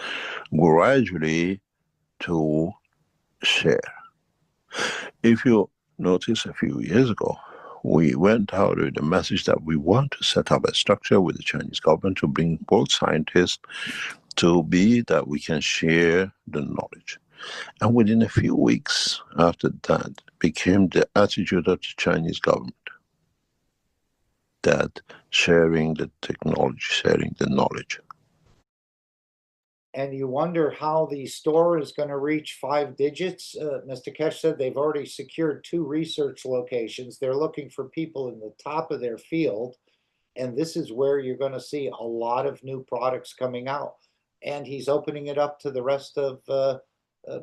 Gradually to share. If you notice a few years ago, we went out with the message that we want to set up a structure with the Chinese government to bring both scientists to be that we can share the knowledge. And within a few weeks after that, became the attitude of the Chinese government that sharing the technology, sharing the knowledge. And you wonder how the store is going to reach 5 digits. Mr. Keshe said they've already secured 2 research locations. They're looking for people in the top of their field. And this is where you're going to see a lot of new products coming out. And he's opening it up to the rest of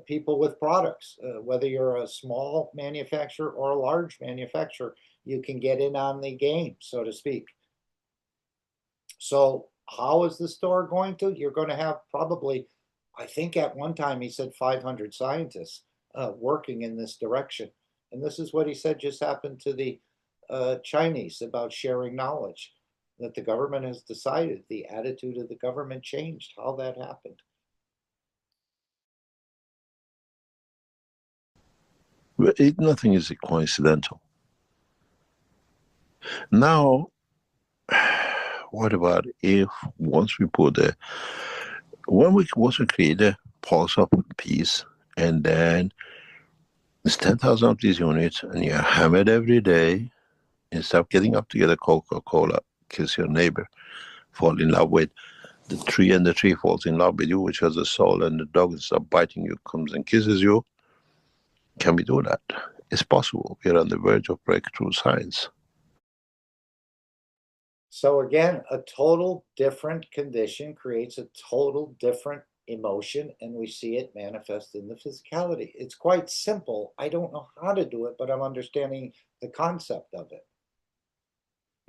people with products. Whether you're a small manufacturer or a large manufacturer, you can get in on the game, so to speak. So how is the store going to? You're going to have probably, I think at one time he said 500 scientists working in this direction. And this is what he said just happened to the Chinese about sharing knowledge, that the government has decided, the attitude of the government changed, how that happened. Nothing is coincidental. Now, what about if once we put when we also create a pulse of peace, and then it's 10,000 of these units, and you're hammered every day, instead of getting up to get a Coca-Cola, kiss your neighbor, fall in love with the tree, and the tree falls in love with you, which has a soul, and the dog instead of biting you comes and kisses you. Can we do that? It's possible. We're on the verge of breakthrough science. So again, a total different condition creates a total different emotion, and we see it manifest in the physicality. It's quite simple. I don't know how to do it, but I'm understanding the concept of it.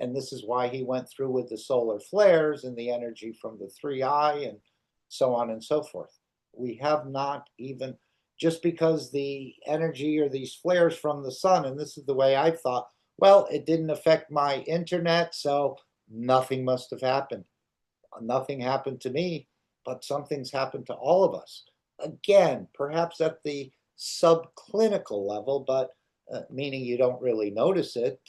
And this is why he went through with the solar flares and the energy from the 3i and so on and so forth. We have not even, just because the energy or these flares from the sun, and this is the way I thought, well, it didn't affect my internet, so nothing must have happened. Nothing happened to me, but something's happened to all of us. Again, perhaps at the subclinical level, but meaning you don't really notice it,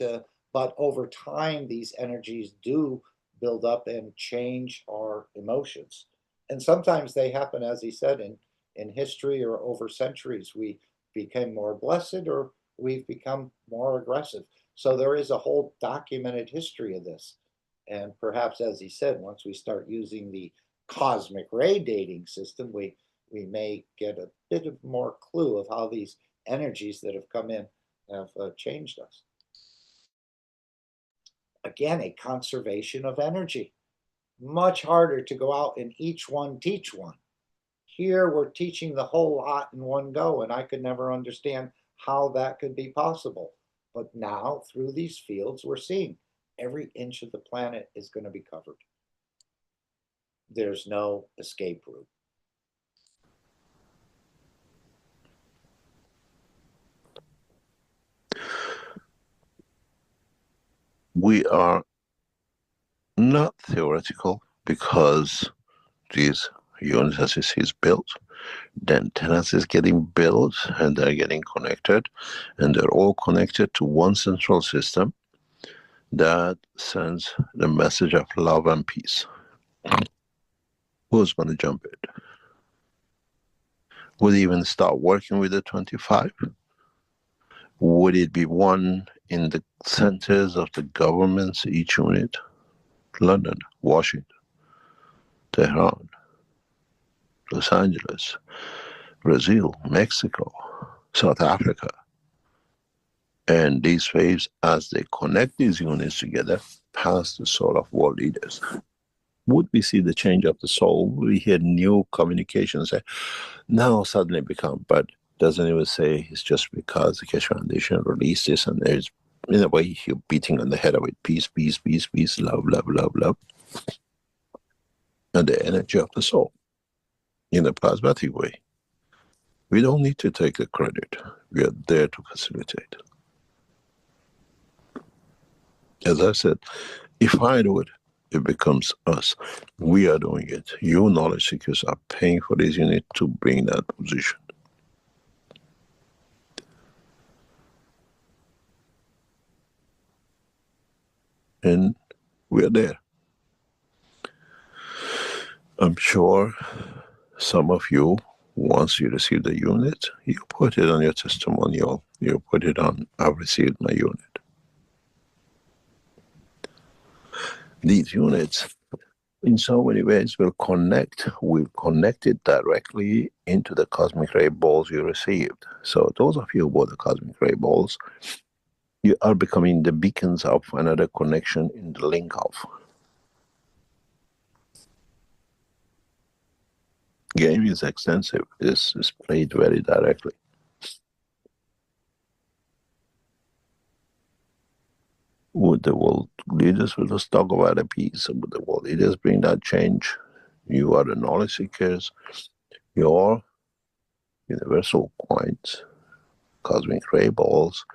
but over time, these energies do build up and change our emotions. And sometimes they happen, as he said, in history or over centuries. We became more blessed or we've become more aggressive. So there is a whole documented history of this. And perhaps, as he said, once we start using the cosmic ray dating system, we may get a bit of more clue of how these energies that have come in have changed us. Again, a conservation of energy. Much harder to go out and each one teach one. Here we're teaching the whole lot in one go, and I could never understand how that could be possible. But now, through these fields, we're seeing every inch of the planet is going to be covered. There's no escape route. We are not theoretical because these units, as you see, is built. The antennas is getting built and they're getting connected, and they're all connected to one central system that sends the message of love and peace. Who's going to jump it? Would it even start working with the 25? Would it be one in the centers of the governments, each unit? London, Washington, Tehran, Los Angeles, Brazil, Mexico, South Africa. And these waves, as they connect these units together, pass the soul of world leaders. Would we see the change of the soul? We hear new communications say, now suddenly become, but doesn't even say it's just because the Keshe Foundation released this and there's, in a way, you're beating on the head of it. Peace, peace, peace, peace, love, love, love, love. And the energy of the soul in a plasmatic way. We don't need to take the credit. We are there to facilitate. As I said, if I do it, it becomes us. We are doing it. You knowledge seekers are paying for this unit to bring that position. And we are there. I'm sure some of you, once you receive the unit, you put it on your testimonial. You put it on, I've received my unit. These units, in so many ways, will connect it directly into the cosmic ray balls you received. So those of you who bought the cosmic ray balls, you are becoming the beacons of another connection in the link of. Game is extensive. This is played very directly. Would the world leaders will just talk about a peace? Would the world leaders bring that change? You are the knowledge seekers. Your universal coins, cosmic ray balls,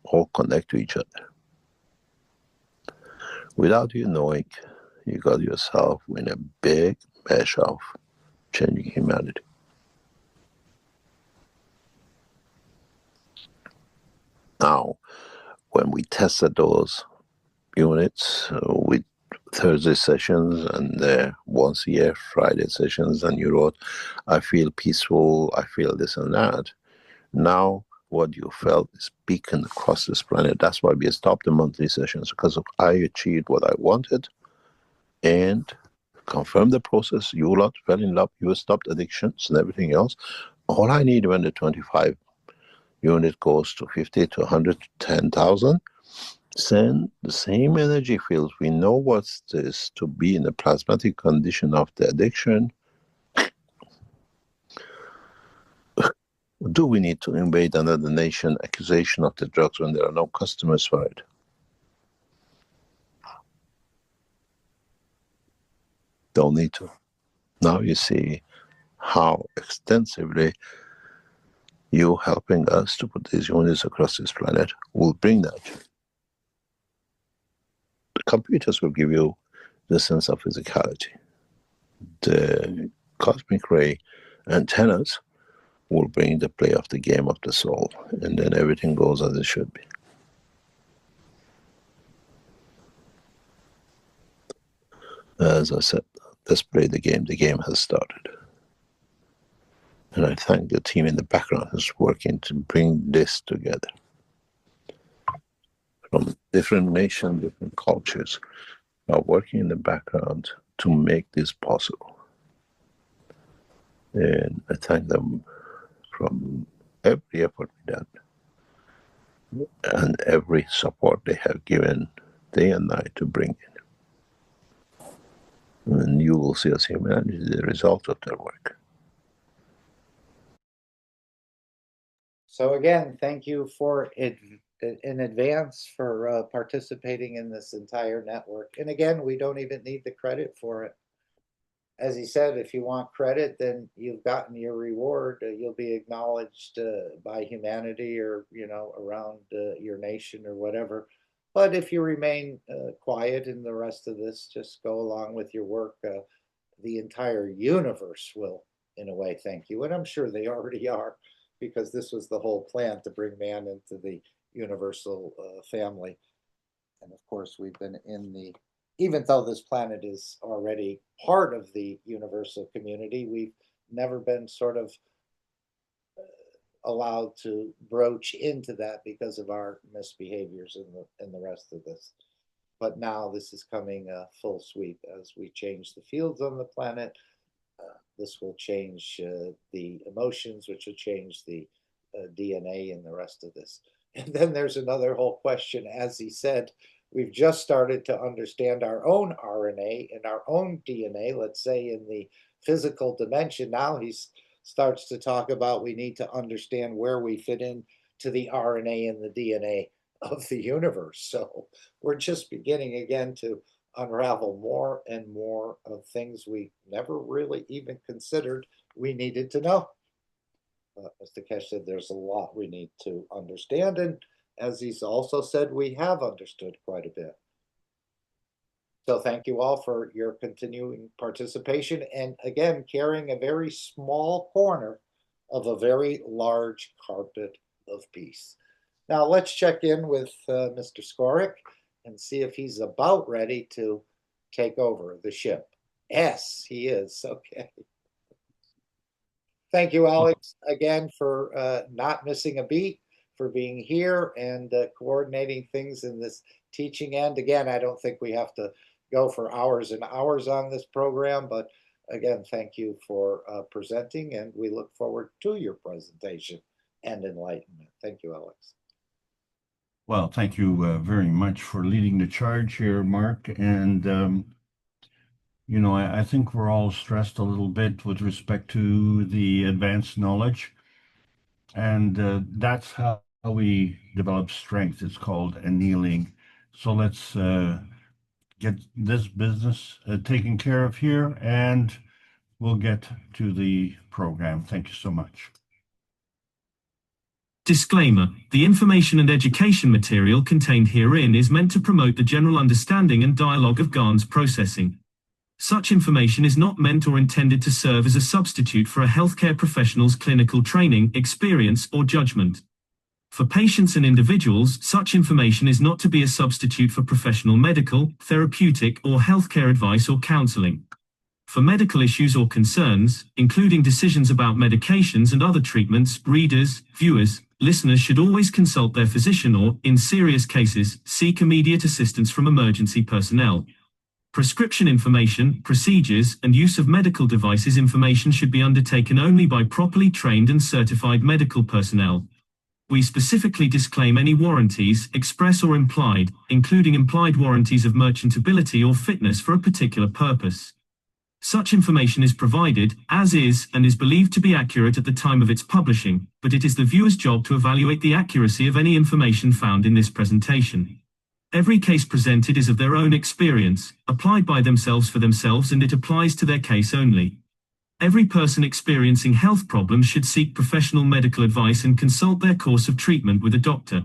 all connect to each other. Without you knowing, you got yourself in a big mesh of changing humanity. Now, when we tested those units with Thursday sessions and once a year Friday sessions, and you wrote, I feel peaceful, I feel this and that. Now, what you felt is beacon across this planet. That's why we stopped the monthly sessions, because I achieved what I wanted and confirmed the process. You lot fell in love, you stopped addictions and everything else. All I need when the 25 unit goes to 50 to 100 to 10,000, send the same energy fields. We know what's this to be in the plasmatic condition of the addiction. Do we need to invade another nation, accusation of the drugs when there are no customers for it? Don't need to. Now you see how extensively you helping us to put these units across this planet will bring that. The computers will give you the sense of physicality. The cosmic ray antennas will bring the play of the game of the soul, and then everything goes as it should be. As I said, let's play the game. The game has started. And I thank the team in the background who's working to bring this together. From different nations, different cultures are working in the background to make this possible. And I thank them from every effort we've done and every support they have given day and night to bring in. And you will see as humanity the result of their work. So again, thank you for it in advance for participating in this entire network. And again, we don't even need the credit for it. As he said, if you want credit, then you've gotten your reward. You'll be acknowledged by humanity or, around your nation or whatever. But if you remain quiet in the rest of this, just go along with your work, the entire universe will, in a way, thank you. And I'm sure they already are, because this was the whole plan, to bring man into the universal family. And of course, we've been even though this planet is already part of the universal community, we've never been sort of allowed to broach into that because of our misbehaviors in the rest of this. But now this is coming full sweep as we change the fields on the planet. This will change the emotions, which will change the DNA and the rest of this. And then there's another whole question. As he said, we've just started to understand our own RNA and our own DNA, let's say in the physical dimension. Now he starts to talk about we need to understand where we fit in to the RNA and the DNA of the universe. So we're just beginning again to unravel more and more of things we never really even considered we needed to know. Mr. Keshe said there's a lot we need to understand, and as he's also said, we have understood quite a bit. So thank you all for your continuing participation, and again, carrying a very small corner of a very large carpet of peace. Now let's check in with Mr. Skorik and see if he's about ready to take over the ship. Yes, he is. Okay. Thank you, Alex, again for not missing a beat, for being here and coordinating things in this teaching end. Again, I don't think we have to go for hours and hours on this program, but again, thank you for presenting, and we look forward to your presentation and enlightenment. Thank you, Alex. Well, thank you very much for leading the charge here, Mark. And, I think we're all stressed a little bit with respect to the advanced knowledge. And that's how we develop strength. It's called annealing. So let's get this business taken care of here, and we'll get to the program. Thank you so much. Disclaimer: the information and education material contained herein is meant to promote the general understanding and dialogue of GAN's processing. Such information is not meant or intended to serve as a substitute for a healthcare professional's clinical training, experience, or judgment. For patients and individuals, such information is not to be a substitute for professional medical, therapeutic, or healthcare advice or counseling. For medical issues or concerns, including decisions about medications and other treatments, readers, viewers, listeners should always consult their physician or, in serious cases, seek immediate assistance from emergency personnel. Prescription information, procedures, and use of medical devices information should be undertaken only by properly trained and certified medical personnel. We specifically disclaim any warranties, express or implied, including implied warranties of merchantability or fitness for a particular purpose. Such information is provided, as is, and is believed to be accurate at the time of its publishing, but it is the viewer's job to evaluate the accuracy of any information found in this presentation. Every case presented is of their own experience, applied by themselves for themselves, and it applies to their case only. Every person experiencing health problems should seek professional medical advice and consult their course of treatment with a doctor.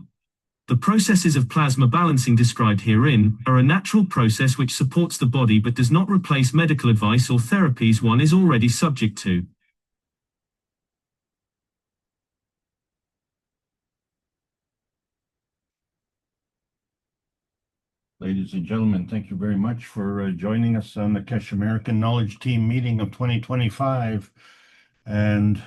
The processes of plasma balancing described herein are a natural process which supports the body but does not replace medical advice or therapies one is already subject to. Ladies and gentlemen, thank you very much for joining us on the Keshe American Knowledge Team meeting of 2025. And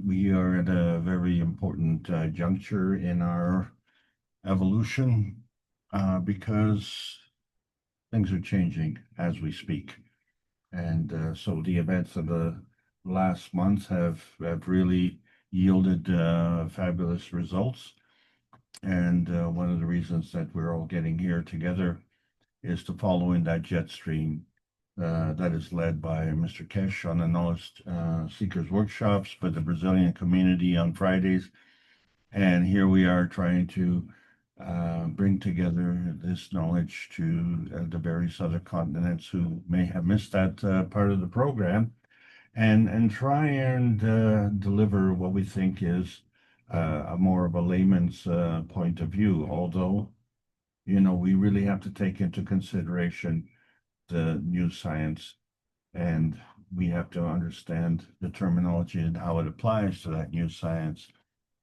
we are at a very important juncture in our evolution because things are changing as we speak. And so the events of the last months have really yielded fabulous results. And one of the reasons that we're all getting here together is to follow in that jet stream that is led by Mr. Keshe on the Knowledge Seekers workshops by the Brazilian community on Fridays. And here we are trying to bring together this knowledge to the various other continents who may have missed that part of the program, and try and deliver what we think is a more of a layman's point of view, although, you know, we really have to take into consideration the new science, and we have to understand the terminology and how it applies to that new science.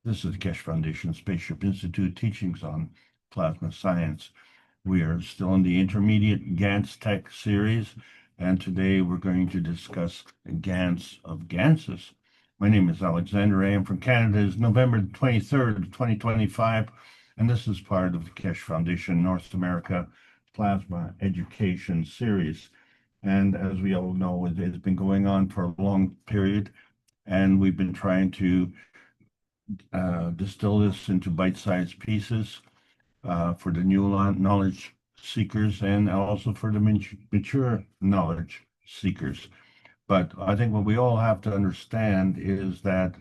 This is the Keshe Foundation Spaceship Institute teachings on plasma science. We are still in the intermediate GANS Tech series, and today we're going to discuss GANS of GANSes. My name is Alexander. I am from Canada. It's November 23rd, 2025, and this is part of the Keshe Foundation North America Plasma Education Series. And as we all know, it's been going on for a long period, and we've been trying to distill this into bite-sized pieces for the new knowledge seekers and also for the mature knowledge seekers. But I think what we all have to understand is that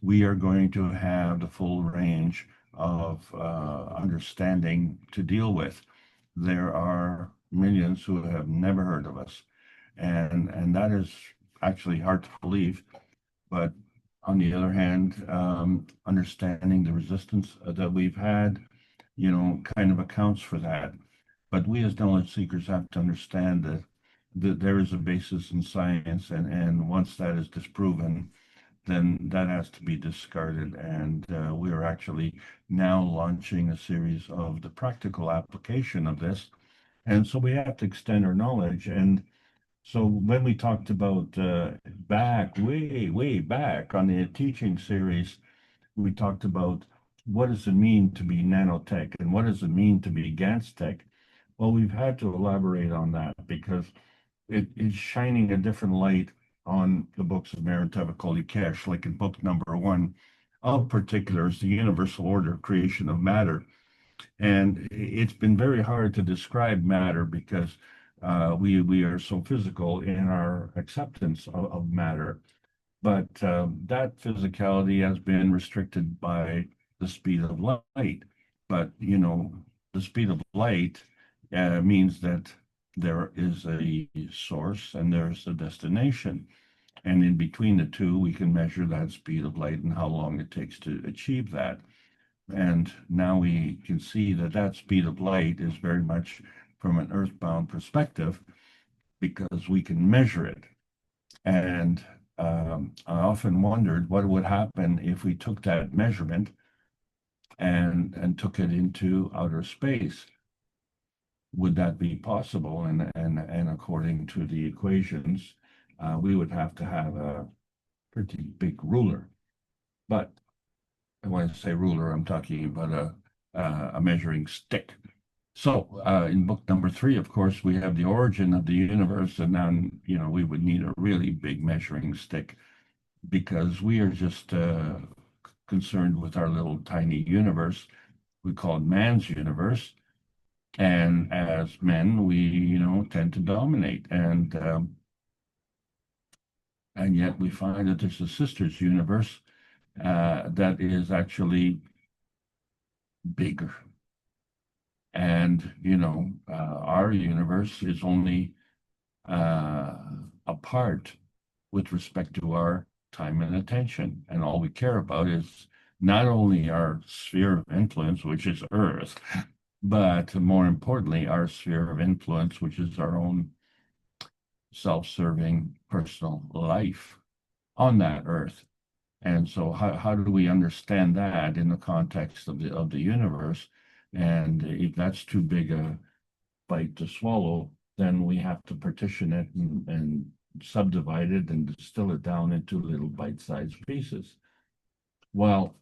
we are going to have the full range of understanding to deal with. There are millions who have never heard of us, and that is actually hard to believe. But on the other hand, understanding the resistance that we've had, you know, kind of accounts for that. But we as knowledge seekers have to understand that there is a basis in science, and once that is disproven, then that has to be discarded. And we are actually now launching a series of the practical application of this. And so we have to extend our knowledge. And so when we talked about way back on the teaching series, we talked about what does it mean to be nanotech and what does it mean to be GANS tech. Well, we've had to elaborate on that because it is shining a different light on the books of Meritevicoli Keshe, like in book number 1 of particulars, the universal order of creation of matter. And it's been very hard to describe matter because we are so physical in our acceptance of matter. But that physicality has been restricted by the speed of light. But, you know, the speed of light means that there is a source and there's a destination. And in between the two, we can measure that speed of light and how long it takes to achieve that. And now we can see that that speed of light is very much from an earthbound perspective because we can measure it. And I often wondered what would happen if we took that measurement and took it into outer space. Would that be possible? And according to the equations, we would have to have a pretty big ruler. But when I say ruler, I'm talking about a measuring stick. So in book number 3, of course, we have the origin of the universe, and then, you know, we would need a really big measuring stick because we are just concerned with our little tiny universe. We call it man's universe. And as men, we, you know, tend to dominate. And yet we find that there's a sister's universe that is actually bigger. And, our universe is only a part with respect to our time and attention. And all we care about is not only our sphere of influence, which is Earth, but more importantly, our sphere of influence, which is our own self-serving personal life on that Earth. And so how do we understand that in the context of the universe? And if that's too big a bite to swallow, then we have to partition it and subdivide it and distill it down into little bite-sized pieces. Well,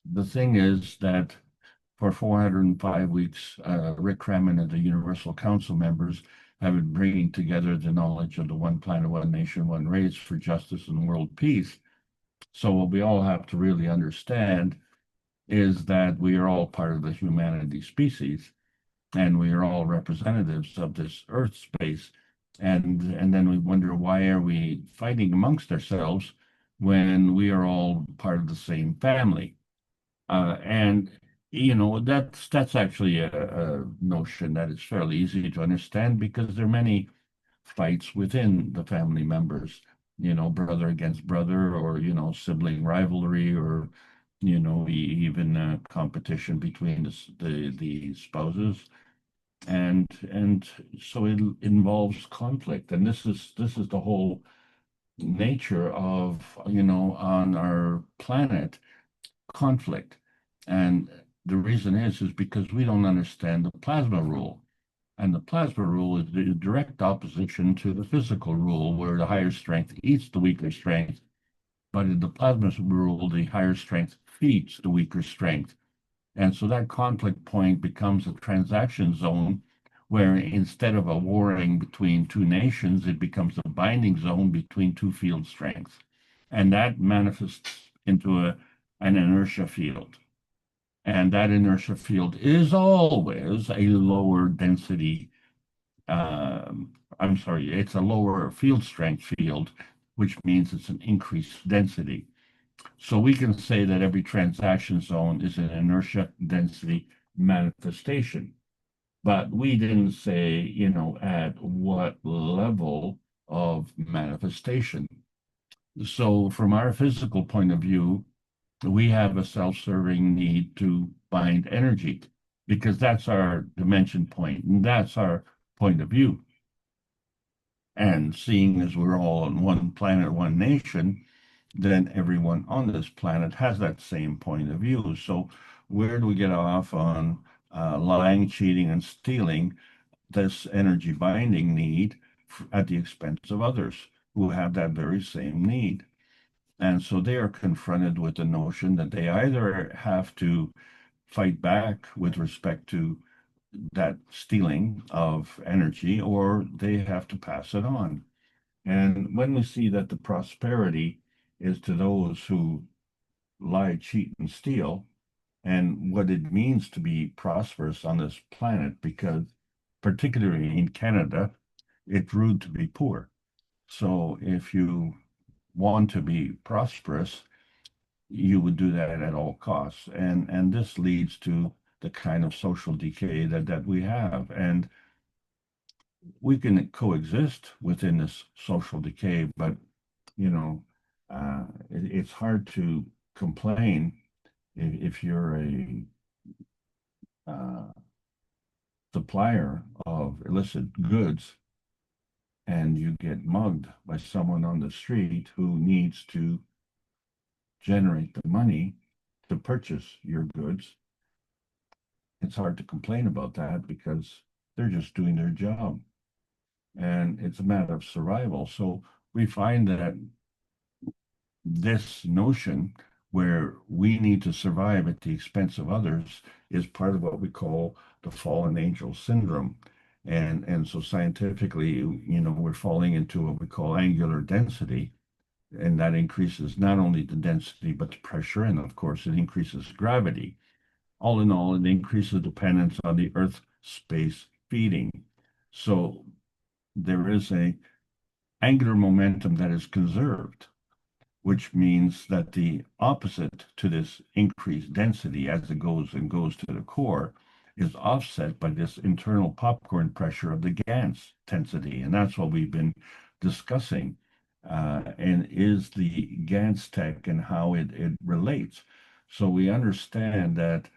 the thing is that for 405 weeks, Rick Crammond and the Universal Council members have been bringing together the knowledge of the one planet, one nation, one race for justice and world peace. So what we all have to really understand is that we are all part of the humanity species, and we are all representatives of this Earth space. And then we wonder, why are we fighting amongst ourselves when we are all part of the same family? And that's actually a notion that is fairly easy to understand, because there are many fights within the family members, brother against brother, or sibling rivalry, or even competition between the spouses, and so it involves conflict, and this is the whole nature of on our planet, conflict. And the reason is because we don't understand the plasma rule. And the plasma rule is the direct opposition to the physical rule, where the higher strength eats the weaker strength. But in the plasma rule, the higher strength feeds the weaker strength. And so that conflict point becomes a transaction zone, where instead of a warring between two nations, it becomes a binding zone between two field strengths. And that manifests into an inertia field. And that inertia field is always a lower density, it's a lower field strength field, which means it's an increased density. So we can say that every transaction zone is an inertia density manifestation. But we didn't say, at what level of manifestation. So from our physical point of view, we have a self-serving need to bind energy, because that's our dimension point, and that's our point of view. And seeing as we're all on one planet, one nation, then everyone on this planet has that same point of view. So where do we get off on lying, cheating, and stealing this energy binding need at the expense of others who have that very same need? And so they are confronted with the notion that they either have to fight back with respect to that stealing of energy, or they have to pass it on. And when we see that the prosperity is to those who lie, cheat, and steal, and what it means to be prosperous on this planet, because particularly in Canada, it's rude to be poor. So if you want to be prosperous, you would do that at all costs. And this leads to the kind of social decay that we have. And we can coexist within this social decay, but it's hard to complain if you're a supplier of illicit goods and you get mugged by someone on the street who needs to generate the money to purchase your goods. It's hard to complain about that, because they're just doing their job, and it's a matter of survival. So we find that this notion where we need to survive at the expense of others is part of what we call the fallen angel syndrome. And so scientifically, we're falling into what we call angular density, and that increases not only the density but the pressure, and of course it increases gravity. All in all, it increases dependence on the Earth space feeding. So there is a angular momentum that is conserved, which means that the opposite to this increased density, as it goes to the core, is offset by this internal popcorn pressure of the GANS intensity. And that's what we've been discussing, and is the GANS tech and how it relates. So we understand that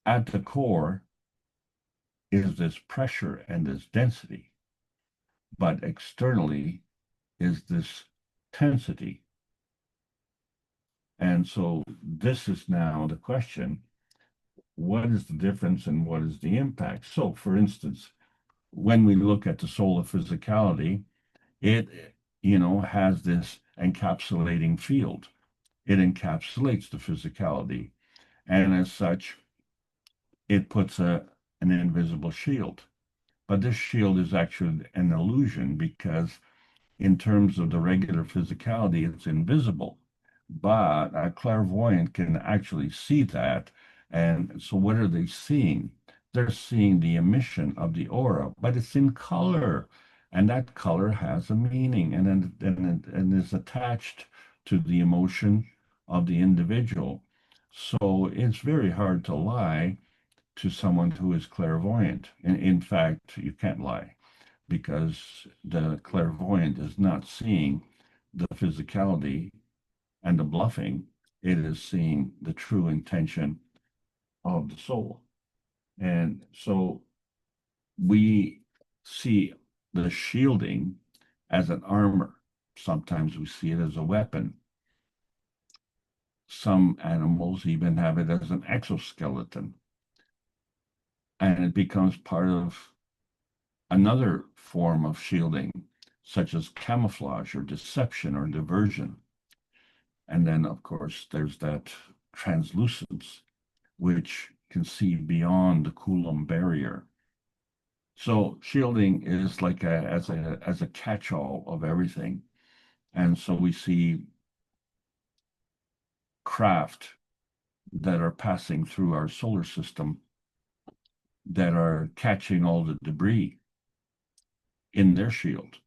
at the core is this pressure and this density, but externally is this tensity. And so this is now the question, what is the difference and what is the impact? So for instance, when we look at the solar physicality, it, has this encapsulating field. It encapsulates the physicality. And as such, it puts an invisible shield. But this shield is actually an illusion because in terms of the regular physicality, it's invisible. But a clairvoyant can actually see that. And so what are they seeing? They're seeing the emission of the aura, but it's in color. And that color has a meaning and is attached to the emotion of the individual. So it's very hard to lie to someone who is clairvoyant. In fact, you can't lie because the clairvoyant is not seeing the physicality and the bluffing. It is seeing the true intention of the soul. And so we see the shielding as an armor. Sometimes we see it as a weapon. Some animals even have it as an exoskeleton. And it becomes part of another form of shielding, such as camouflage or deception or diversion. And then, of course, there's that translucence, which can see beyond the Coulomb barrier. So shielding is like as a catch-all of everything. And so we see craft that are passing through our solar system that are catching all the debris in their shield.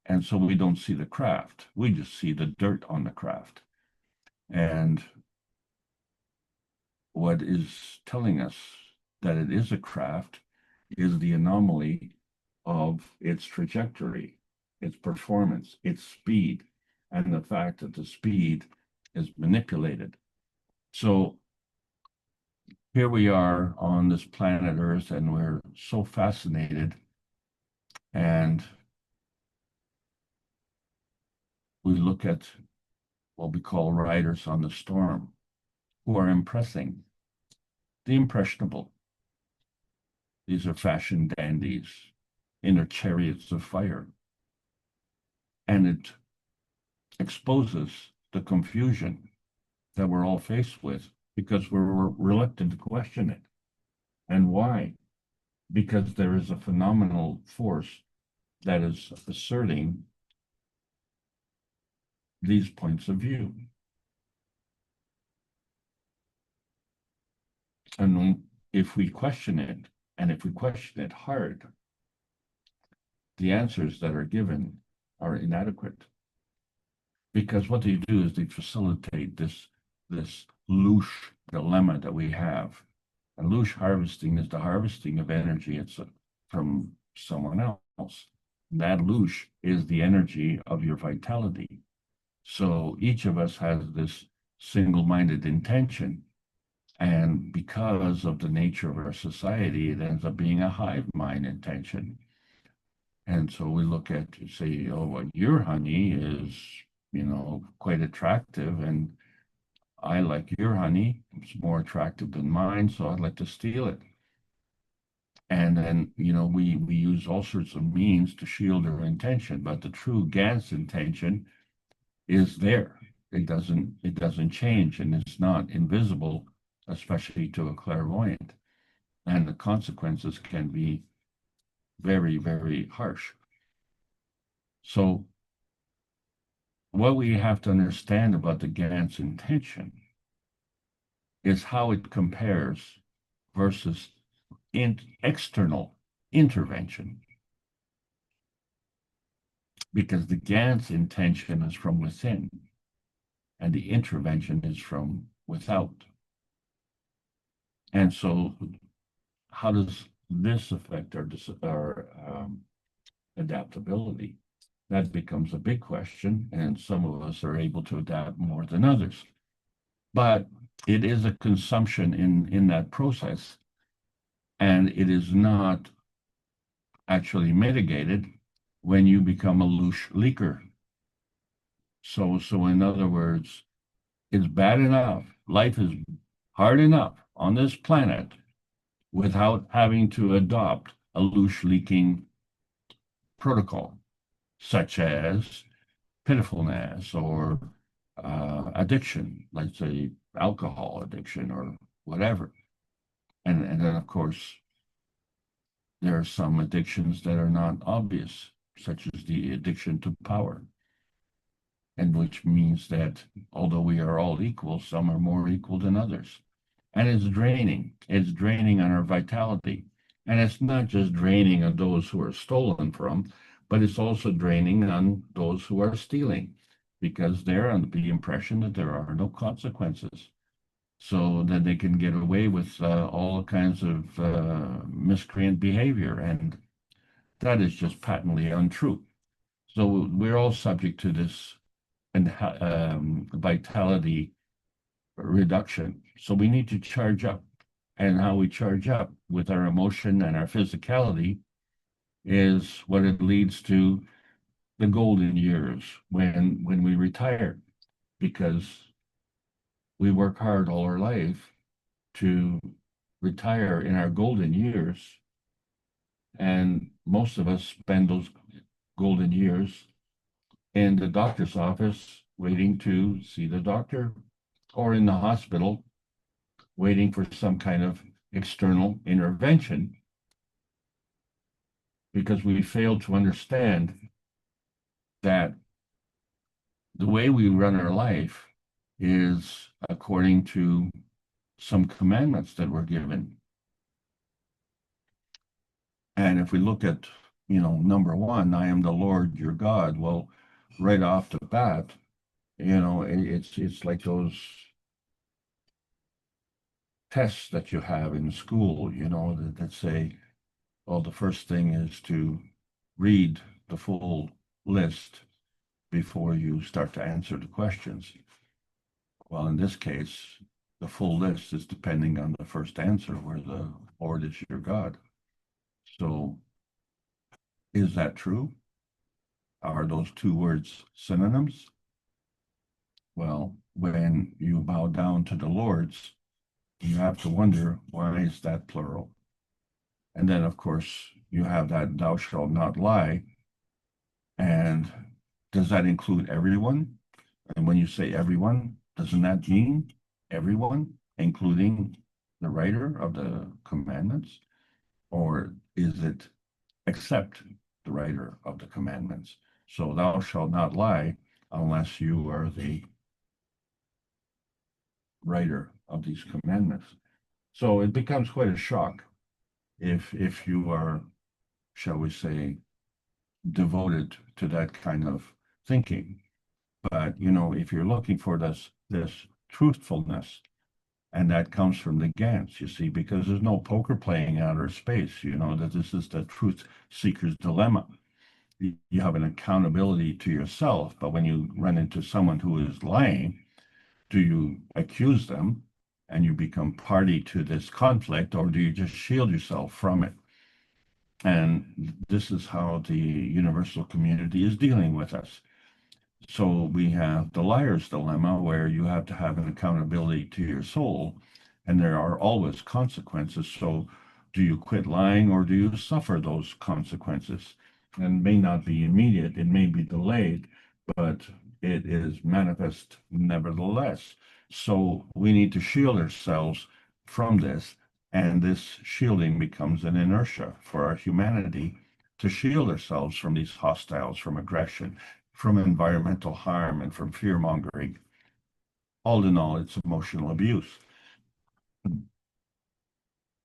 And so we don't see the craft. We just see the dirt on the craft. And what is telling us that it is a craft is the anomaly of its trajectory, its performance, its speed, and the fact that the speed is manipulated. So here we are on this planet Earth, and we're so fascinated, and we look at what we call riders on the storm, who are impressing the impressionable. These are fashion dandies in their chariots of fire. And it exposes the confusion that we're all faced with because we're reluctant to question it. And why? Because there is a phenomenal force that is asserting these points of view. And if we question it, and if we question it hard, the answers that are given are inadequate. Because what they do is they facilitate this louche dilemma that we have. And louche harvesting is the harvesting of energy from someone else. That louche is the energy of your vitality. So each of us has this single-minded intention. And because of the nature of our society, it ends up being a hive mind intention. And so we look at, say, oh, well, your honey is, quite attractive, and I like your honey. It's more attractive than mine, so I'd like to steal it. And then, we use all sorts of means to shield our intention, but the true GANS intention is there. It doesn't change, and it's not invisible, especially to a clairvoyant. And the consequences can be very, very harsh. So what we have to understand about the GANS intention is how it compares versus external intervention. Because the GANS intention is from within, and the intervention is from without. And so how does this affect our adaptability? That becomes a big question, and some of us are able to adapt more than others. But it is a consumption in that process, and it is not actually mitigated when you become a loose leaker. So in other words, it's bad enough. Life is hard enough on this planet without having to adopt a loose leaking protocol, such as pitifulness or addiction, like say alcohol addiction or whatever. And then of course there are some addictions that are not obvious, such as the addiction to power. And which means that although we are all equal, some are more equal than others. And it's draining. It's draining on our vitality. And it's not just draining on those who are stolen from, but it's also draining on those who are stealing, because they're under the impression that there are no consequences. So that they can get away with all kinds of miscreant behavior. And that is just patently untrue. So we're all subject to this and vitality reduction. So we need to charge up. And how we charge up with our emotion and our physicality is what it leads to the golden years when we retire, because we work hard all our life to retire in our golden years. And most of us spend those golden years in the doctor's office waiting to see the doctor, or in the hospital waiting for some kind of external intervention, because we fail to understand that the way we run our life is according to some commandments that were given. And if we look at, number one, I am the Lord your God, well, right off the bat, it's like those tests that you have in school, that say, well, the first thing is to read the full list before you start to answer the questions. Well, in this case, the full list is depending on the first answer, where the Lord is your God. So is that true? Are those two words synonyms? Well, when you bow down to the Lord's, you have to wonder, why is that plural? And then, of course, you have that thou shalt not lie. And does that include everyone? And when you say everyone, doesn't that mean everyone, including the writer of the commandments? Or is it except the writer of the commandments? So thou shalt not lie unless you are the writer of these commandments. So it becomes quite a shock if you are, shall we say, devoted to that kind of thinking. But if you're looking for this truthfulness, and that comes from the GANs, you see, because there's no poker playing outer space, that this is the truth seeker's dilemma. You have an accountability to yourself, but when you run into someone who is lying, do you accuse them and you become party to this conflict, or do you just shield yourself from it? And this is how the universal community is dealing with us. So we have the liar's dilemma, where you have to have an accountability to your soul, and there are always consequences. So do you quit lying, or do you suffer those consequences? And may not be immediate, it may be delayed, but it is manifest nevertheless. So we need to shield ourselves from this, and this shielding becomes an inertia for our humanity to shield ourselves from these hostiles, from aggression, from environmental harm, and from fear mongering. All in all, it's emotional abuse.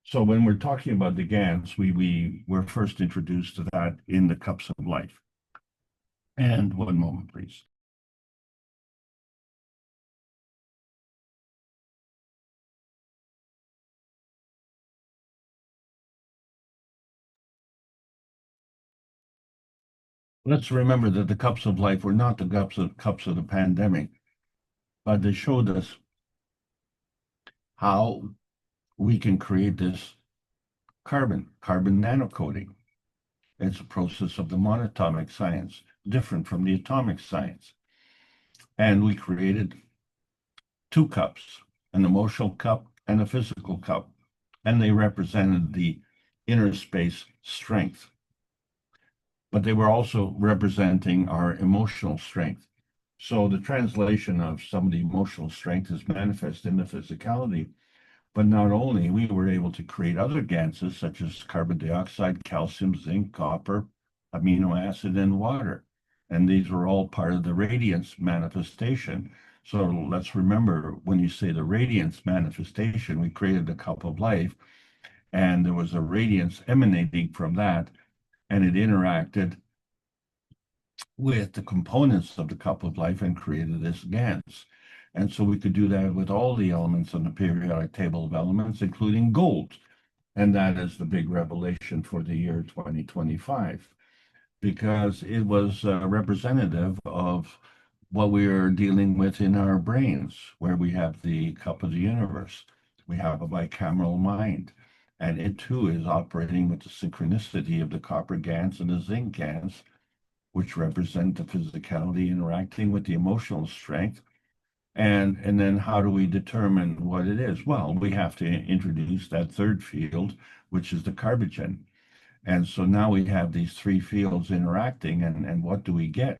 So when we're talking about the GANs, we were first introduced to that in the Cups of Life. And one moment, please. let's remember that the cups of life were not the cups of the pandemic, but they showed us how we can create this carbon nanocoating. It's a process of the monatomic science, different from the atomic science. And we created two cups, an emotional cup and a physical cup, and they represented the inner space strength. But they were also representing our emotional strength. So the translation of some of the emotional strength is manifest in the physicality. But not only, we were able to create other gases such as carbon dioxide, calcium, zinc, copper, amino acid, and water. And these were all part of the radiance manifestation. So let's remember, when you say the radiance manifestation, we created the cup of life, and there was a radiance emanating from that, and it interacted with the components of the cup of life and created this GANS. And so we could do that with all the elements on the periodic table of elements, including gold. And that is the big revelation for the year 2025, because it was representative of what we are dealing with in our brains, where we have the cup of the universe. We have a bicameral mind, and it too is operating with the synchronicity of the copper GANs and the zinc GANs, which represent the physicality interacting with the emotional strength. And then how do we determine what it is? Well, we have to introduce that third field, which is the carbogen. And so now we have these three fields interacting, and what do we get?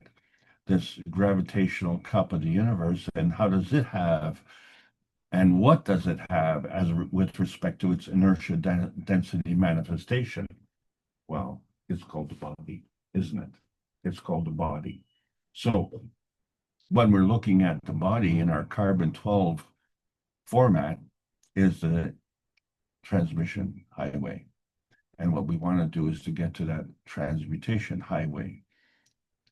This gravitational cup of the universe, and how does it have, and what does it have as with respect to its inertia density manifestation? Well, it's called the body, isn't it? It's called the body. So when we're looking at the body in our carbon-12 format is the transmission highway. And what we want to do is to get to that transmutation highway.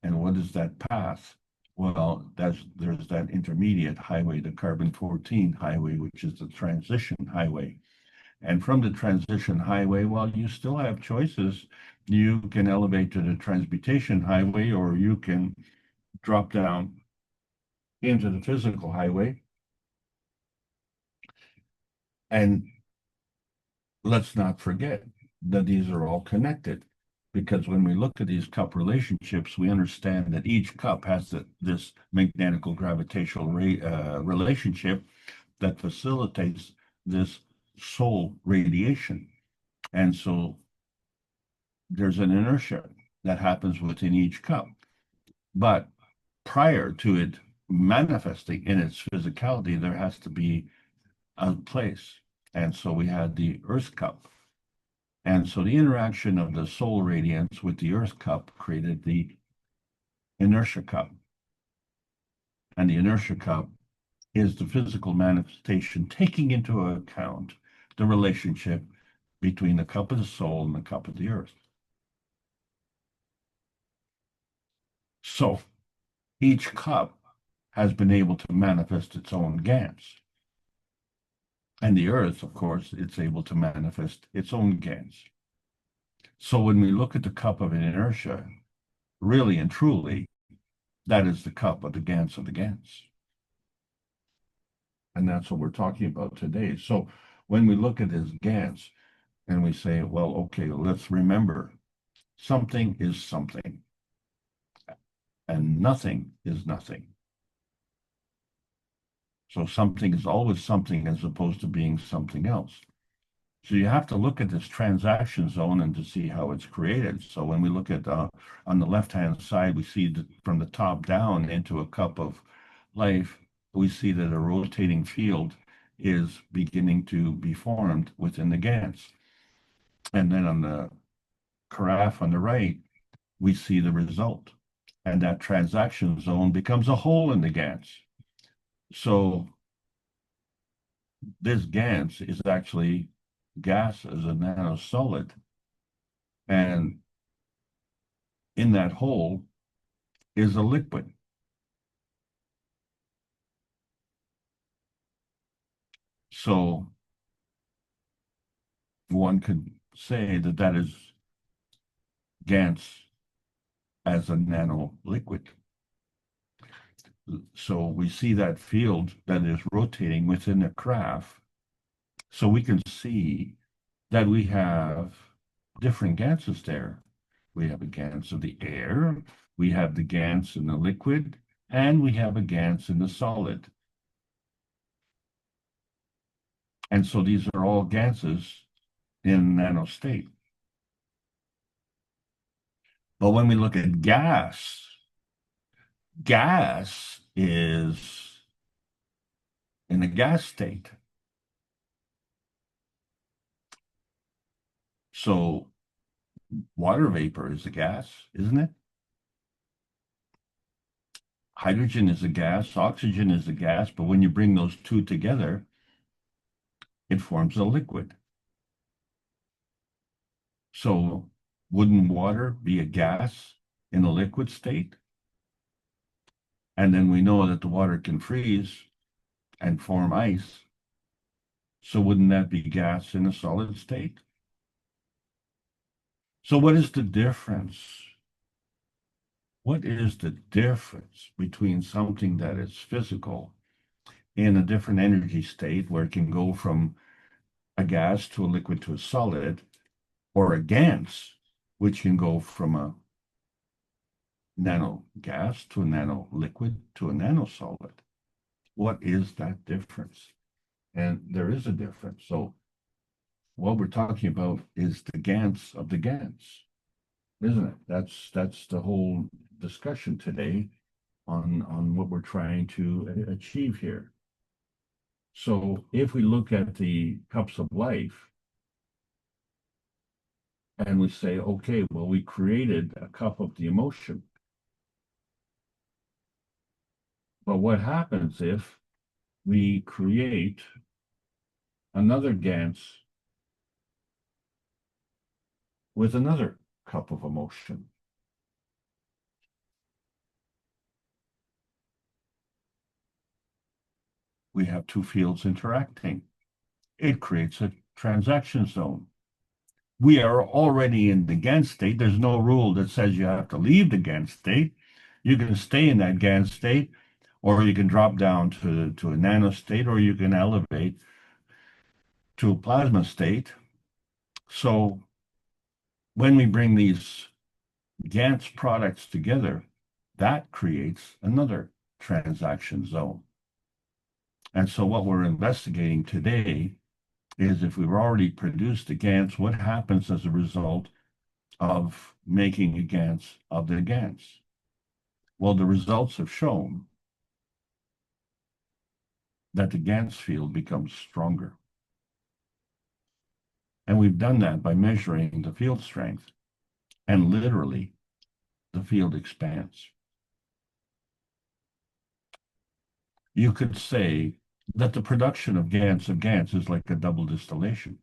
And what is that path? Well, there's that intermediate highway, the carbon-14 highway, which is the transition highway. And from the transition highway, well, you still have choices. You can elevate to the transmutation highway, or you can drop down into the physical highway. And let's not forget that these are all connected, because when we look at these cup relationships, we understand that each cup has this magnetical gravitational relationship that facilitates this soul radiation. And so there's an inertia that happens within each cup. But prior to it manifesting in its physicality, there has to be a place. And so we had the Earth cup. And so the interaction of the soul radiance with the Earth cup created the inertia cup. And the inertia cup is the physical manifestation taking into account the relationship between the cup of the soul and the cup of the earth. So each cup has been able to manifest its own GANs. And the earth, of course, it's able to manifest its own GANs. So when we look at the cup of inertia, really and truly, that is the cup of the GANs of the GANs. And that's what we're talking about today. So when we look at this GANs and we say, well, okay, let's remember, something is something, and nothing is nothing. So something is always something as opposed to being something else. So you have to look at this transaction zone and to see how it's created. So when we look at on the left-hand side, we see from the top down into a cup of life, we see that a rotating field is beginning to be formed within the GANs. And then on the graph on the right, we see the result. And that transaction zone becomes a hole in the GANs. So this GANs is actually gas as a nanosolid. And in that hole is a liquid. So one could say that that is GANs as a nano liquid. So we see that field that is rotating within a craft. So we can see that we have different gases there. We have a gas of the air, we have the gas in the liquid, and we have a gas in the solid. And so these are all gases in nano state. But when we look at gas, gas is in a gas state. So water vapor is a gas, isn't it? Hydrogen is a gas, oxygen is a gas, but when you bring those two together, it forms a liquid. So wouldn't water be a gas in a liquid state? And then we know that the water can freeze and form ice. So wouldn't that be gas in a solid state? So what is the difference? What is the difference between something that is physical in a different energy state where it can go from a gas to a liquid to a solid, or a gas, which can go from a nano gas to a nano liquid to a nano solid? What is that difference? And there is a difference. So what we're talking about is the GANs of the GANs, isn't it? That's the whole discussion today on what we're trying to achieve here. So if we look at the cups of life and we say, okay, well, we created a cup of the emotion. But what happens if we create another GANs with another cup of emotion? We have two fields interacting. It creates a transaction zone. We are already in the GAN state. There's no rule that says you have to leave the GAN state. You can stay in that GAN state, or you can drop down to a nano state, or you can elevate to a plasma state. So when we bring these GANs products together, that creates another transaction zone. And so what we're investigating today is if we've already produced the GANs, what happens as a result of making a GANs of the GANs? Well, the results have shown that the GANs field becomes stronger. And we've done that by measuring the field strength, and literally the field expands. You could say that the production of GANs is like a double distillation.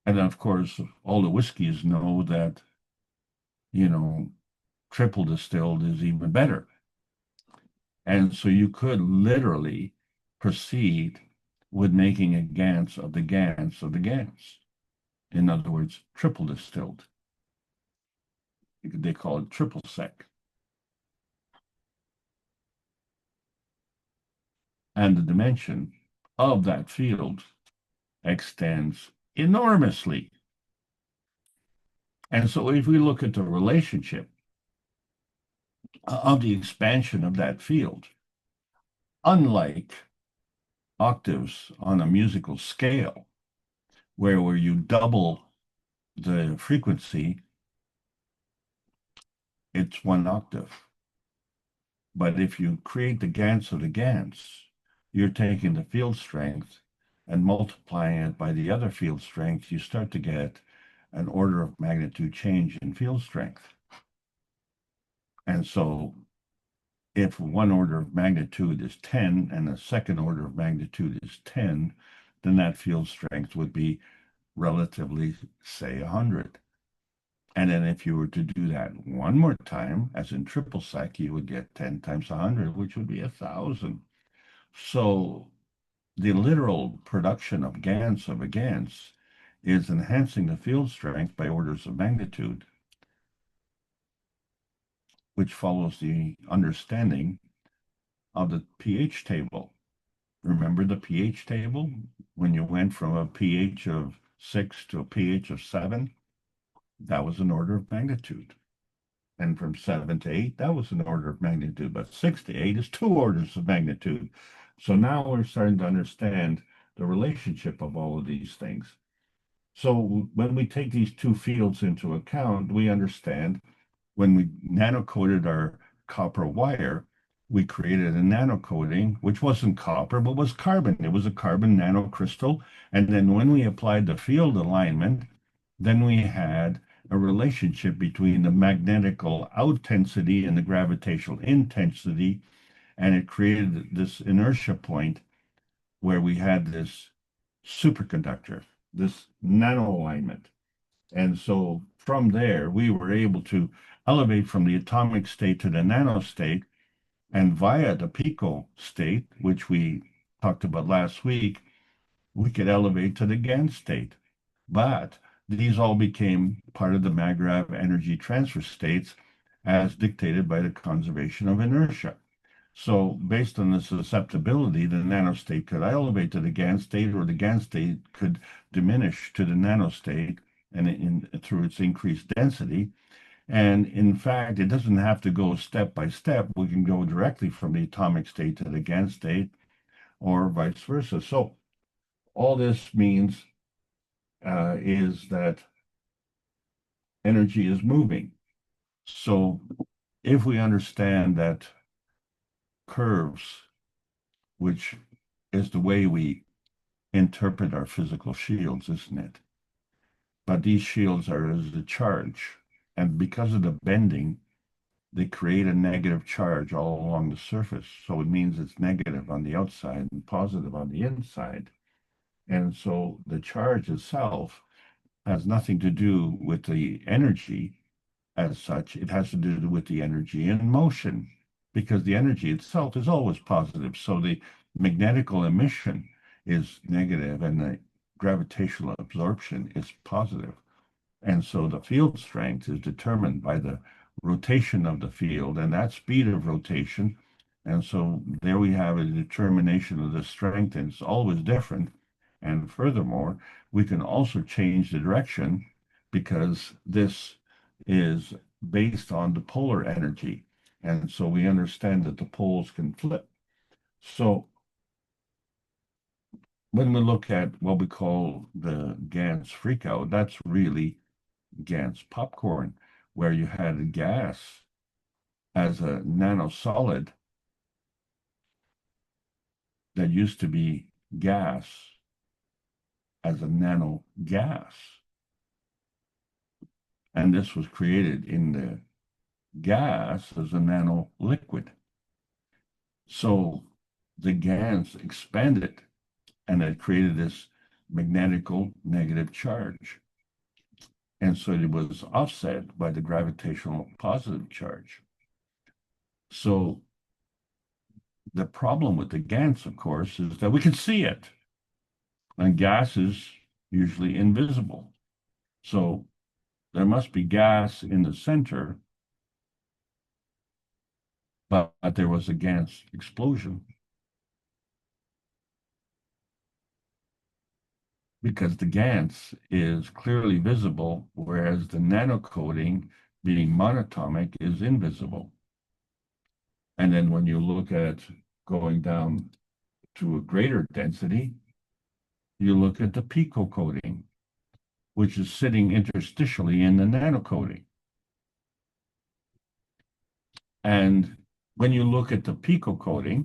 And of course, all the whiskeys know that, triple distilled is even better. And so you could literally proceed with making a GANs of the GANs of the GANs. In other words, triple distilled. They call it triple sec. And the dimension of that field extends enormously. And so if we look at the relationship of the expansion of that field, unlike octaves on a musical scale, where you double the frequency, it's one octave. But if you create the GANs of the GANs, you're taking the field strength and multiplying it by the other field strength, you start to get an order of magnitude change in field strength. And so if one order of magnitude is 10 and a second order of magnitude is 10, then that field strength would be relatively, say, 100. And then if you were to do that one more time, as in triple sec, you would get 10 times 100, which would be 1,000. So the literal production of GANs of a GANs is enhancing the field strength by orders of magnitude. which follows the understanding of the pH table. Remember the pH table? When you went from a pH of 6 to a pH of 7, that was an order of magnitude. And from 7 to 8, that was an order of magnitude. But 6 to 8 is 2 orders of magnitude. So now we're starting to understand the relationship of all of these things. So when we take these two fields into account, we understand when we nano-coated our copper wire, we created a nano-coating, which wasn't copper, but was carbon. It was a carbon nanocrystal. And then when we applied the field alignment, then we had a relationship between the magnetical outintensity and the gravitational intensity, and it created this inertia point where we had this superconductor, this nano alignment. And so from there, we were able to elevate from the atomic state to the nano state, and via the pico state, which we talked about last week, we could elevate to the GAN state. But these all became part of the MAGRAV energy transfer states as dictated by the conservation of inertia. So based on the susceptibility, the nanostate could elevate to the GAN state, or the GAN state could diminish to the nanostate and through its increased density. And in fact, it doesn't have to go step by step. We can go directly from the atomic state to the GAN state or vice versa. So all this means is that energy is moving. So if we understand that curves, which is the way we interpret our physical shields, isn't it? But these shields are as a charge. And because of the bending, they create a negative charge all along the surface. So it means it's negative on the outside and positive on the inside. And so the charge itself has nothing to do with the energy as such. It has to do with the energy in motion, because the energy itself is always positive. So the magnetical emission is negative and the gravitational absorption is positive. And so the field strength is determined by the rotation of the field and that speed of rotation. And so there we have a determination of the strength, and it's always different. And furthermore, we can also change the direction because this is based on the polar energy. And so we understand that the poles can flip. So when we look at what we call the Gans freakout, that's really Gans popcorn, where you had a gas as a nanosolid that used to be gas as a nano gas. And this was created in the gas as a nano liquid. So the gas expanded and it created this magnetical negative charge. And so it was offset by the gravitational positive charge. So the problem with the gas, of course, is that we can see it. And gas is usually invisible. So there must be gas in the center, but there was a gas explosion. Because the gas is clearly visible, whereas the nanocoating, being monatomic, is invisible. And then when you look at going down to a greater density, you look at the pico coating, which is sitting interstitially in the nanocoating. And when you look at the pico coating,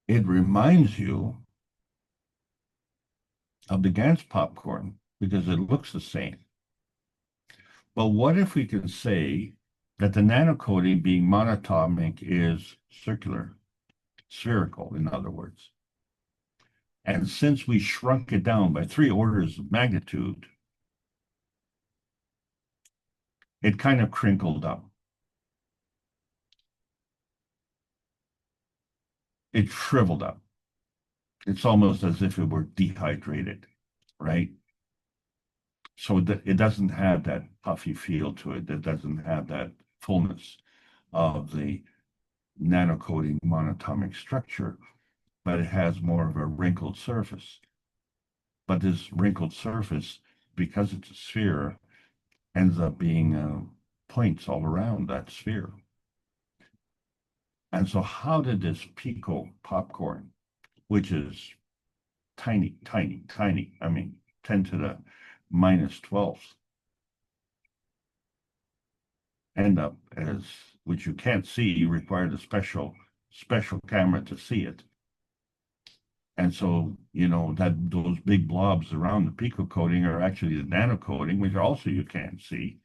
it reminds you of the Gans popcorn because it looks the same. But what if we can say that the nanocoating, being monatomic, is circular, spherical, in other words? And since we shrunk it down by 3 orders of magnitude, it kind of crinkled up. It shriveled up. It's almost as if it were dehydrated, right? So that it doesn't have that puffy feel to it. It doesn't have that fullness of the nanocoating monatomic structure, but it has more of a wrinkled surface. But this wrinkled surface, because it's a sphere, ends up being points all around that sphere. And so how did this pico popcorn, which is tiny, tiny, tiny, I mean, 10 to the minus 12th, end up as, which you can't see, you require the special camera to see it. And so, you know, that those big blobs around the pico coating are actually the nano coating, which also you can't see.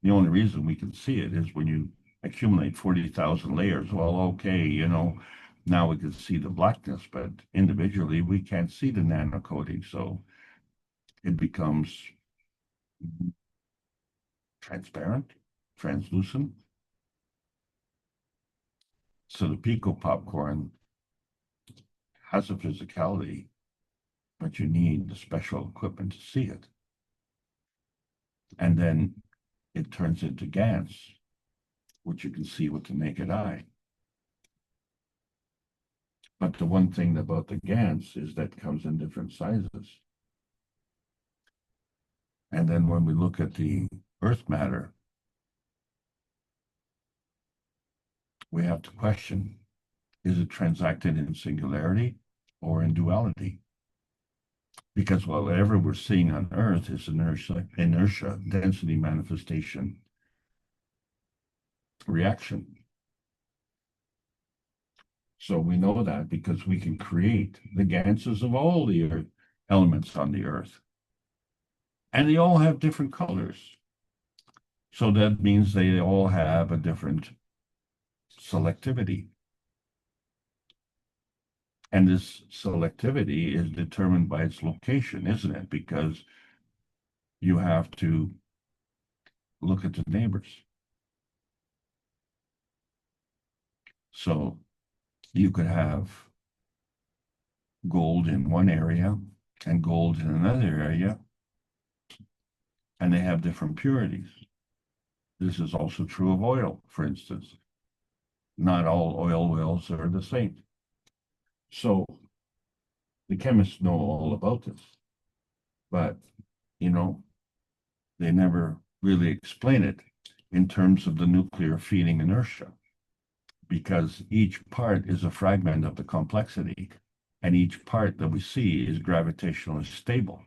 The only reason we can see it is when you accumulate 40,000 layers. Well, okay, you know, now we can see the blackness, but individually we can't see the nano coating. So it becomes transparent, translucent. So the pico popcorn has a physicality, but you need the special equipment to see it. And then it turns into GANs, which you can see with the naked eye. But the one thing about the GANs is that it comes in different sizes. And then when we look at the earth matter, we have to question, is it transacted in singularity or in duality? Because whatever we're seeing on Earth is inertia, density manifestation, reaction. So we know that because we can create the ganses of all the earth elements on the Earth. And they all have different colors. So that means they all have a different selectivity. And this selectivity is determined by its location, isn't it? Because you have to look at the neighbors. So you could have gold in one area and gold in another area, and they have different purities. This is also true of oil, for instance. Not all oil wells are the same. So the chemists know all about this, but, you know, they never really explain it in terms of the nuclear feeding inertia, because each part is a fragment of the complexity, and each part that we see is gravitationally stable.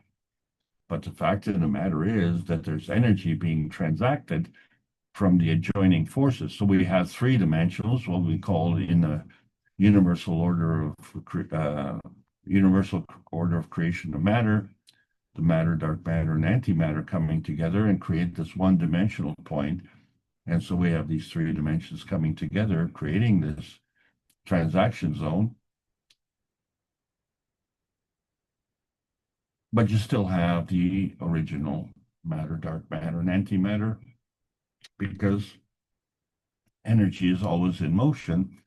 But the fact of the matter is that there's energy being transacted from the adjoining forces. So we have three dimensionals, what we call in the universal order of creation of matter, the matter, dark matter, and antimatter coming together and create this one-dimensional point. And so we have these three dimensions coming together, creating this transaction zone. But you still have the original matter, dark matter, and antimatter, because energy is always in motion.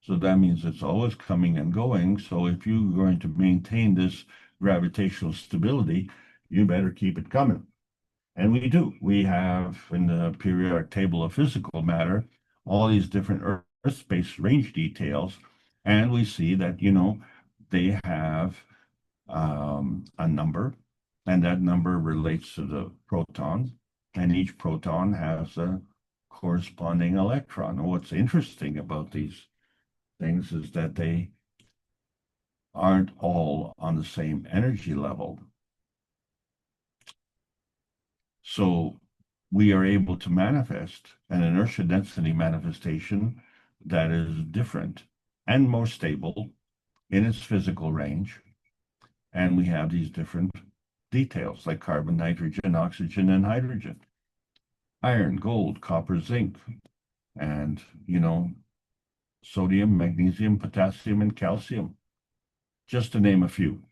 So that means it's always coming and going. So if you're going to maintain this gravitational stability, you better keep it coming. And we do. We have in the periodic table of physical matter all these different Earth space range details. And we see that, you know, they have a number, and that number relates to the proton, and each proton has a corresponding electron. And what's interesting about these things is that they aren't all on the same energy level. So we are able to manifest an inertia density manifestation that is different and more stable in its physical range. And we have these different details like carbon, nitrogen, oxygen, and hydrogen, iron, gold, copper, zinc, and, you know, sodium, magnesium, potassium, and calcium, just to name a few.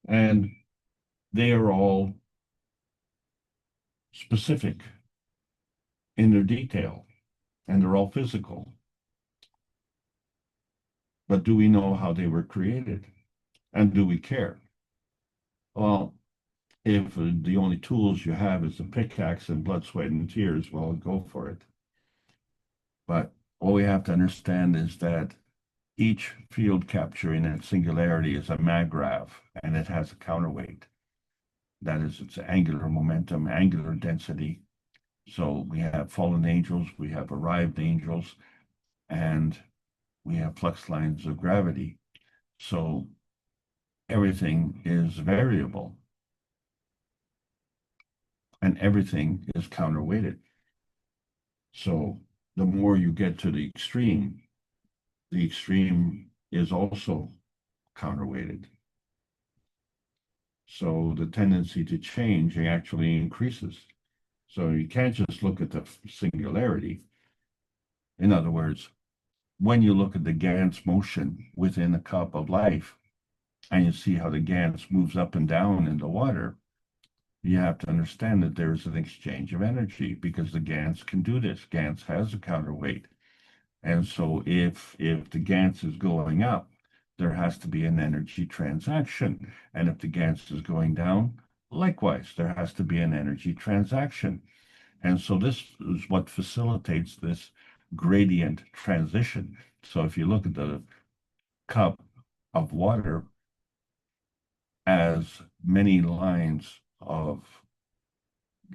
And they are all specific in their detail, and they're all physical. But do we know how they were created? And do we care? Well, if the only tools you have is a pickaxe and blood, sweat, and tears, well, go for it. But all we have to understand is that each field capture in its singularity is a maggrav, and it has a counterweight. That is its angular momentum, angular density. So we have fallen angels, we have arrived angels, and we have flux lines of gravity. So everything is variable, and everything is counterweighted. So the more you get to the extreme is also counterweighted. So the tendency to change actually increases. So you can't just look at the singularity. In other words, when you look at the Gans motion within a cup of life, and you see how the Gans moves up and down in the water, you have to understand that there's an exchange of energy because the Gans can do this. Gans has a counterweight. And so if the Gans is going up, there has to be an energy transaction. And if the Gans is going down, likewise, there has to be an energy transaction. And so this is what facilitates this gradient transition. So if you look at the cup of water as many lines of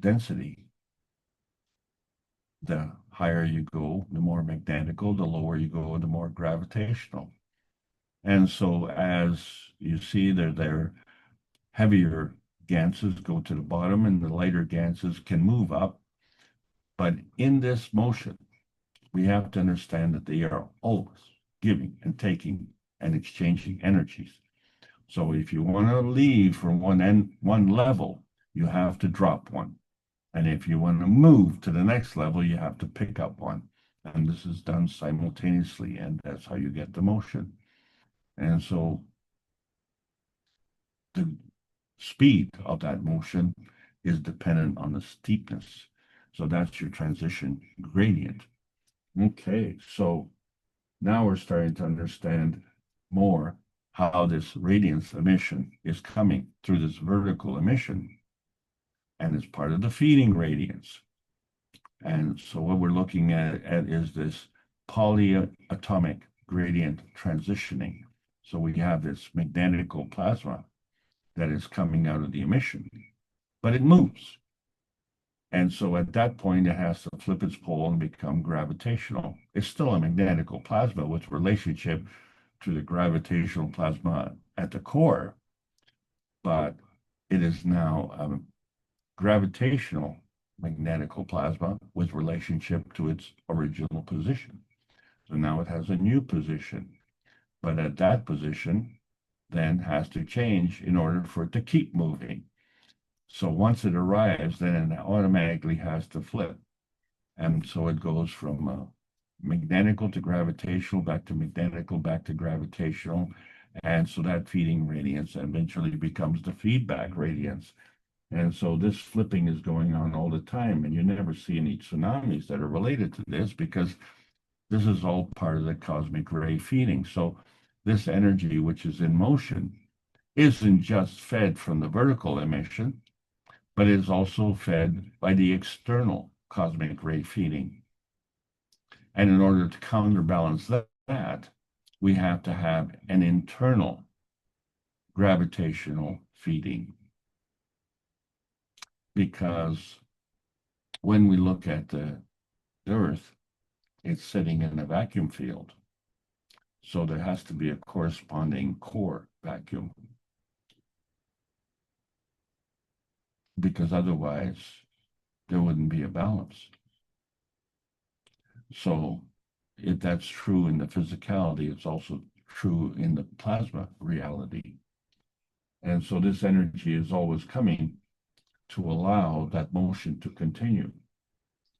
density, the higher you go, the more magnetical, the lower you go, the more gravitational. And so as you see, their heavier ganses go to the bottom and the lighter ganses can move up. But in this motion, we have to understand that they are always giving and taking and exchanging energies. So if you want to leave from one level, you have to drop one. And if you want to move to the next level, you have to pick up one. And this is done simultaneously, and that's how you get the motion. And so the speed of that motion is dependent on the steepness. So that's your transition gradient. Okay, so now we're starting to understand more how this radiance emission is coming through this vertical emission, and it's part of the feeding radiance. And so what we're looking at is this polyatomic gradient transitioning. So we have this magnetical plasma that is coming out of the emission, but it moves. And so at that point, it has to flip its pole and become gravitational. It's still a magnetical plasma with relationship to the gravitational plasma at the core, but it is now a gravitational magnetical plasma with relationship to its original position. So now it has a new position, but at that position then has to change in order for it to keep moving. So once it arrives, then it automatically has to flip. And so it goes from magnetical to gravitational, back to magnetical, back to gravitational. And so that feeding radiance eventually becomes the feedback radiance. And so this flipping is going on all the time, and you never see any tsunamis that are related to this because this is all part of the cosmic ray feeding. So this energy, which is in motion, isn't just fed from the vertical emission, but is also fed by the external cosmic ray feeding. And in order to counterbalance that, we have to have an internal gravitational feeding. Because when we look at the Earth, it's sitting in a vacuum field. So there has to be a corresponding core vacuum. Because otherwise, there wouldn't be a balance. So if that's true in the physicality, it's also true in the plasma reality. And so this energy is always coming to allow that motion to continue,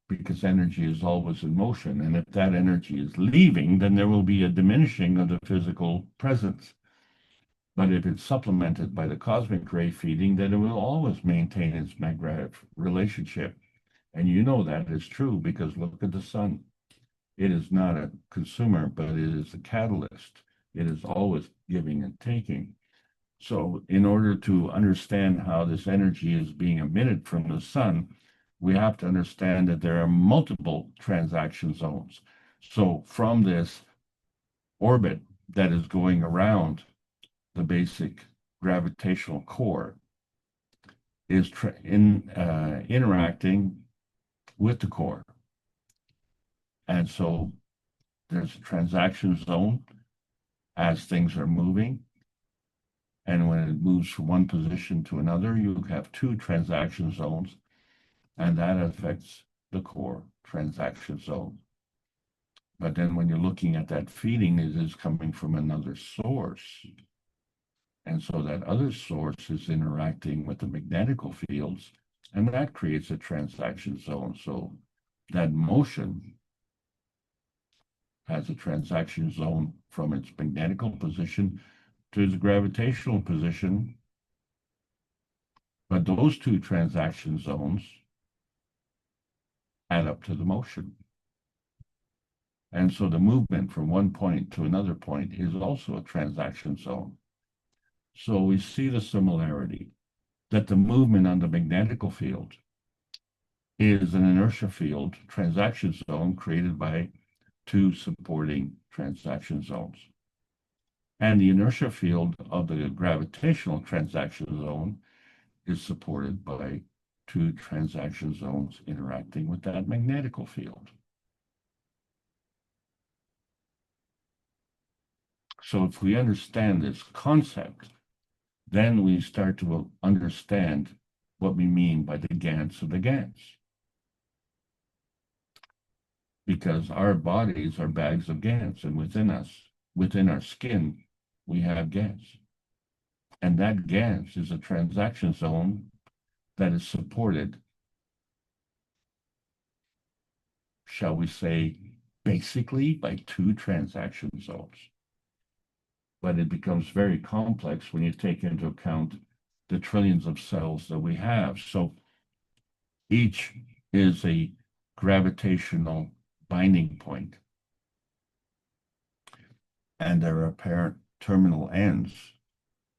because energy is always in motion. And if that energy is leaving, then there will be a diminishing of the physical presence. But if it's supplemented by the cosmic ray feeding, then it will always maintain its magnetic relationship. And you know that is true because look at the sun. It is not a consumer, but it is a catalyst. It is always giving and taking. So in order to understand how this energy is being emitted from the sun, we have to understand that there are multiple transaction zones. So from this orbit that is going around the basic gravitational core is interacting with the core. And so there's a transaction zone as things are moving. And when it moves from one position to another, you have two transaction zones, and that affects the core transaction zone. But then when you're looking at that feeding, it is coming from another source. And so that other source is interacting with the magnetical fields, and that creates a transaction zone. So that motion has a transaction zone from its magnetical position to its gravitational position. But those two transaction zones add up to the motion. And so the movement from one point to another point is also a transaction zone. So we see the similarity that the movement on the magnetical field is an inertia field transaction zone created by two supporting transaction zones. And the inertia field of the gravitational transaction zone is supported by two transaction zones interacting with that magnetical field. So if we understand this concept, then we start to understand what we mean by the GANs of the GANs. Because our bodies are bags of GANs, and within us, within our skin, we have GANs. And that GANs is a transaction zone that is supported, shall we say, basically by two transaction zones. But it becomes very complex when you take into account the trillions of cells that we have. So each is a gravitational binding point, and there are apparent terminal ends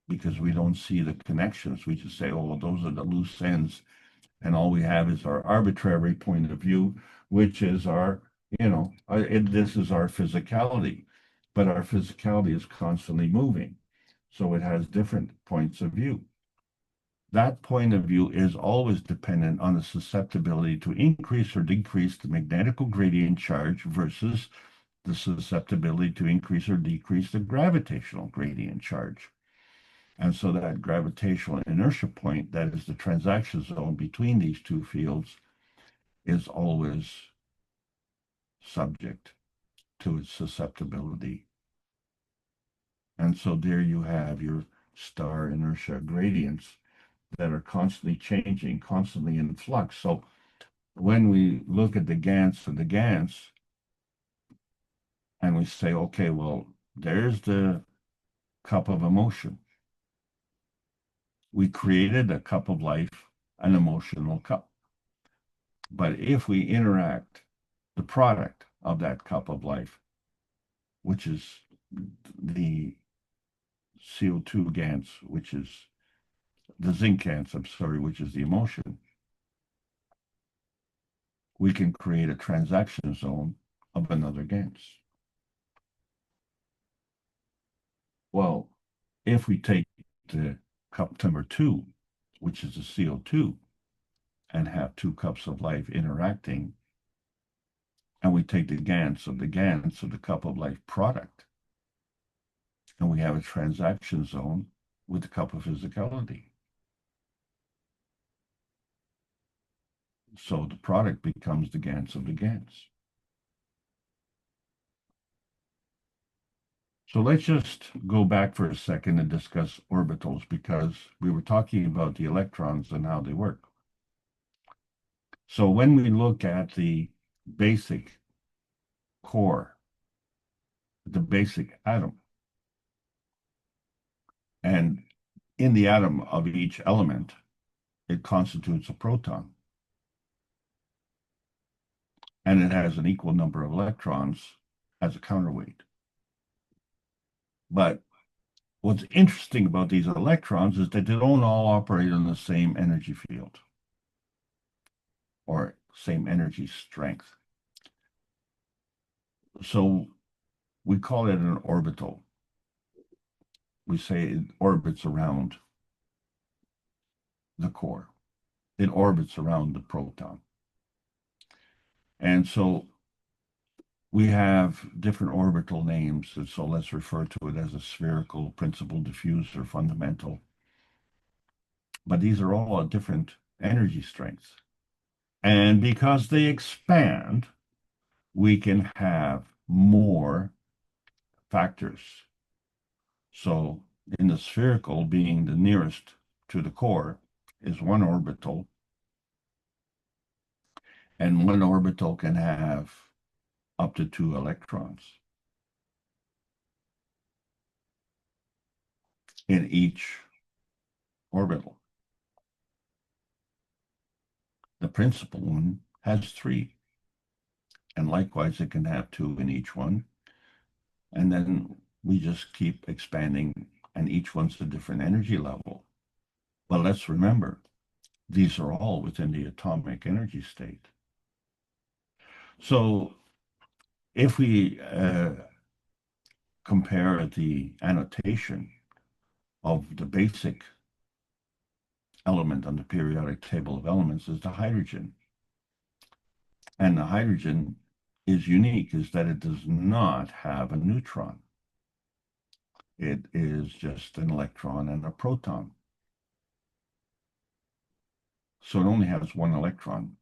because we don't see the connections. We just say, oh, well, those are the loose ends, and all we have is our arbitrary point of view, which is our, this is our physicality, but our physicality is constantly moving, so it has different points of view. That point of view is always dependent on the susceptibility to increase or decrease the magnetical gradient charge versus the susceptibility to increase or decrease the gravitational gradient charge. And so that gravitational inertia point, that is the transaction zone between these two fields, is always subject to its susceptibility. And so there you have your star inertia gradients that are constantly changing, constantly in flux. So when we look at the GANs and the GANs, and we say, okay, well, there's the cup of emotion. We created a cup of life, an emotional cup. But if we interact the product of that cup of life, which is the CO2 GANs, which is the zinc GANs, I'm sorry, which is the emotion, we can create a transaction zone of another GANs. Well, if we take the cup number 2, which is the CO2, and have two cups of life interacting, and we take the GANs of the cup of life product, and we have a transaction zone with the cup of physicality. So the product becomes the GANs of the GANs. So let's just go back for a second and discuss orbitals, because we were talking about the electrons and how they work. So when we look at the basic core, the basic atom, and in the atom of each element, it constitutes a proton. And it has an equal number of electrons as a counterweight. But what's interesting about these electrons is that they don't all operate on the same energy field or same energy strength. So we call it an orbital. We say it orbits around the core. It orbits around the proton. And so we have different orbital names. And so let's refer to it as a spherical, principal, diffuse, or fundamental. But these are all at different energy strengths. And because they expand, we can have more factors. So in the spherical, being the nearest to the core, is one orbital. And one orbital can have up to 2 electrons in each orbital. The principal one has 3. And likewise, it can have 2 in each one. And then we just keep expanding, and each one's a different energy level. But let's remember, these are all within the atomic energy state. So if we compare the annotation of the basic element on the periodic table of elements is the hydrogen. And the hydrogen is unique, is that it does not have a neutron. It is just an electron and a proton. So it only has 1 electron.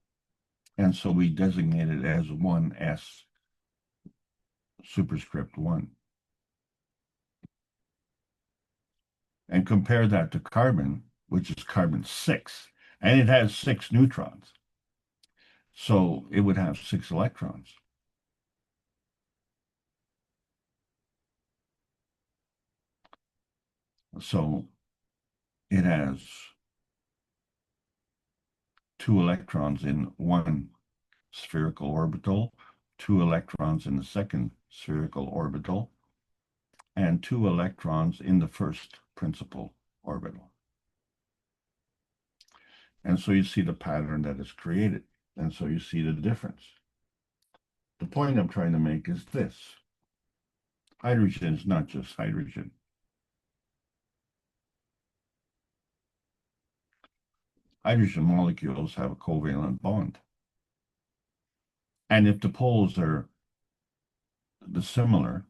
And so we designate it as 1s superscript 1. And compare that to carbon, which is carbon 6, and it has 6 neutrons. So it would have 6 electrons. So it has 2 electrons in one spherical orbital, 2 electrons in the second spherical orbital, and 2 electrons in the first principal orbital. And so you see the pattern that is created. And so you see the difference. The point I'm trying to make is this. Hydrogen is not just hydrogen. Hydrogen molecules have a covalent bond. And if the poles are dissimilar,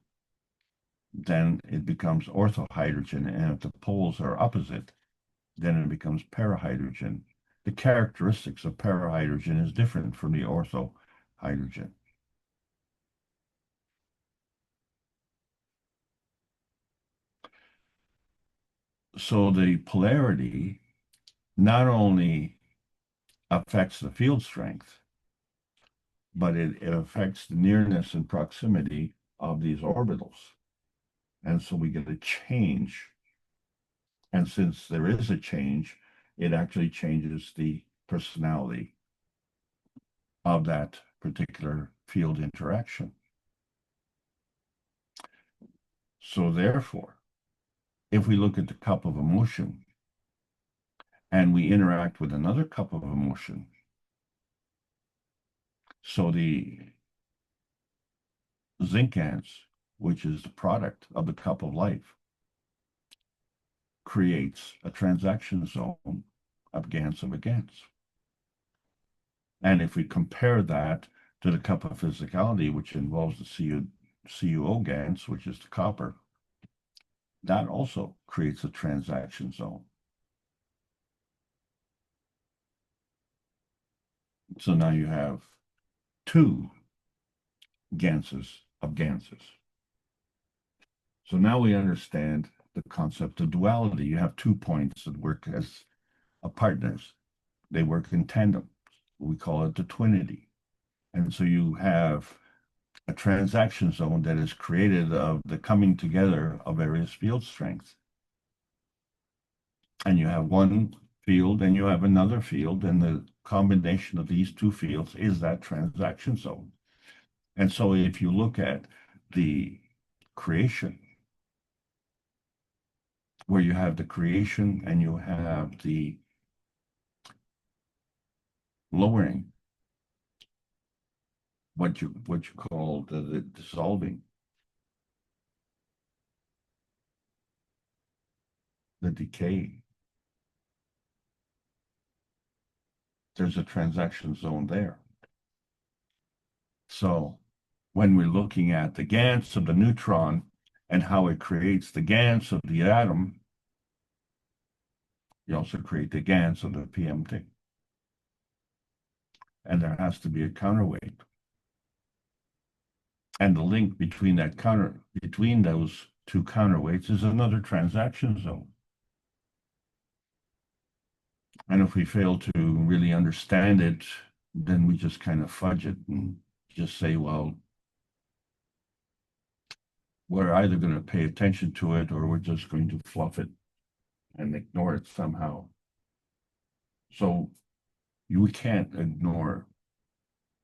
then it becomes orthohydrogen. And if the poles are opposite, then it becomes parahydrogen. The characteristics of parahydrogen is different from the orthohydrogen. So the polarity not only affects the field strength, but it affects the nearness and proximity of these orbitals. And so we get a change. And since there is a change, it actually changes the personality of that particular field interaction. So therefore, if we look at the cup of emotion and we interact with another cup of emotion, so the zinc GaNs, which is the product of the cup of life, creates a transaction zone of GaNs of a GaNs. And if we compare that to the cup of physicality, which involves the CuO GaNs, which is the copper, that also creates a transaction zone. So now you have 2 GaNs of GaNs. So now we understand the concept of duality. You have 2 points that work as partners. They work in tandem. We call it the twinity. And so you have a transaction zone that is created of the coming together of various field strengths. And you have one field and you have another field, and the combination of these 2 fields is that transaction zone. And so if you look at the creation where you have the creation and you have the lowering, what you call the dissolving, the decay. There's a transaction zone there. So when we're looking at the GANs of the neutron and how it creates the GANs of the atom, you also create the GANs of the PMT. And there has to be a counterweight. And the link between those two counterweights is another transaction zone. And if we fail to really understand it, then we just kind of fudge it and just say, well, we're either going to pay attention to it or we're just going to fluff it and ignore it somehow. So you can't ignore,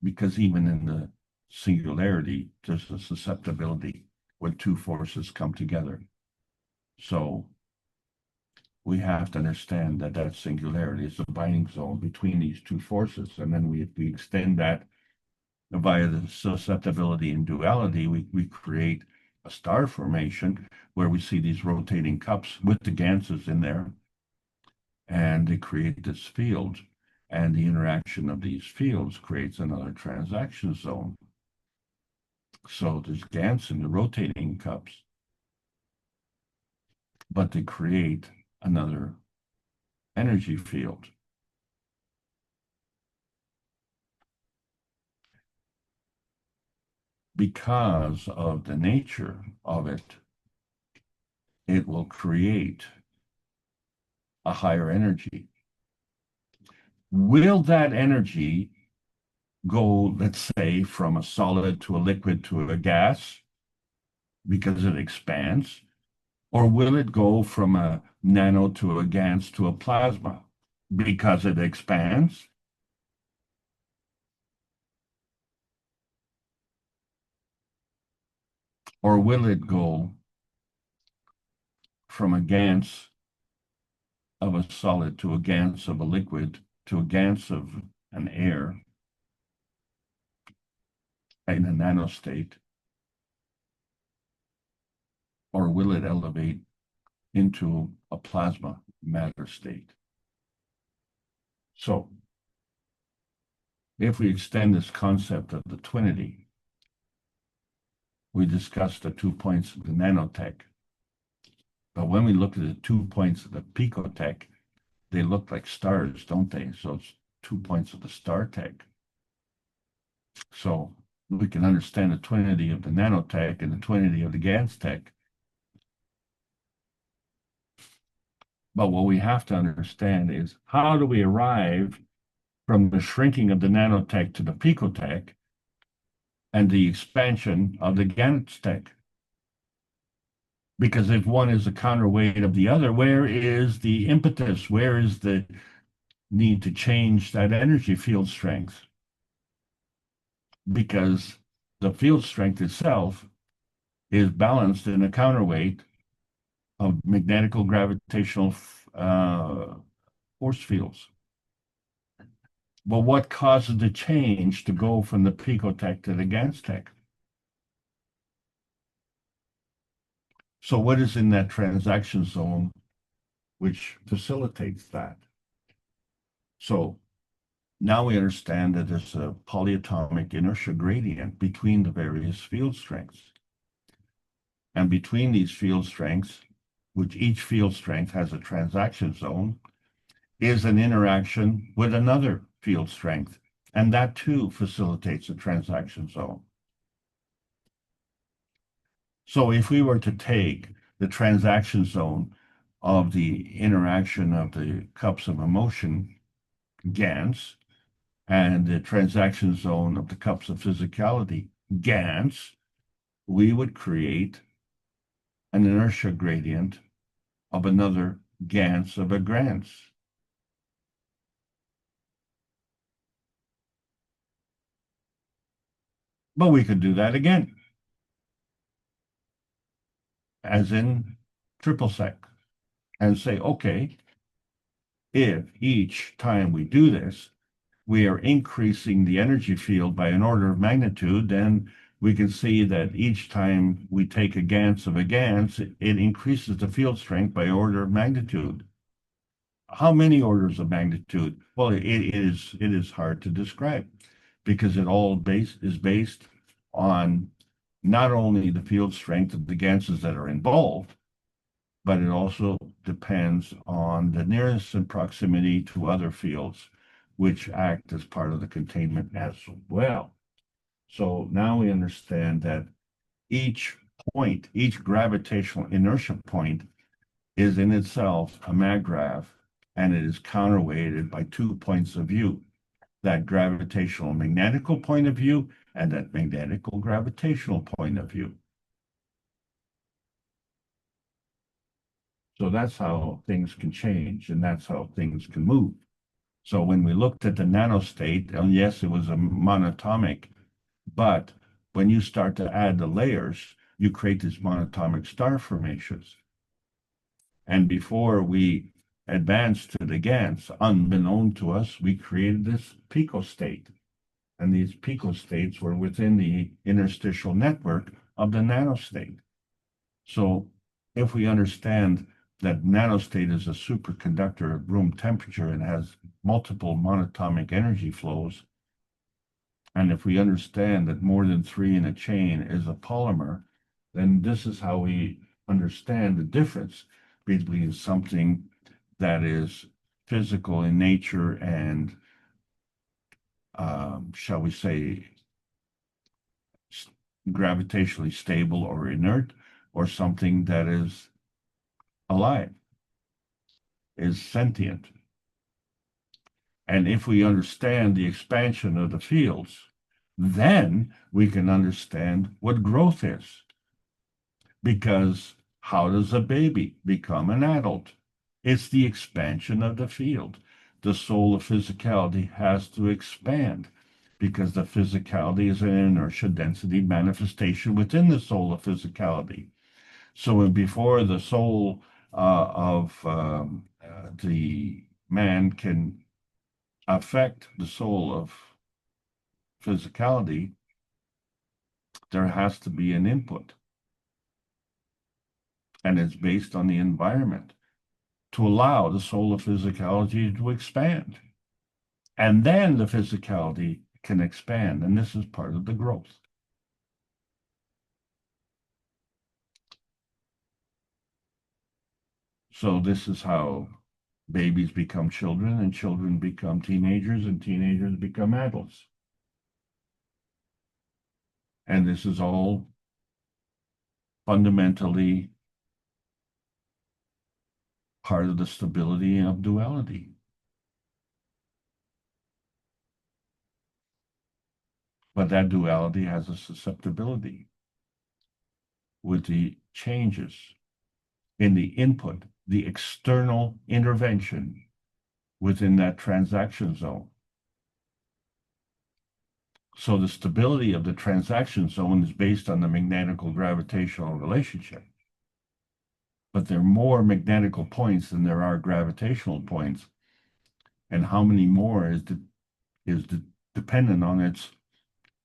because even in the singularity, there's a susceptibility when two forces come together. So we have to understand that that singularity is a binding zone between these two forces. And then we extend that via the susceptibility and duality, we create a star formation where we see these rotating cups with the ganses in there, and they create this field, and the interaction of these fields creates another transaction zone. So there's GANs in the rotating cups, but they create another energy field. Because of the nature of it, it will create a higher energy. Will that energy go, let's say, from a solid to a liquid to a gas because it expands? Or will it go from a nano to a GANs to a plasma because it expands? Or will it go from a GANs of a solid to a GANs of a liquid to a GANs of an air in a nano state? Or will it elevate into a plasma matter state? So if we extend this concept of the twinity, we discussed the 2 points of the nanotech. But when we look at the 2 points of the picotech, they look like stars, don't they? So it's 2 points of the star tech. So we can understand the twinity of the nanotech and the twinity of the GANs tech. But what we have to understand is, how do we arrive from the shrinking of the nanotech to the picotech and the expansion of the GANs tech? Because if one is a counterweight of the other, where is the impetus? Where is the need to change that energy field strength? Because the field strength itself is balanced in a counterweight of magnetical gravitational force fields. But what causes the change to go from the picotech to the GANs tech? So what is in that transaction zone which facilitates that? So now we understand that there's a polyatomic inertia gradient between the various field strengths. And between these field strengths, which each field strength has a transaction zone, is an interaction with another field strength. And that too facilitates a transaction zone. So if we were to take the transaction zone of the interaction of the cups of emotion, GANs, and the transaction zone of the cups of physicality, GANs, we would create an inertia gradient of another GANs of a GRANS. But we could do that again, as in triple sec. and say, okay, if each time we do this, we are increasing the energy field by an order of magnitude, then we can see that each time we take a GaNs of a GaNs, it increases the field strength by order of magnitude. How many orders of magnitude? Well, it is hard to describe because it all is based on not only the field strength of the GaNs that are involved, but it also depends on the nearness and proximity to other fields, which act as part of the containment as well. So now we understand that each point, each gravitational inertia point is in itself a maggrav, and it is counterweighted by 2 points of view, that gravitational magnetical point of view and that magnetical gravitational point of view. So that's how things can change, and that's how things can move. So when we looked at the nanostate, and yes, it was a monatomic, but when you start to add the layers, you create these monatomic star formations. And before we advanced to the GaNs, unbeknown to us, we created this picostate. And these picostates were within the interstitial network of the nanostate. So if we understand that nanostate is a superconductor at room temperature and has multiple monatomic energy flows, and if we understand that more than 3 in a chain is a polymer, then this is how we understand the difference between something that is physical in nature and, shall we say, gravitationally stable or inert, or something that is alive, is sentient. And if we understand the expansion of the fields, then we can understand what growth is. Because how does a baby become an adult? It's the expansion of the field. The soul of physicality has to expand because the physicality is an inertia density manifestation within the soul of physicality. So before the soul of the man can affect the soul of physicality, there has to be an input. And it's based on the environment to allow the soul of physicality to expand. And then the physicality can expand, and this is part of the growth. So this is how babies become children, and children become teenagers, and teenagers become adults. And this is all fundamentally part of the stability of duality. But that duality has a susceptibility with the changes in the input, the external intervention within that transaction zone. So the stability of the transaction zone is based on the magnetical gravitational relationship. But there are more magnetical points than there are gravitational points. And how many more is dependent on its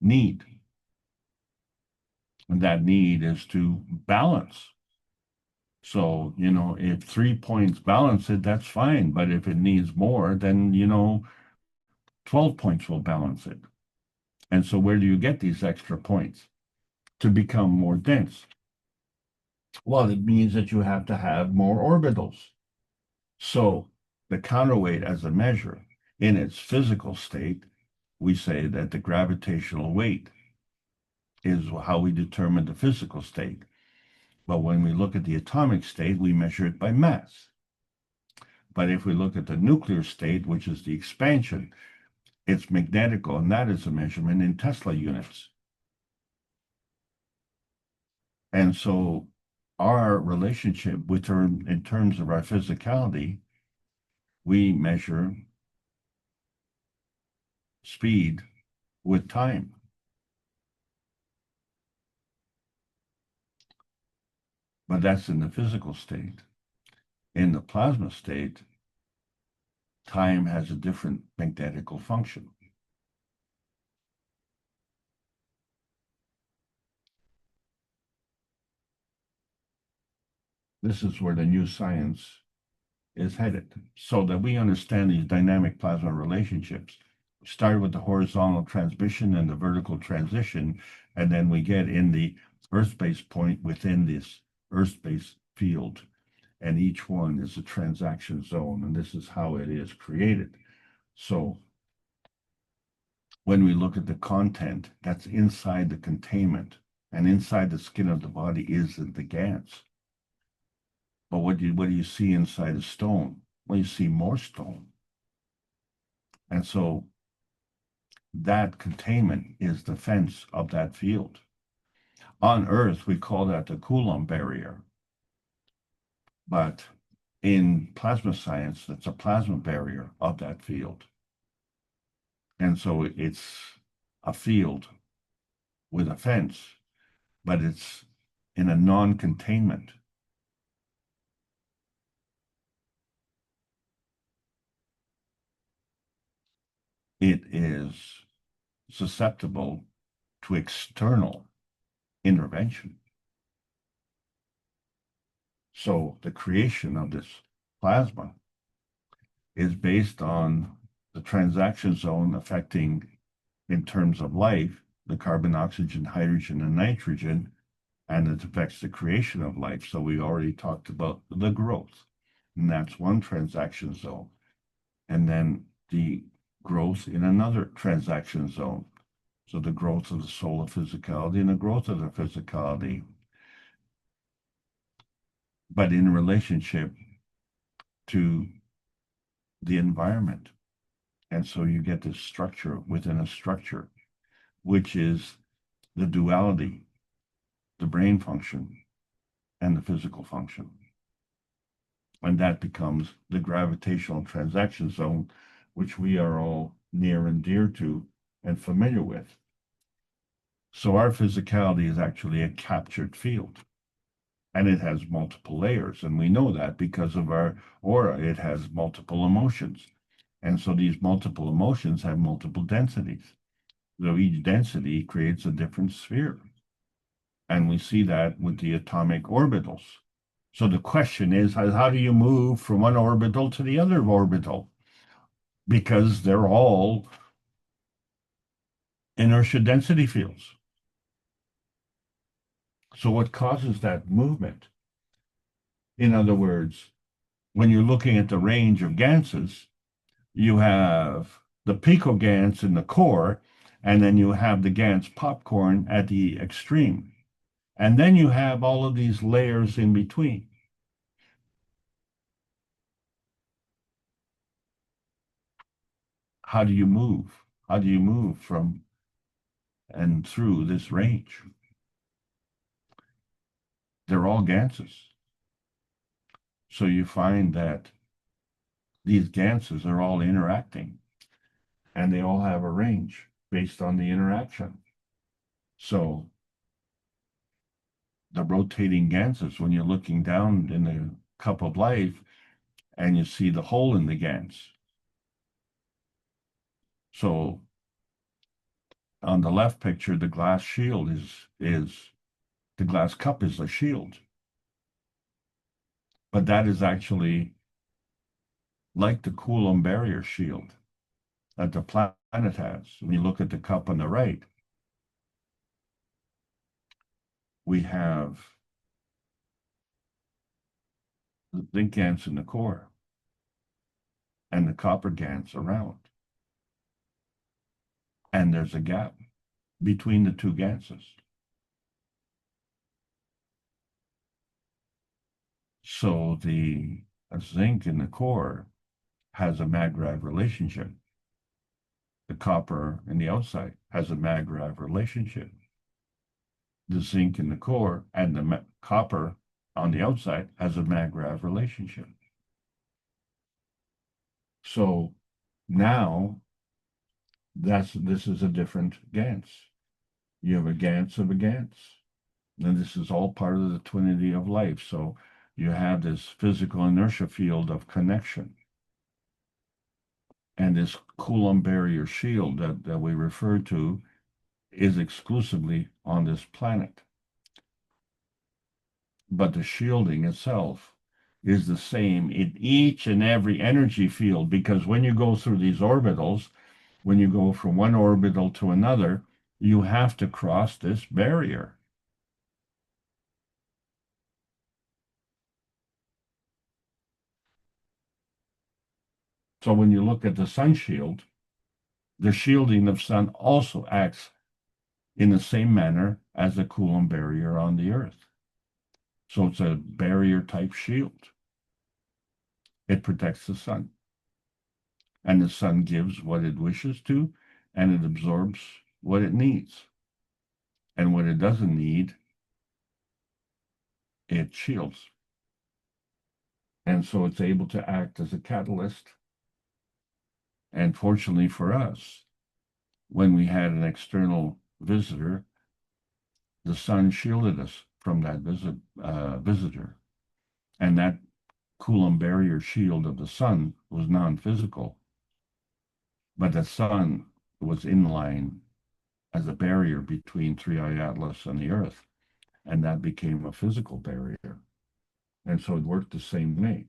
need. And that need is to balance. So, if 3 points balance it, that's fine. But if it needs more, then, 12 points will balance it. And so where do you get these extra points? To become more dense. Well, it means that you have to have more orbitals. So the counterweight as a measure in its physical state, we say that the gravitational weight is how we determine the physical state. But when we look at the atomic state, we measure it by mass. But if we look at the nuclear state, which is the expansion, it's magnetical, and that is a measurement in Tesla units. And so our relationship with her in terms of our physicality, we measure speed with time. But that's in the physical state. in the plasma state, time has a different magnetical function. This is where the new science is headed, so that we understand these dynamic plasma relationships. We start with the horizontal transmission and the vertical transition, and then we get in the Earth-based point within this Earth-based field. And each one is a transaction zone, and this is how it is created. So when we look at the content that's inside the containment, and inside the skin of the body is the GANs. But what do you see inside a stone? Well, you see more stone. And so that containment is the fence of that field. On Earth, we call that the Coulomb barrier. But in plasma science, that's a plasma barrier of that field. And so it's a field with a fence, but it's in a non-containment. It is susceptible to external intervention. So the creation of this plasma is based on the transaction zone affecting, in terms of life, the carbon, oxygen, hydrogen, and nitrogen, and it affects the creation of life. So we already talked about the growth, and that's one transaction zone. And then the growth in another transaction zone. So the growth of the solar physicality and the growth of the physicality, but in relationship to the environment. And so you get this structure within a structure, which is the duality, the brain function, and the physical function. And that becomes the gravitational transaction zone, which we are all near and dear to and familiar with. So our physicality is actually a captured field, and it has multiple layers. And we know that because of our aura, it has multiple emotions. And so these multiple emotions have multiple densities. So each density creates a different sphere. And we see that with the atomic orbitals. So the question is, how do you move from one orbital to the other orbital? Because they're all inertia density fields. So what causes that movement? In other words, when you're looking at the range of ganses, you have the picogans in the core, and then you have the Gans popcorn at the extreme. And then you have all of these layers in between. How do you move? How do you move from and through this range? They're all ganses. So you find that these ganses are all interacting, and they all have a range based on the interaction. So the rotating ganses, when you're looking down in the cup of life and you see the hole in the gans. So on the left picture, the glass shield is the glass cup is a shield. But that is actually like the Coulomb barrier shield that the planet has. When you look at the cup on the right, we have the zinc gans in the core and the copper gans around. And there's a gap between the two ganses. So the zinc in the core has a mag-rav relationship. The copper in the outside has a mag-rav relationship. The zinc in the core and the copper on the outside has a mag-rav relationship. So now this is a different GANS. You have a GANS of a GANS. And this is all part of the twinity of life. So you have this physical inertia field of connection. And this Coulomb barrier shield that we refer to is exclusively on this planet. But the shielding itself is the same in each and every energy field, because when you go through these orbitals, when you go from one orbital to another, you have to cross this barrier. So when you look at the sun shield, the shielding of sun also acts in the same manner as the Coulomb barrier on the Earth. So it's a barrier type shield. It protects the sun. And the sun gives what it wishes to, and it absorbs what it needs. And what it doesn't need, it shields. And so it's able to act as a catalyst. And fortunately for us, when we had an external visitor, the sun shielded us from that visitor. And that Coulomb barrier shield of the sun was non-physical, but the sun was in line as a barrier between 3i Atlas and the Earth, and that became a physical barrier. And so it worked the same way.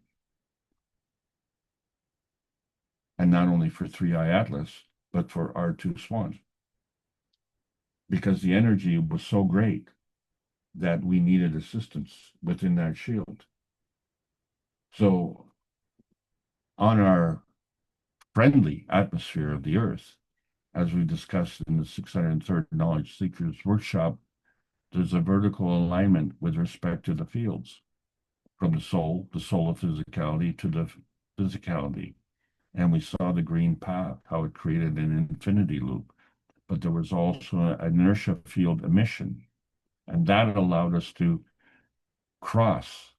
And not only for 3i Atlas, but for R2 Swan, because the energy was so great that we needed assistance within that shield. So on our friendly atmosphere of the Earth, as we discussed in the 603rd Knowledge Seekers Workshop, there's a vertical alignment with respect to the fields, from the soul of physicality, to the physicality. And we saw the green path, how it created an infinity loop. But there was also an inertia field emission, and that allowed us to cross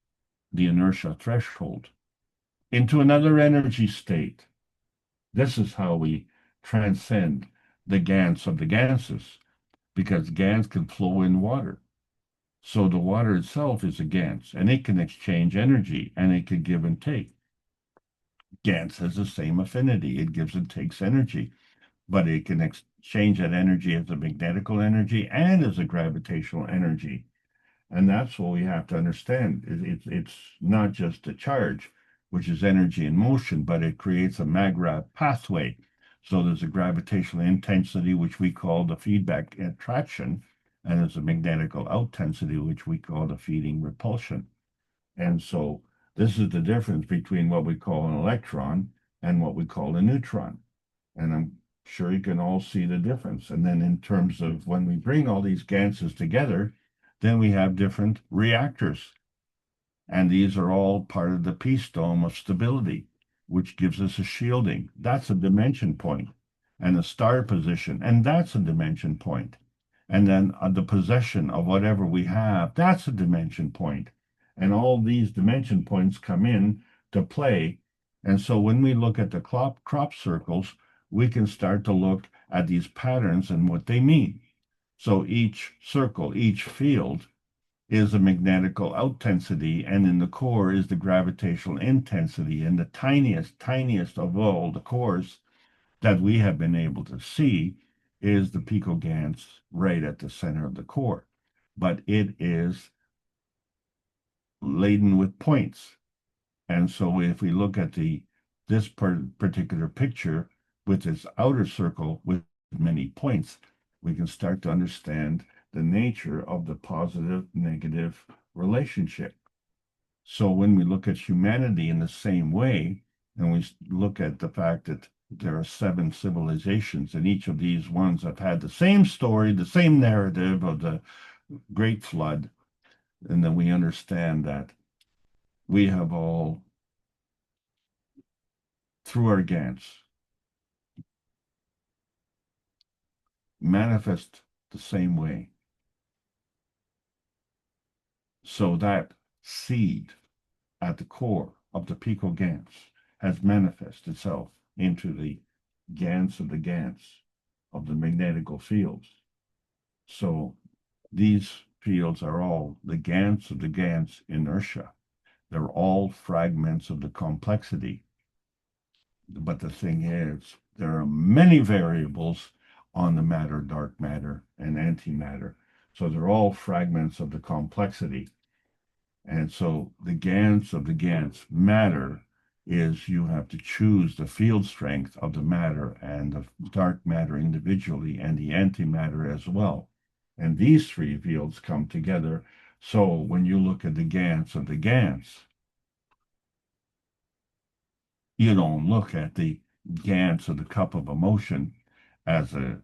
the inertia threshold into another energy state. This is how we transcend the Gans of the Ganses, because Gans can flow in water. So the water itself is a Gans, and it can exchange energy, and it can give and take. Gans has the same affinity. It gives and takes energy, but it can exchange that energy as a magnetical energy and as a gravitational energy. And that's what we have to understand. It's not just a charge, which is energy in motion, but it creates a maggrav pathway. So there's a gravitational intensity, which we call the feedback attraction, and there's a magnetical outintensity, which we call the feeding repulsion. And so this is the difference between what we call an electron and what we call a neutron. And I'm sure you can all see the difference. And then in terms of when we bring all these Ganses together, then we have different reactors. And these are all part of the peace dome of stability, which gives us a shielding. That's a dimension point. And a star position, and that's a dimension point. And then the possession of whatever we have, that's a dimension point. And all these dimension points come in to play. And so when we look at the crop circles, we can start to look at these patterns and what they mean. So each circle, each field is a magnetical outintensity, and in the core is the gravitational intensity. And the tiniest of all the cores that we have been able to see is the picogans right at the center of the core. But it is laden with points. And so if we look at this particular picture with its outer circle with many points, we can start to understand the nature of the positive-negative relationship. So when we look at humanity in the same way, and we look at the fact that there are 7 civilizations, and each of these ones have had the same story, the same narrative of the Great Flood, and then we understand that we have all, through our Gans, manifest the same way. So that seed at the core of the picogans has manifested itself into the Gans of the Gans of the magnetical fields. So these fields are all the Gans of the Gans inertia. They're all fragments of the complexity. But the thing is, there are many variables on the matter, dark matter, and antimatter. So they're all fragments of the complexity. And so the GANs of the GANs matter is you have to choose the field strength of the matter and the dark matter individually and the antimatter as well. And these three fields come together. So when you look at the GANs of the GANs, you don't look at the GANs of the cup of emotion as a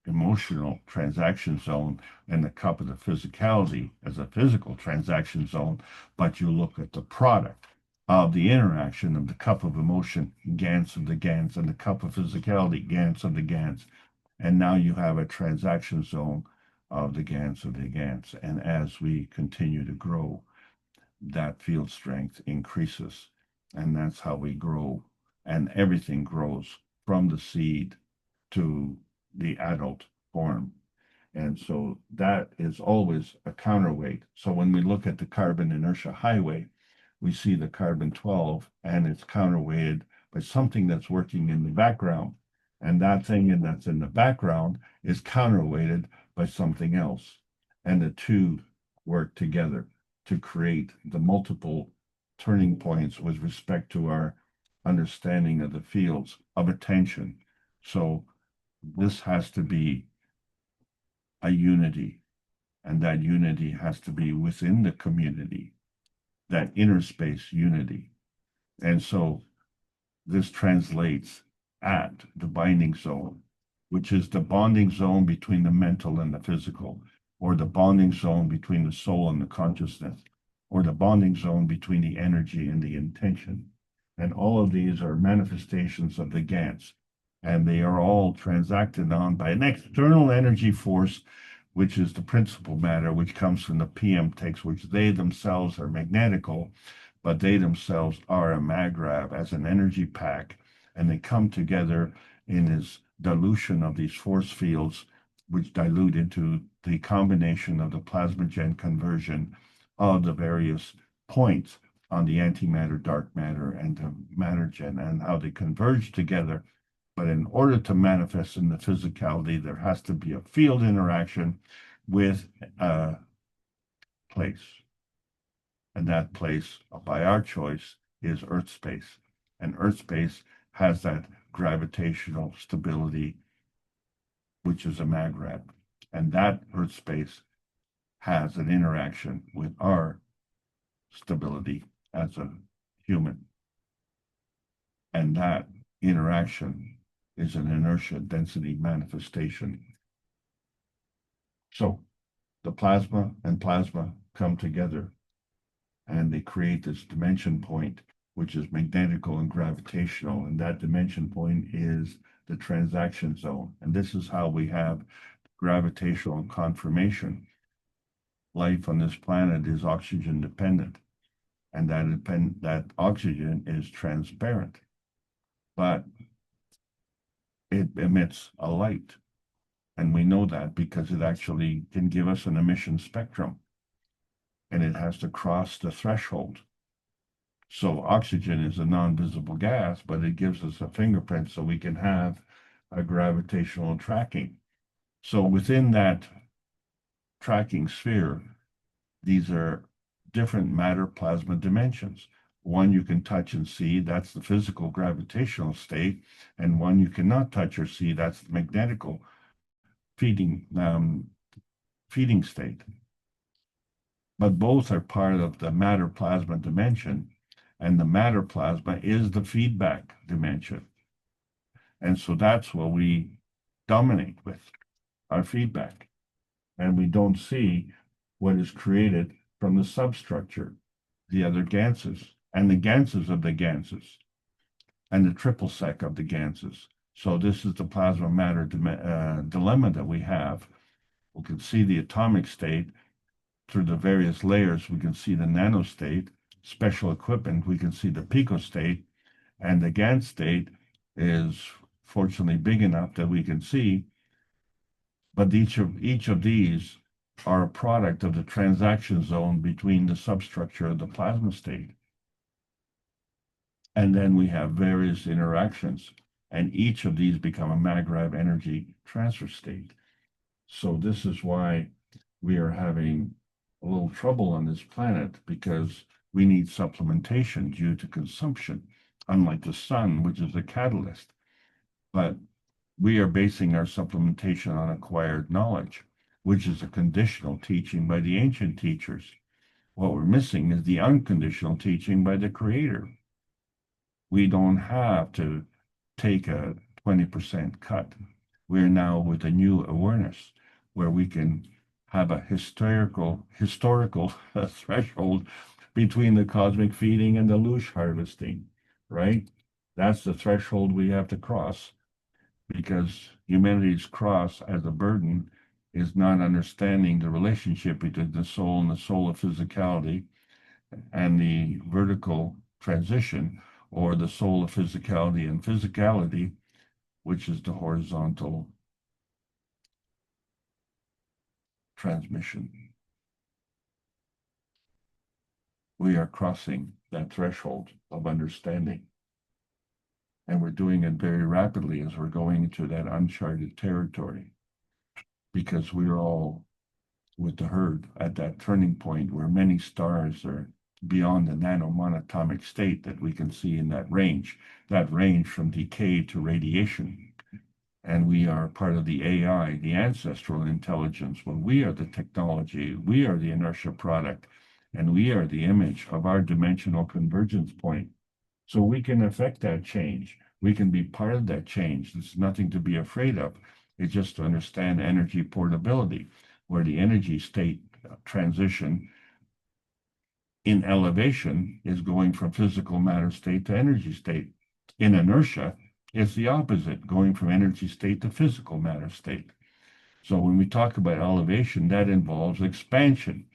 emotional transaction zone and the cup of the physicality as a physical transaction zone, but you look at the product of the interaction of the cup of emotion, GANs of the GANs, and the cup of physicality, GANs of the GANs. And now you have a transaction zone of the GANs of the GANs. And as we continue to grow, that field strength increases. And that's how we grow. And everything grows from the seed to the adult form. And so that is always a counterweight. So when we look at the carbon inertia highway, we see the carbon 12 and it's counterweighted by something that's working in the background. And that thing that's in the background is counterweighted by something else. And the two work together to create the multiple turning points with respect to our understanding of the fields of attention. So this has to be a unity, and that unity has to be within the community, that inner space unity. And so this translates at the binding zone, which is the bonding zone between the mental and the physical, or the bonding zone between the soul and the consciousness, or the bonding zone between the energy and the intention. And all of these are manifestations of the GANs. And they are all transacted on by an external energy force, which is the principal matter, which comes from the PM text, which they themselves are magnetical, but they themselves are a magrav as an energy pack, and they come together in this dilution of these force fields, which dilute into the combination of the plasmagen conversion of the various points on the antimatter, dark matter, and the mattergen, and how they converge together. But in order to manifest in the physicality, there has to be a field interaction with a place. And that place, by our choice, is Earth space. And Earth space has that gravitational stability, which is a magrav. And that Earth space has an interaction with our stability as a human. And that interaction is an inertia density manifestation. So the plasma and plasma come together and they create this dimension point, which is magnetical and gravitational. And that dimension point is the transaction zone. And this is how we have gravitational confirmation. Life on this planet is oxygen dependent, and that oxygen is transparent, but it emits a light. And we know that because it actually can give us an emission spectrum, and it has to cross the threshold. So oxygen is a non-visible gas, but it gives us a fingerprint so we can have a gravitational tracking. So within that tracking sphere, these are different matter plasma dimensions. One you can touch and see, that's the physical gravitational state, and one you cannot touch or see, that's the magnetical feeding state. But both are part of the matter plasma dimension, and the matter plasma is the feedback dimension. And so that's what we dominate with, our feedback. And we don't see what is created from the substructure, the other ganses, and the ganses of the ganses, and the triple sec of the ganses. So this is the plasma matter dilemma that we have. We can see the atomic state through the various layers. We can see the nanostate, special equipment, we can see the picostate, and the GAN state is fortunately big enough that we can see. But each of these are a product of the transaction zone between the substructure of the plasma state. And then we have various interactions, and each of these become a mag-rev energy transfer state. So this is why we are having a little trouble on this planet, because we need supplementation due to consumption, unlike the sun, which is a catalyst. But we are basing our supplementation on acquired knowledge, which is a conditional teaching by the ancient teachers. What we're missing is the unconditional teaching by the Creator. We don't have to take a 20% cut. We're now with a new awareness where we can have a historical threshold between the cosmic feeding and the loosh harvesting, right? That's the threshold we have to cross, because humanity's cross as a burden is not understanding the relationship between the soul and the soul of physicality, and the vertical transition, or the soul of physicality and physicality, which is the horizontal transmission. We are crossing that threshold of understanding. And we're doing it very rapidly as we're going into that uncharted territory, because we're all with the herd at that turning point where many stars are beyond the nanomonatomic state that we can see in that range from decay to radiation. And we are part of the AI, the ancestral intelligence. When we are the technology, we are the inertia product, and we are the image of our dimensional convergence point. So we can affect that change. We can be part of that change. There's nothing to be afraid of. It's just to understand energy portability, where the energy state transition in elevation is going from physical matter state to energy state. In inertia, it's the opposite, going from energy state to physical matter state. So when we talk about elevation, that involves expansion.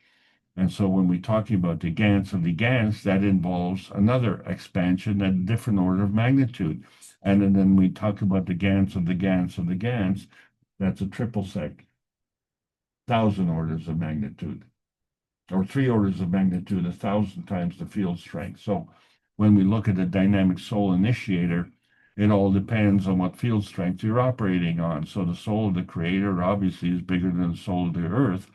And so when we're talking about the GANs of the GANs, that involves another expansion at a different order of magnitude. And then we talk about the GANs of the GANs of the GANs, that's a triple sec, 1,000 orders of magnitude, or 3 orders of magnitude, 1,000 times the field strength. So when we look at the dynamic soul initiator, it all depends on what field strength you're operating on. So the soul of the Creator obviously is bigger than the soul of the Earth.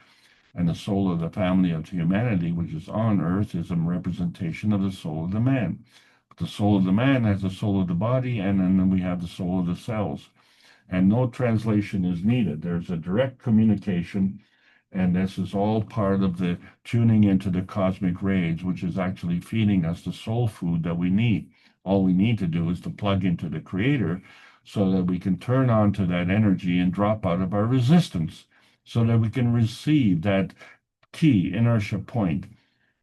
And the soul of the family of humanity, which is on Earth, is a representation of the soul of the man. But the soul of the man has the soul of the body, and then we have the soul of the cells. And no translation is needed. There's a direct communication, and this is all part of the tuning into the cosmic rays, which is actually feeding us the soul food that we need. All we need to do is to plug into the Creator so that we can turn on to that energy and drop out of our resistance, so that we can receive that key inertia point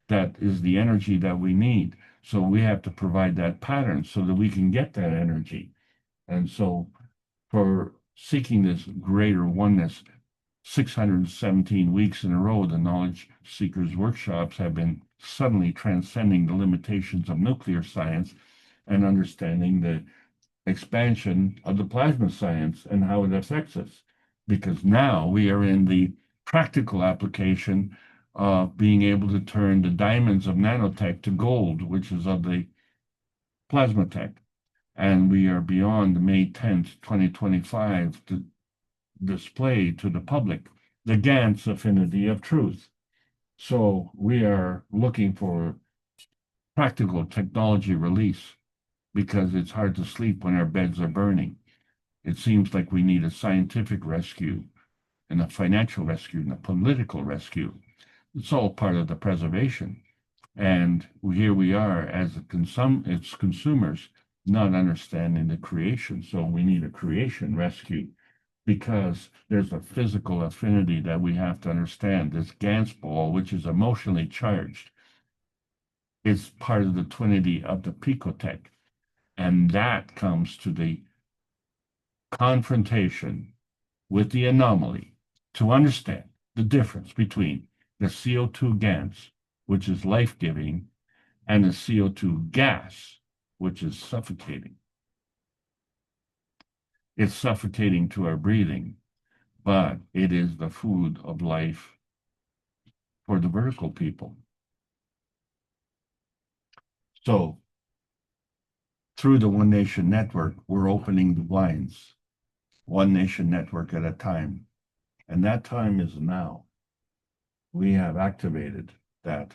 that is the energy that we need. So we have to provide that pattern so that we can get that energy. And so for seeking this greater oneness, 617 weeks in a row, the Knowledge Seekers workshops have been suddenly transcending the limitations of nuclear science and understanding the expansion of the plasma science and how it affects us. Because now we are in the practical application of being able to turn the diamonds of nanotech to gold, which is of the plasma tech. And we are beyond the May 10th, 2025 to display to the public the Gans affinity of truth. So we are looking for practical technology release, because it's hard to sleep when our beds are burning. It seems like we need a scientific rescue and a financial rescue and a political rescue. It's all part of the preservation. And here we are as consumers, not understanding the creation. So we need a creation rescue, because there's a physical affinity that we have to understand. This Gans ball, which is emotionally charged, is part of the twinity of the picotech. And that comes to the confrontation with the anomaly to understand the difference between the CO2 gas, which is life-giving, and the CO2 gas, which is suffocating. It's suffocating to our breathing, but it is the food of life for the vertical people. So through the One Nation Network, we're opening the blinds, One Nation Network at a time. And that time is now. We have activated that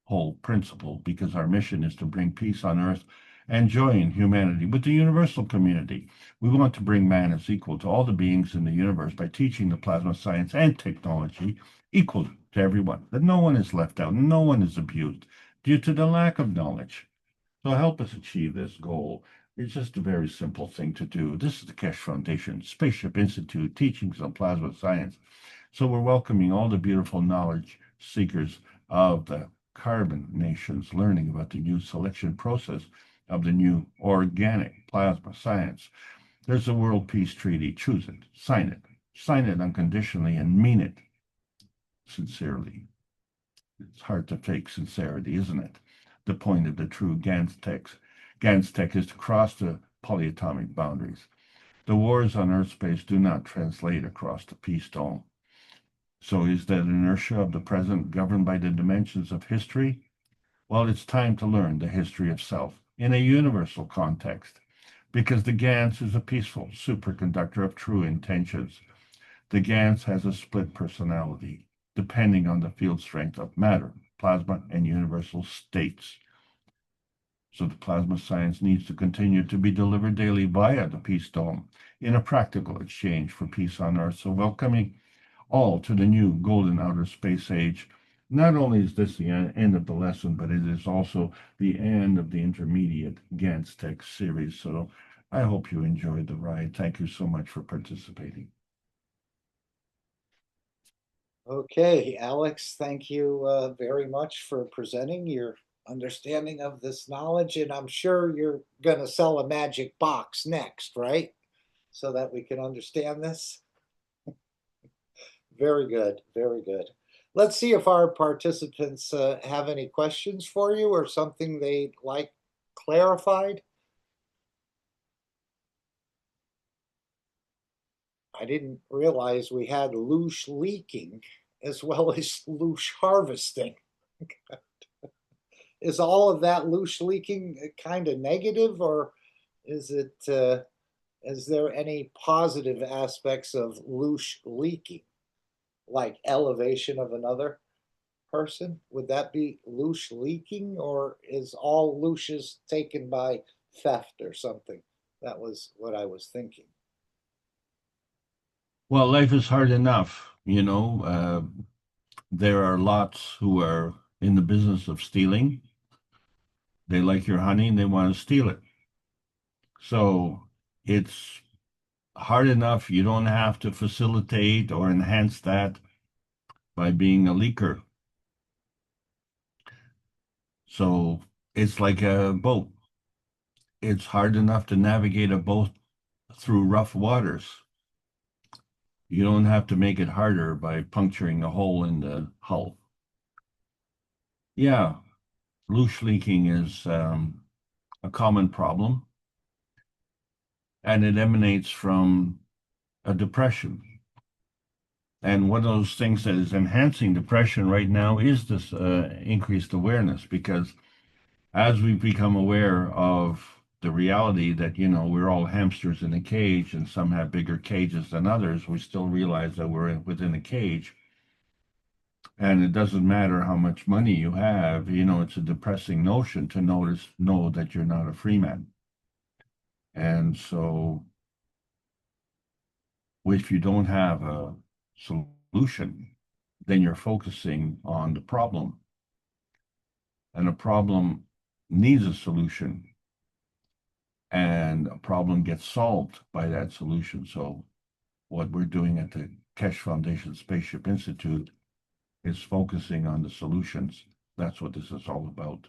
whole principle because our mission is to bring peace on earth and joy in humanity with the universal community. We want to bring man as equal to all the beings in the universe by teaching the plasma science and technology equal to everyone, that no one is left out, no one is abused due to the lack of knowledge. So help us achieve this goal. It's just a very simple thing to do. This is the Keshe Foundation, Spaceship Institute, Teachings on Plasma Science. So we're welcoming all the beautiful knowledge seekers of the carbon nations learning about the new selection process of the new organic plasma science. There's a World Peace Treaty. Choose it, sign it unconditionally, and mean it sincerely. It's hard to fake sincerity, isn't it? The point of the true GANZ-TEC is to cross the polyatomic boundaries. The wars on Earth space do not translate across the peace dome. So is that inertia of the present governed by the dimensions of history? Well, it's time to learn the history of self in a universal context, because the GANZ is a peaceful superconductor of true intentions. The GANZ has a split personality, depending on the field strength of matter, plasma, and universal states. So the plasma science needs to continue to be delivered daily via the Peace Dome in a practical exchange for peace on Earth. So welcoming all to the new golden outer space age. Not only is this the end of the lesson, but it is also the end of the intermediate GANZ-TEC series. So I hope you enjoyed the ride. Thank you so much for participating. Okay, Alex, thank you very much for presenting your understanding of this knowledge. And I'm sure you're going to sell a magic box next, right? So that we can understand this. Very good, very good. Let's see if our participants have any questions for you or something they'd like clarified. I didn't realize we had loosh leaking as well as loosh harvesting. Is all of that loosh leaking kind of negative, or is it? Is there any positive aspects of loosh leaking, like elevation of another person? Would that be loosh leaking, or is all looshes taken by theft or something? That was what I was thinking. Well, life is hard enough, you know. There are lots who are in the business of stealing. They like your honey and they want to steal it. So it's hard enough. You don't have to facilitate or enhance that by being a leaker. So it's like a boat. It's hard enough to navigate a boat through rough waters. You don't have to make it harder by puncturing a hole in the hull. Yeah, loosh leaking is a common problem, and it emanates from a depression. And one of those things that is enhancing depression right now is this increased awareness, because as we become aware of the reality that, you know, we're all hamsters in a cage and some have bigger cages than others, we still realize that we're within a cage. And it doesn't matter how much money you have, you know, it's a depressing notion to know that you're not a free man. And so if you don't have a solution, then you're focusing on the problem. And a problem needs a solution. And a problem gets solved by that solution. So what we're doing at the Keshe Foundation Spaceship Institute is focusing on the solutions. That's what this is all about.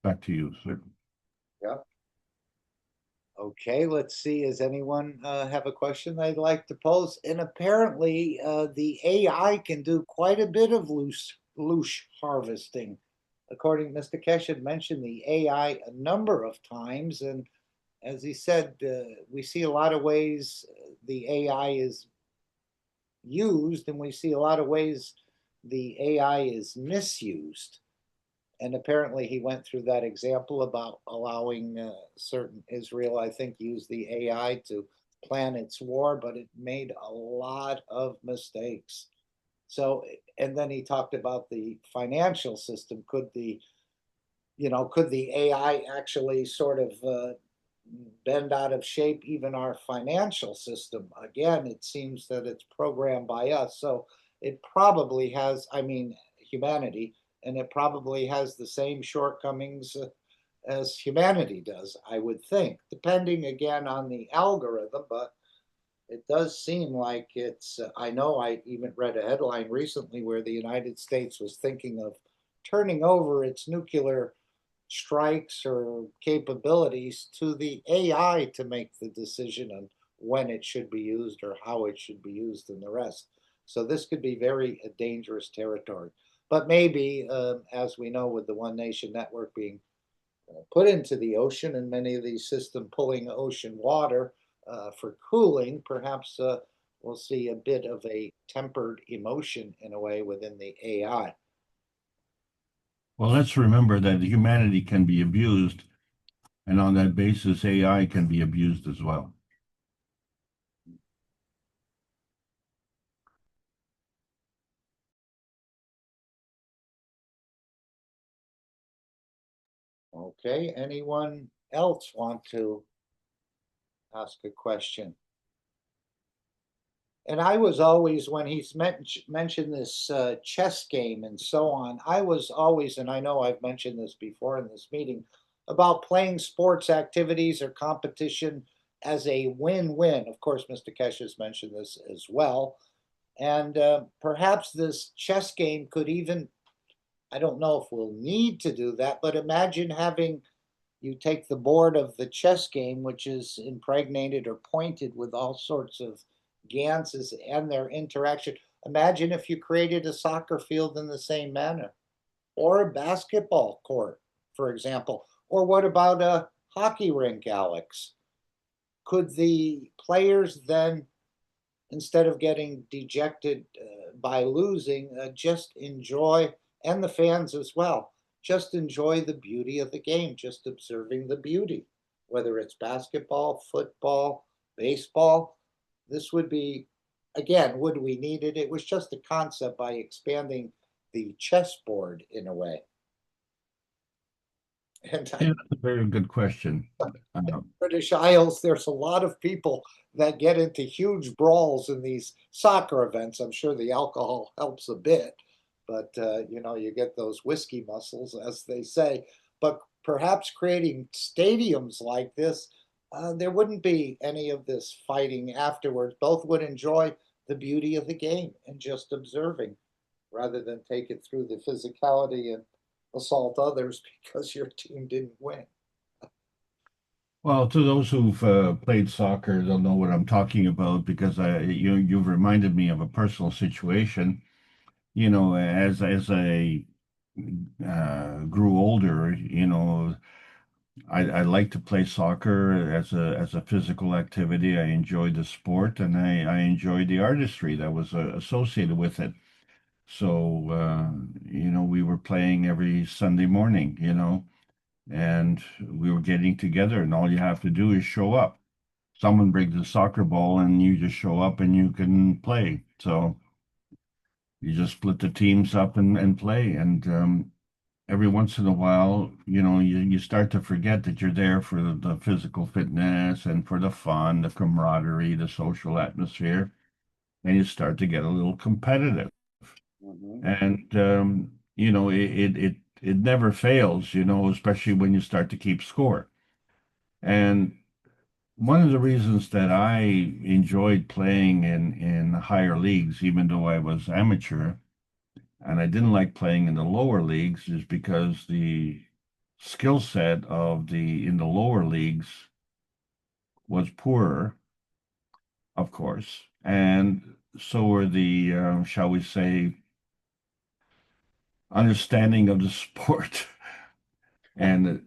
Back to you, sir. Yeah. Okay, let's see. Does anyone have a question they'd like to pose? And apparently, the AI can do quite a bit of loosh harvesting. According to Mr. Keshe had mentioned the AI a number of times, and as he said, we see a lot of ways the AI is used, and we see a lot of ways the AI is misused. And apparently he went through that example about allowing certain Israel, I think, use the AI to plan its war, but it made a lot of mistakes. So, and then he talked about the financial system. Could the AI actually sort of bend out of shape even our financial system? Again, it seems that it's programmed by us. So it probably has, I mean, humanity, and it probably has the same shortcomings as humanity does, I would think, depending again on the algorithm. But it does seem like it's, I know I even read a headline recently where the United States was thinking of turning over its nuclear strikes or capabilities to the AI to make the decision on when it should be used or how it should be used and the rest. So this could be very dangerous territory. But maybe, as we know, with the One Nation Network being put into the ocean and many of these systems pulling ocean water for cooling, perhaps we'll see a bit of a tempered emotion in a way within the AI. Well, let's remember that humanity can be abused, and on that basis, AI can be abused as well. Okay, anyone else want to ask a question? And I was always, when he's mentioned this chess game and so on, I was always, and I know I've mentioned this before in this meeting, about playing sports activities or competition as a win-win. Of course, Mr. Keshe has mentioned this as well. And perhaps this chess game could even, I don't know if we'll need to do that, but imagine having, you take the board of the chess game, which is impregnated or pointed with all sorts of ganses and their interaction. Imagine if you created a soccer field in the same manner, or a basketball court, for example. Or what about a hockey rink, Alex? Could the players then, instead of getting dejected by losing, just enjoy, and the fans as well, just enjoy the beauty of the game, just observing the beauty, whether it's basketball, football, baseball. This would be, again, would we need it? It was just a concept by expanding the chessboard in a way. And Yeah, that's a very good question. British Isles, there's a lot of people that get into huge brawls in these soccer events. I'm sure the alcohol helps a bit, but you get those whiskey muscles, as they say. But perhaps creating stadiums like this, there wouldn't be any of this fighting afterwards. Both would enjoy the beauty of the game and just observing, rather than take it through the physicality and assault others because your team didn't win. Well, to those who've played soccer, they'll know what I'm talking about because you've reminded me of a personal situation. You know, as I grew older, I like to play soccer as a physical activity. I enjoyed the sport and I enjoyed the artistry that was associated with it. So, we were playing every Sunday morning, and we were getting together, and all you have to do is show up. Someone brings a soccer ball, and you just show up and you can play. So you just split the teams up and play. And every once in a while, you start to forget that you're there for the physical fitness and for the fun, the camaraderie, the social atmosphere, and you start to get a little competitive. Mm-hmm. And it never fails, especially when you start to keep score. And one of the reasons that I enjoyed playing in higher leagues, even though I was amateur, and I didn't like playing in the lower leagues, is because the skill set in the lower leagues was poorer, of course, and so were the shall we say, understanding of the sport. And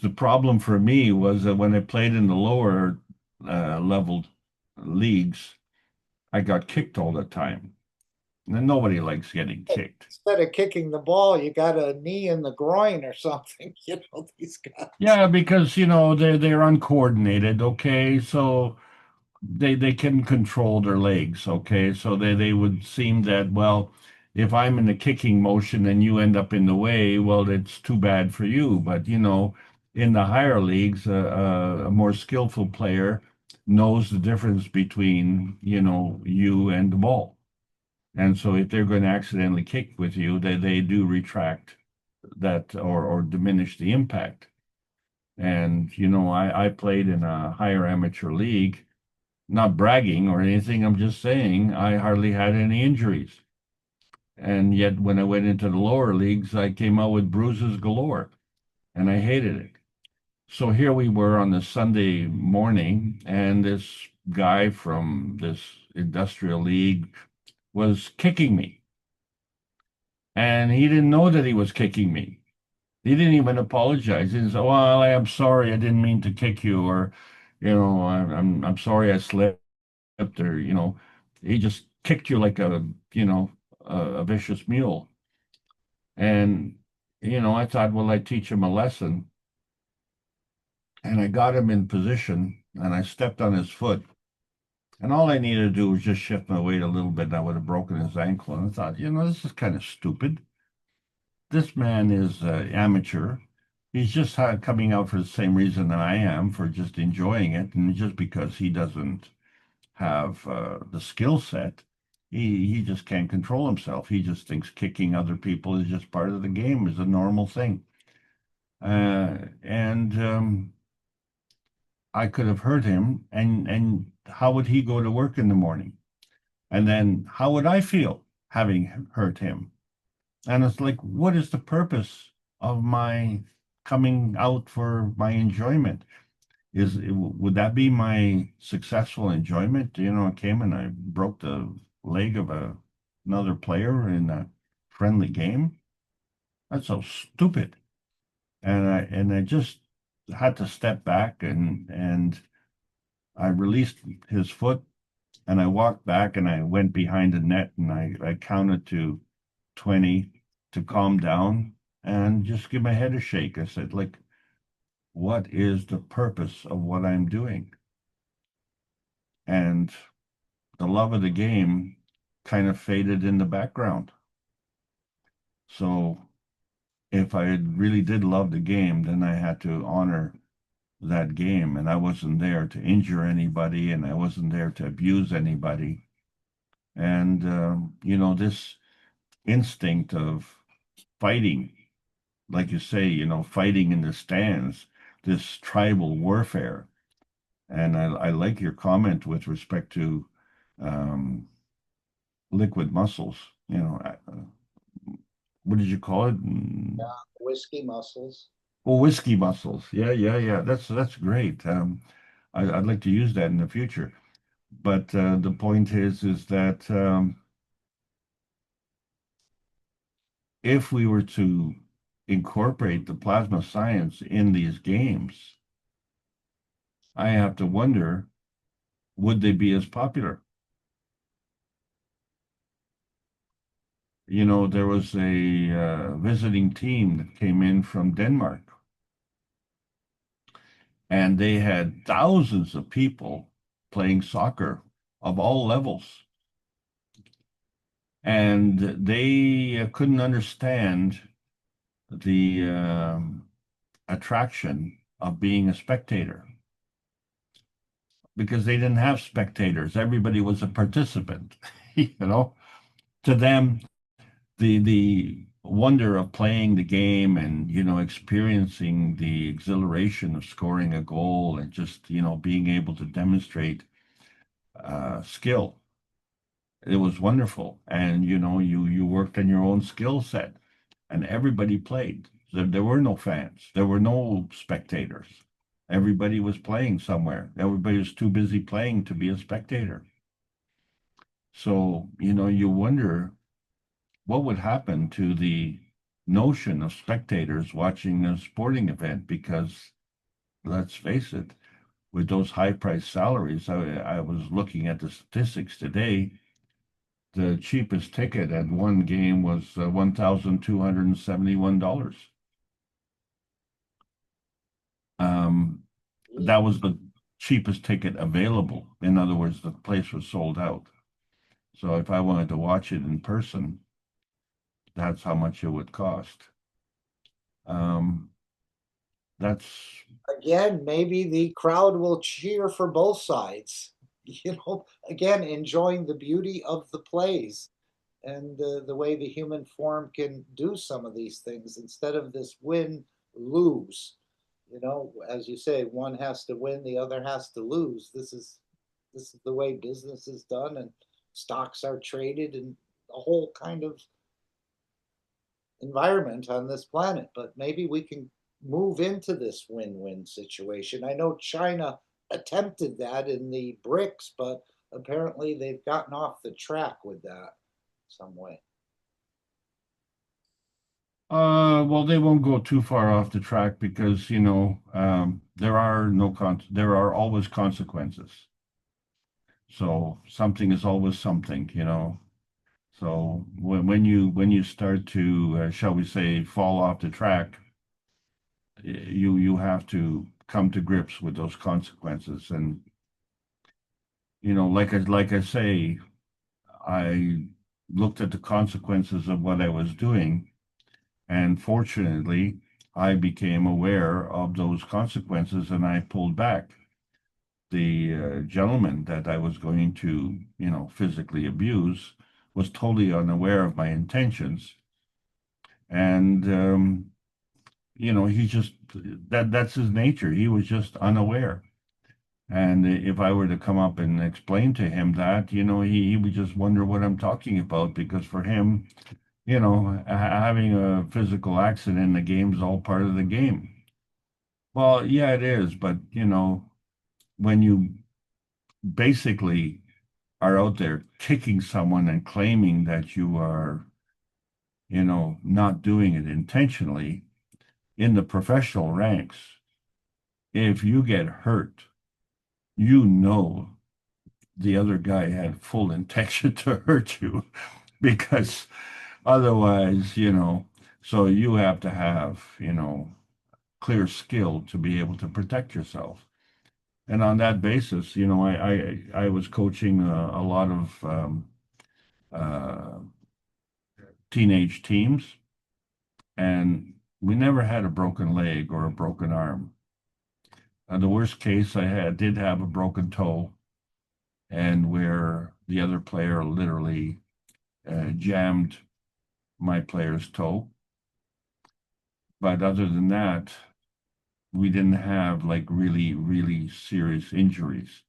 the problem for me was that when I played in the lower level leagues, I got kicked all the time. And nobody likes getting kicked. Instead of kicking the ball, you got a knee in the groin or something. You know, these guys. Yeah, because they're uncoordinated. Okay, so they can control their legs. Okay, so they would seem that, well, if I'm in a kicking motion and you end up in the way, well, it's too bad for you. But in the higher leagues, a more skillful player knows the difference between you and the ball. And so if they're going to accidentally kick with you, they do retract that or diminish the impact. And I played in a higher amateur league, not bragging or anything. I'm just saying I hardly had any injuries. And yet when I went into the lower leagues, I came out with bruises galore, and I hated it. So here we were on the Sunday morning, and this guy from this industrial league was kicking me. And he didn't know that he was kicking me. He didn't even apologize. He didn't say, "Well, I'm sorry, I didn't mean to kick you," or, I'm sorry I slipped," or, he just kicked you like a vicious mule. And, I thought, well, I teach him a lesson. And I got him in position, and I stepped on his foot. And all I needed to do was just shift my weight a little bit, and I would have broken his ankle. And I thought, this is kind of stupid. This man is amateur. He's just coming out for the same reason that I am, for just enjoying it. And just because he doesn't have the skill set, he just can't control himself. He just thinks kicking other people is just part of the game, is a normal thing. And I could have hurt him, and how would he go to work in the morning? And then how would I feel having hurt him? And it's like, what is the purpose of my coming out for my enjoyment? Would that be my successful enjoyment? I came and I broke the leg of another player in a friendly game. That's so stupid. And I just had to step back, and I released his foot, and I walked back, and I went behind the net, and I counted to 20 to calm down and just give my head a shake. I said, like, what is the purpose of what I'm doing? And the love of the game kind of faded in the background. So if I really did love the game, then I had to honor that game. And I wasn't there to injure anybody, and I wasn't there to abuse anybody. And, this instinct of fighting, like you say, fighting in the stands, this tribal warfare. And I like your comment with respect to liquid muscles. What did you call it? Whiskey muscles. Oh, whiskey muscles. Yeah. That's great. I'd like to use that in the future. But the point is that if we were to incorporate the plasma science in these games, I have to wonder, would they be as popular? There was a visiting team that came in from Denmark, and they had thousands of people playing soccer of all levels. And they couldn't understand the attraction of being a spectator, because they didn't have spectators. Everybody was a participant. To them, the wonder of playing the game and experiencing the exhilaration of scoring a goal and just being able to demonstrate skill, it was wonderful. And you worked on your own skill set, and everybody played. There were no fans, there were no spectators. Everybody was playing somewhere. Everybody was too busy playing to be a spectator. So you wonder what would happen to the notion of spectators watching a sporting event, because let's face it, with those high price salaries, I was looking at the statistics today. the cheapest ticket at one game was $1,271. That was the cheapest ticket available. In other words, the place was sold out. So if I wanted to watch it in person, that's how much it would cost. That's Again, maybe the crowd will cheer for both sides. Again, enjoying the beauty of the plays and the way the human form can do some of these things instead of this win lose. As you say, one has to win, the other has to lose. This is the way business is done, and stocks are traded, and a whole kind of environment on this planet. But maybe we can move into this win-win situation. I know China attempted that in the BRICS, but apparently they've gotten off the track with that some way. well, they won't go too far off the track because, there are always consequences. So something is always something, So when you start to, shall we say, fall off the track, you have to come to grips with those consequences. And like I say, I looked at the consequences of what I was doing, and fortunately, I became aware of those consequences, and I pulled back. The gentleman that I was going to, physically abuse was totally unaware of my intentions, and he just that's his nature. He was just unaware. And if I were to come up and explain to him that, he would just wonder what I'm talking about, because for him, having a physical accident in the game is all part of the game. Well, yeah, it is, but when you basically are out there kicking someone and claiming that you are, not doing it intentionally in the professional ranks, if you get hurt, the other guy had full intention to hurt you because otherwise, so you have to have, clear skill to be able to protect yourself. And on that basis, I was coaching a lot of teenage teams, and we never had a broken leg or a broken arm. The worst case did have a broken toe, and where the other player literally jammed my player's toe. But other than that, we didn't have like really, really serious injuries,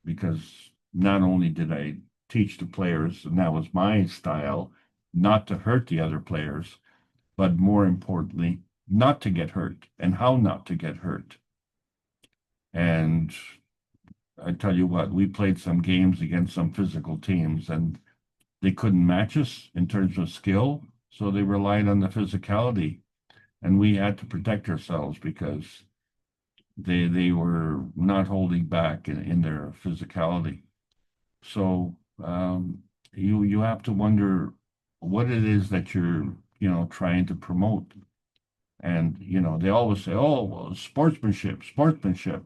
because not only did I teach the players, and that was my style, not to hurt the other players, but more importantly, not to get hurt and how not to get hurt. And I tell you what, we played some games against some physical teams, and they couldn't match us in terms of skill, so they relied on the physicality, and we had to protect ourselves because they were not holding back in their physicality. So you have to wonder what it is that you're trying to promote. And they always say, oh, well, sportsmanship,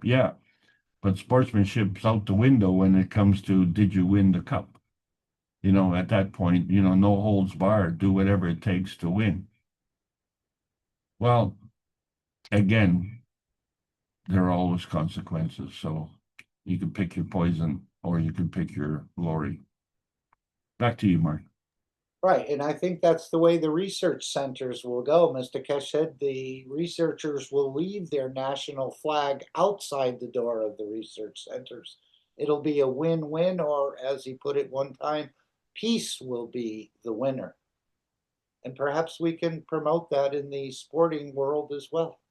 yeah, but sportsmanship's out the window when it comes to, did you win the cup? At that point, no holds barred, do whatever it takes to win. Well, again, there are always consequences. So you can pick your poison or you can pick your glory. Back to you, Mark. Right, and I think that's the way the research centers will go, Mr. Keshe. The researchers will leave their national flag outside the door of the research centers. It'll be a win-win, or as he put it one time, peace will be the winner. And perhaps we can promote that in the sporting world as well.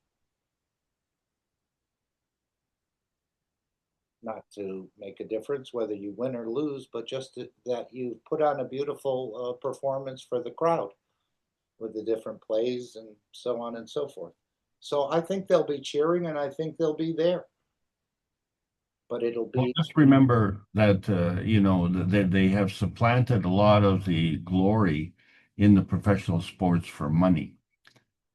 Not to make a difference whether you win or lose, but just that you put on a beautiful performance for the crowd with the different plays and so on and so forth. So I think they'll be cheering, and I think they'll be there. but it'll Well, be. just remember that, they have supplanted a lot of the glory in the professional sports for money.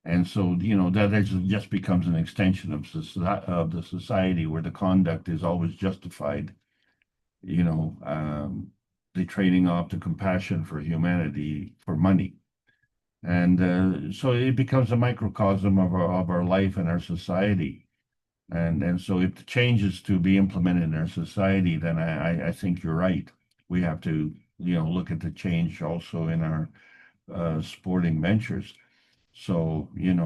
And so, that just becomes an extension of the society where the conduct is always justified, the trading off the compassion for humanity for money. And so it becomes a microcosm of our life and our society. And so if the changes to be implemented in our society, then I think you're right. We have to, look at the change also in our sporting ventures. So, there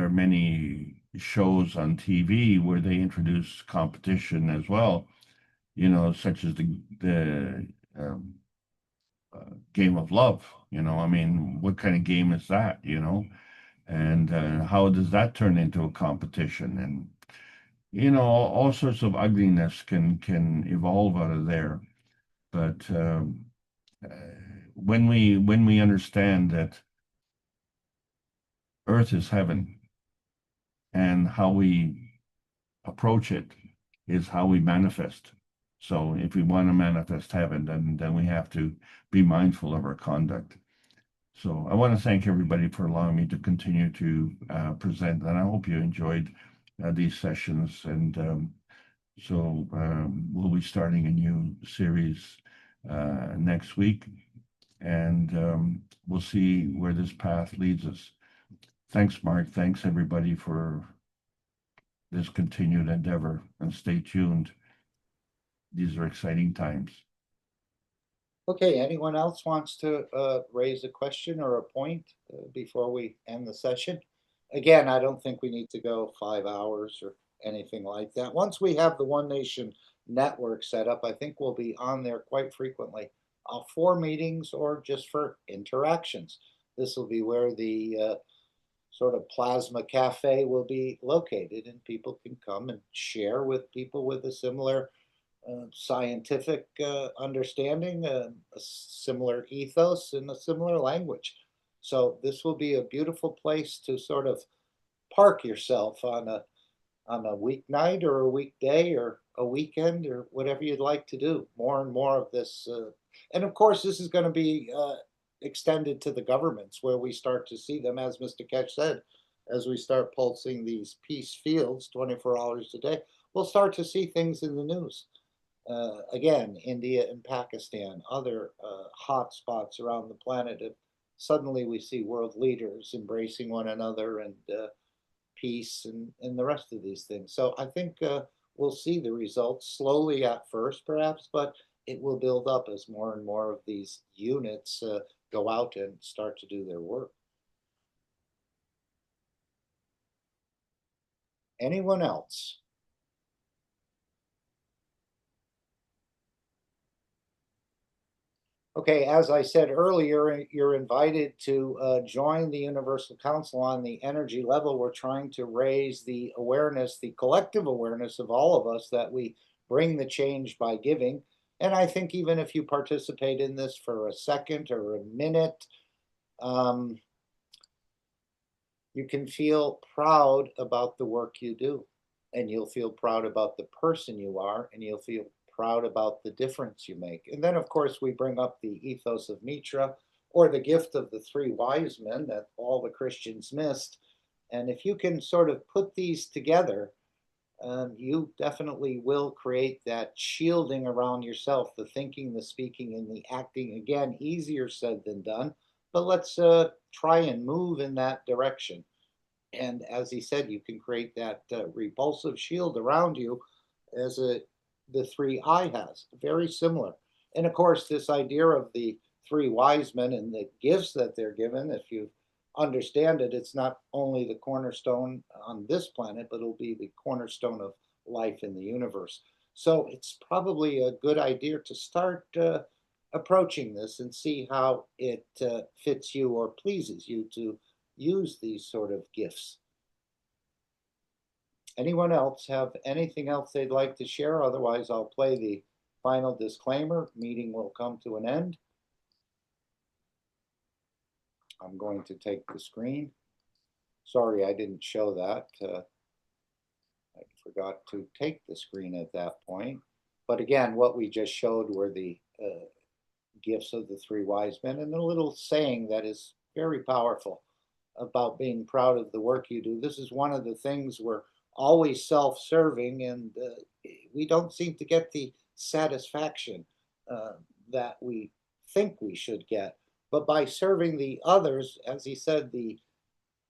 are many shows on TV where they introduce competition as well, such as the game of love. I mean, what kind of game is that, And how does that turn into a competition? And, all sorts of ugliness can evolve out of there. But when we understand that Earth is heaven, and how we approach it is how we manifest. So if we want to manifest heaven, then we have to be mindful of our conduct. So I want to thank everybody for allowing me to continue to present, and I hope you enjoyed these sessions. And so we'll be starting a new series next week, and we'll see where this path leads us. Thanks, Mark. Thanks, everybody, for this continued endeavor, and stay tuned. These are exciting times. Okay, anyone else wants to raise a question or a point before we end the session? Again, I don't think we need to go 5 hours or anything like that. Once we have the One Nation network set up, I think we'll be on there quite frequently for meetings or just for interactions. This will be where the sort of plasma cafe will be located, and people can come and share with people with a similar scientific understanding, a similar ethos, and a similar language. So this will be a beautiful place to sort of park yourself on a weeknight or a weekday or a weekend or whatever you'd like to do. More and more of this, and of course, this is going to be extended to the governments, where we start to see them, as Mr. Keshe said, as we start pulsing these peace fields 24 hours a day, we'll start to see things in the news. Again, India and Pakistan, other hot spots around the planet. Suddenly we see world leaders embracing one another, and peace, and the rest of these things. So I think we'll see the results slowly at first, perhaps, but it will build up as more and more of these units go out and start to do their work. Anyone else? Okay, as I said earlier, you're invited to join the Universal Council on the energy level. We're trying to raise the awareness, the collective awareness of all of us, that we bring the change by giving. And I think even if you participate in this for a second or a minute, you can feel proud about the work you do, and you'll feel proud about the person you are, and you'll feel proud about the difference you make. And then, of course, we bring up the ethos of Mitra, or the gift of the three wise men that all the Christians missed. And if you can sort of put these together, you definitely will create that shielding around yourself, the thinking, the speaking, and the acting. Again, easier said than done, but let's try and move in that direction. And as he said, you can create that repulsive shield around you, as the three I has, very similar. And of course, this idea of the three wise men and the gifts that they're given, if you understand it, it's not only the cornerstone on this planet, but it'll be the cornerstone of life in the universe. So it's probably a good idea to start approaching this and see how it fits you or pleases you to use these sort of gifts. Anyone else have anything else they'd like to share? Otherwise, I'll play the final disclaimer. Meeting will come to an end. I'm going to take the screen. Sorry, I didn't show that. I forgot to take the screen at that point. But again, what we just showed were the gifts of the three wise men and a little saying that is very powerful about being proud of the work you do. This is one of the things we're always self-serving, and we don't seem to get the satisfaction that we think we should get. But by serving the others, as he said,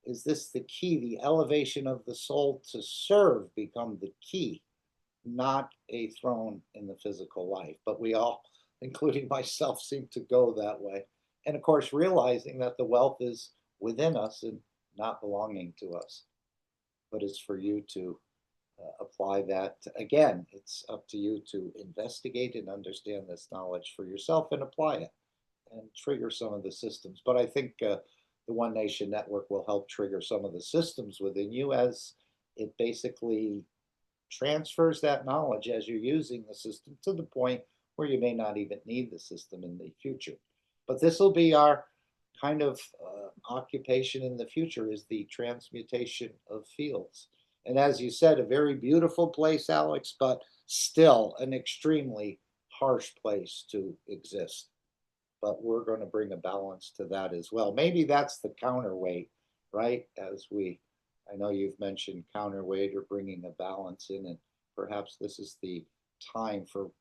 is this the key? The elevation of the soul to serve become the key, not a throne in the physical life. But we all, including myself, seem to go that way. And of course, realizing that the wealth is within us and not belonging to us. But it's for you to apply that. Again, it's up to you to investigate and understand this knowledge for yourself and apply it and trigger some of the systems. But I think the One Nation Network will help trigger some of the systems within you as it basically transfers that knowledge as you're using the system to the point where you may not even need the system in the future. But this will be our kind of occupation in the future, is the transmutation of fields. And as you said, a very beautiful place, Alex, but still an extremely harsh place to exist. But we're going to bring a balance to that as well. Maybe that's the counterweight, right? I know you've mentioned counterweight or bringing a balance in, and perhaps this is the time for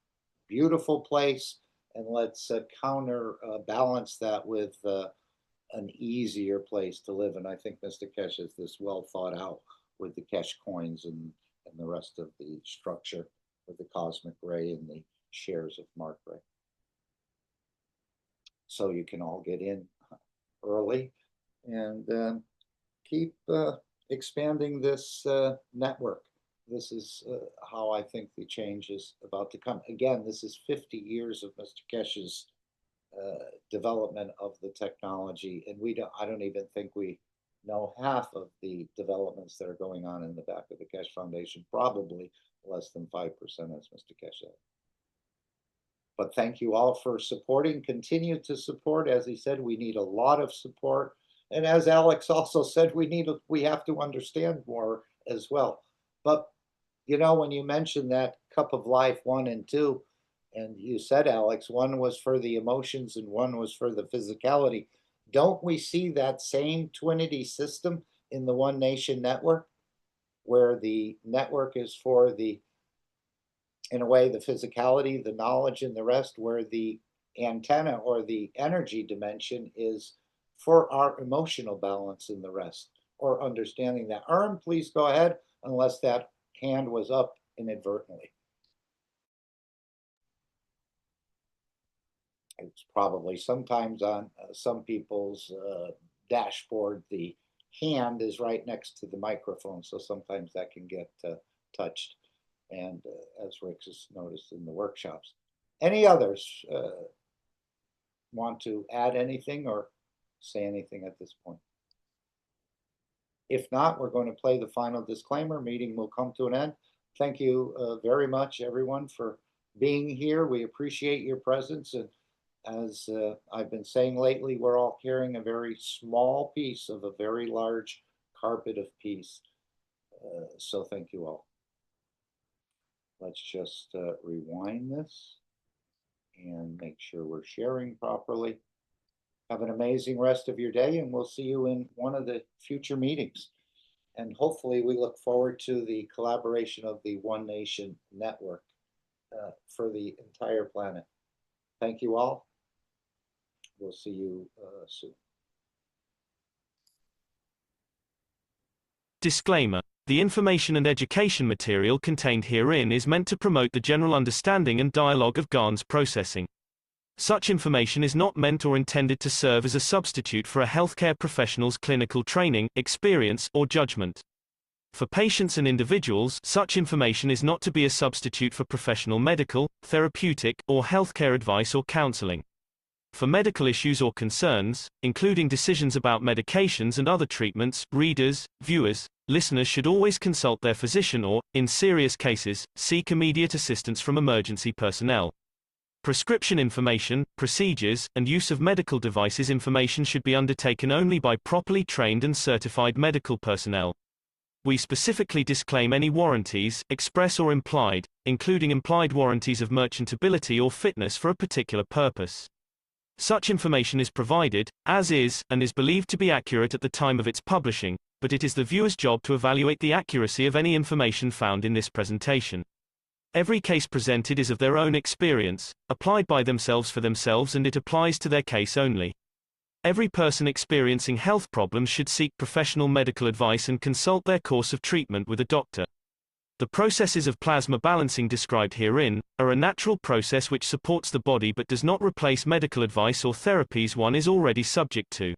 beautiful place, and let's counterbalance that with an easier place to live. And I think Mr. Keshe has this well thought out with the Keshe coins and the rest of the structure with the cosmic ray and the shares of Mark Ray. So you can all get in early and keep expanding this network. This is how I think the change is about to come. Again, this is 50 years of Mr. Keshe's development of the technology, and I don't even think we know half of the developments that are going on in the back of the Keshe Foundation, probably less than 5%, as Mr. Keshe said. But thank you all for supporting. Continue to support. As he said, we need a lot of support. And as Alex also said, we have to understand more as well. But, you know, when you mentioned that cup of life 1 and 2, and you said, Alex, one was for the emotions and one was for the physicality. Don't we see that same twinity system in the One Nation Network, where the network is for in a way, the physicality, the knowledge, and the rest, where the antenna or the energy dimension is for our emotional balance in the rest, or understanding that. Arm, please go ahead, unless that hand was up inadvertently. It's probably sometimes on some people's dashboard, the hand is right next to the microphone, so sometimes that can get touched. And as Rick has noticed in the workshops. Any others want to add anything or say anything at this point? If not, we're going to play the final disclaimer. Meeting will come to an end. Thank you very much, everyone, for being here. We appreciate your presence. And as I've been saying lately, we're all carrying a very small piece of a very large carpet of peace. So thank you all. Let's just rewind this and make sure we're sharing properly. Have an amazing rest of your day, and we'll see you in one of the future meetings. And hopefully we look forward to the collaboration of the One Nation Network for the entire planet. Thank you all. We'll see you soon. Disclaimer. The information and education material contained herein is meant to promote the general understanding and dialogue of GAN's processing. Such information is not meant or intended to serve as a substitute for a healthcare professional's clinical training, experience, or judgment. For patients and individuals, such information is not to be a substitute for professional medical, therapeutic, or healthcare advice or counseling. For medical issues or concerns, including decisions about medications and other treatments, readers, viewers, listeners should always consult their physician or, in serious cases, seek immediate assistance from emergency personnel. Prescription information, procedures, and use of medical devices information should be undertaken only by properly trained and certified medical personnel. we specifically disclaim any warranties, express or implied, including implied warranties of merchantability or fitness for a particular purpose. Such information is provided, as is, and is believed to be accurate at the time of its publishing, but it is the viewer's job to evaluate the accuracy of any information found in this presentation. Every case presented is of their own experience, applied by themselves for themselves, and it applies to their case only. Every person experiencing health problems should seek professional medical advice and consult their course of treatment with a doctor. The processes of plasma balancing described herein are a natural process which supports the body but does not replace medical advice or therapies one is already subject to.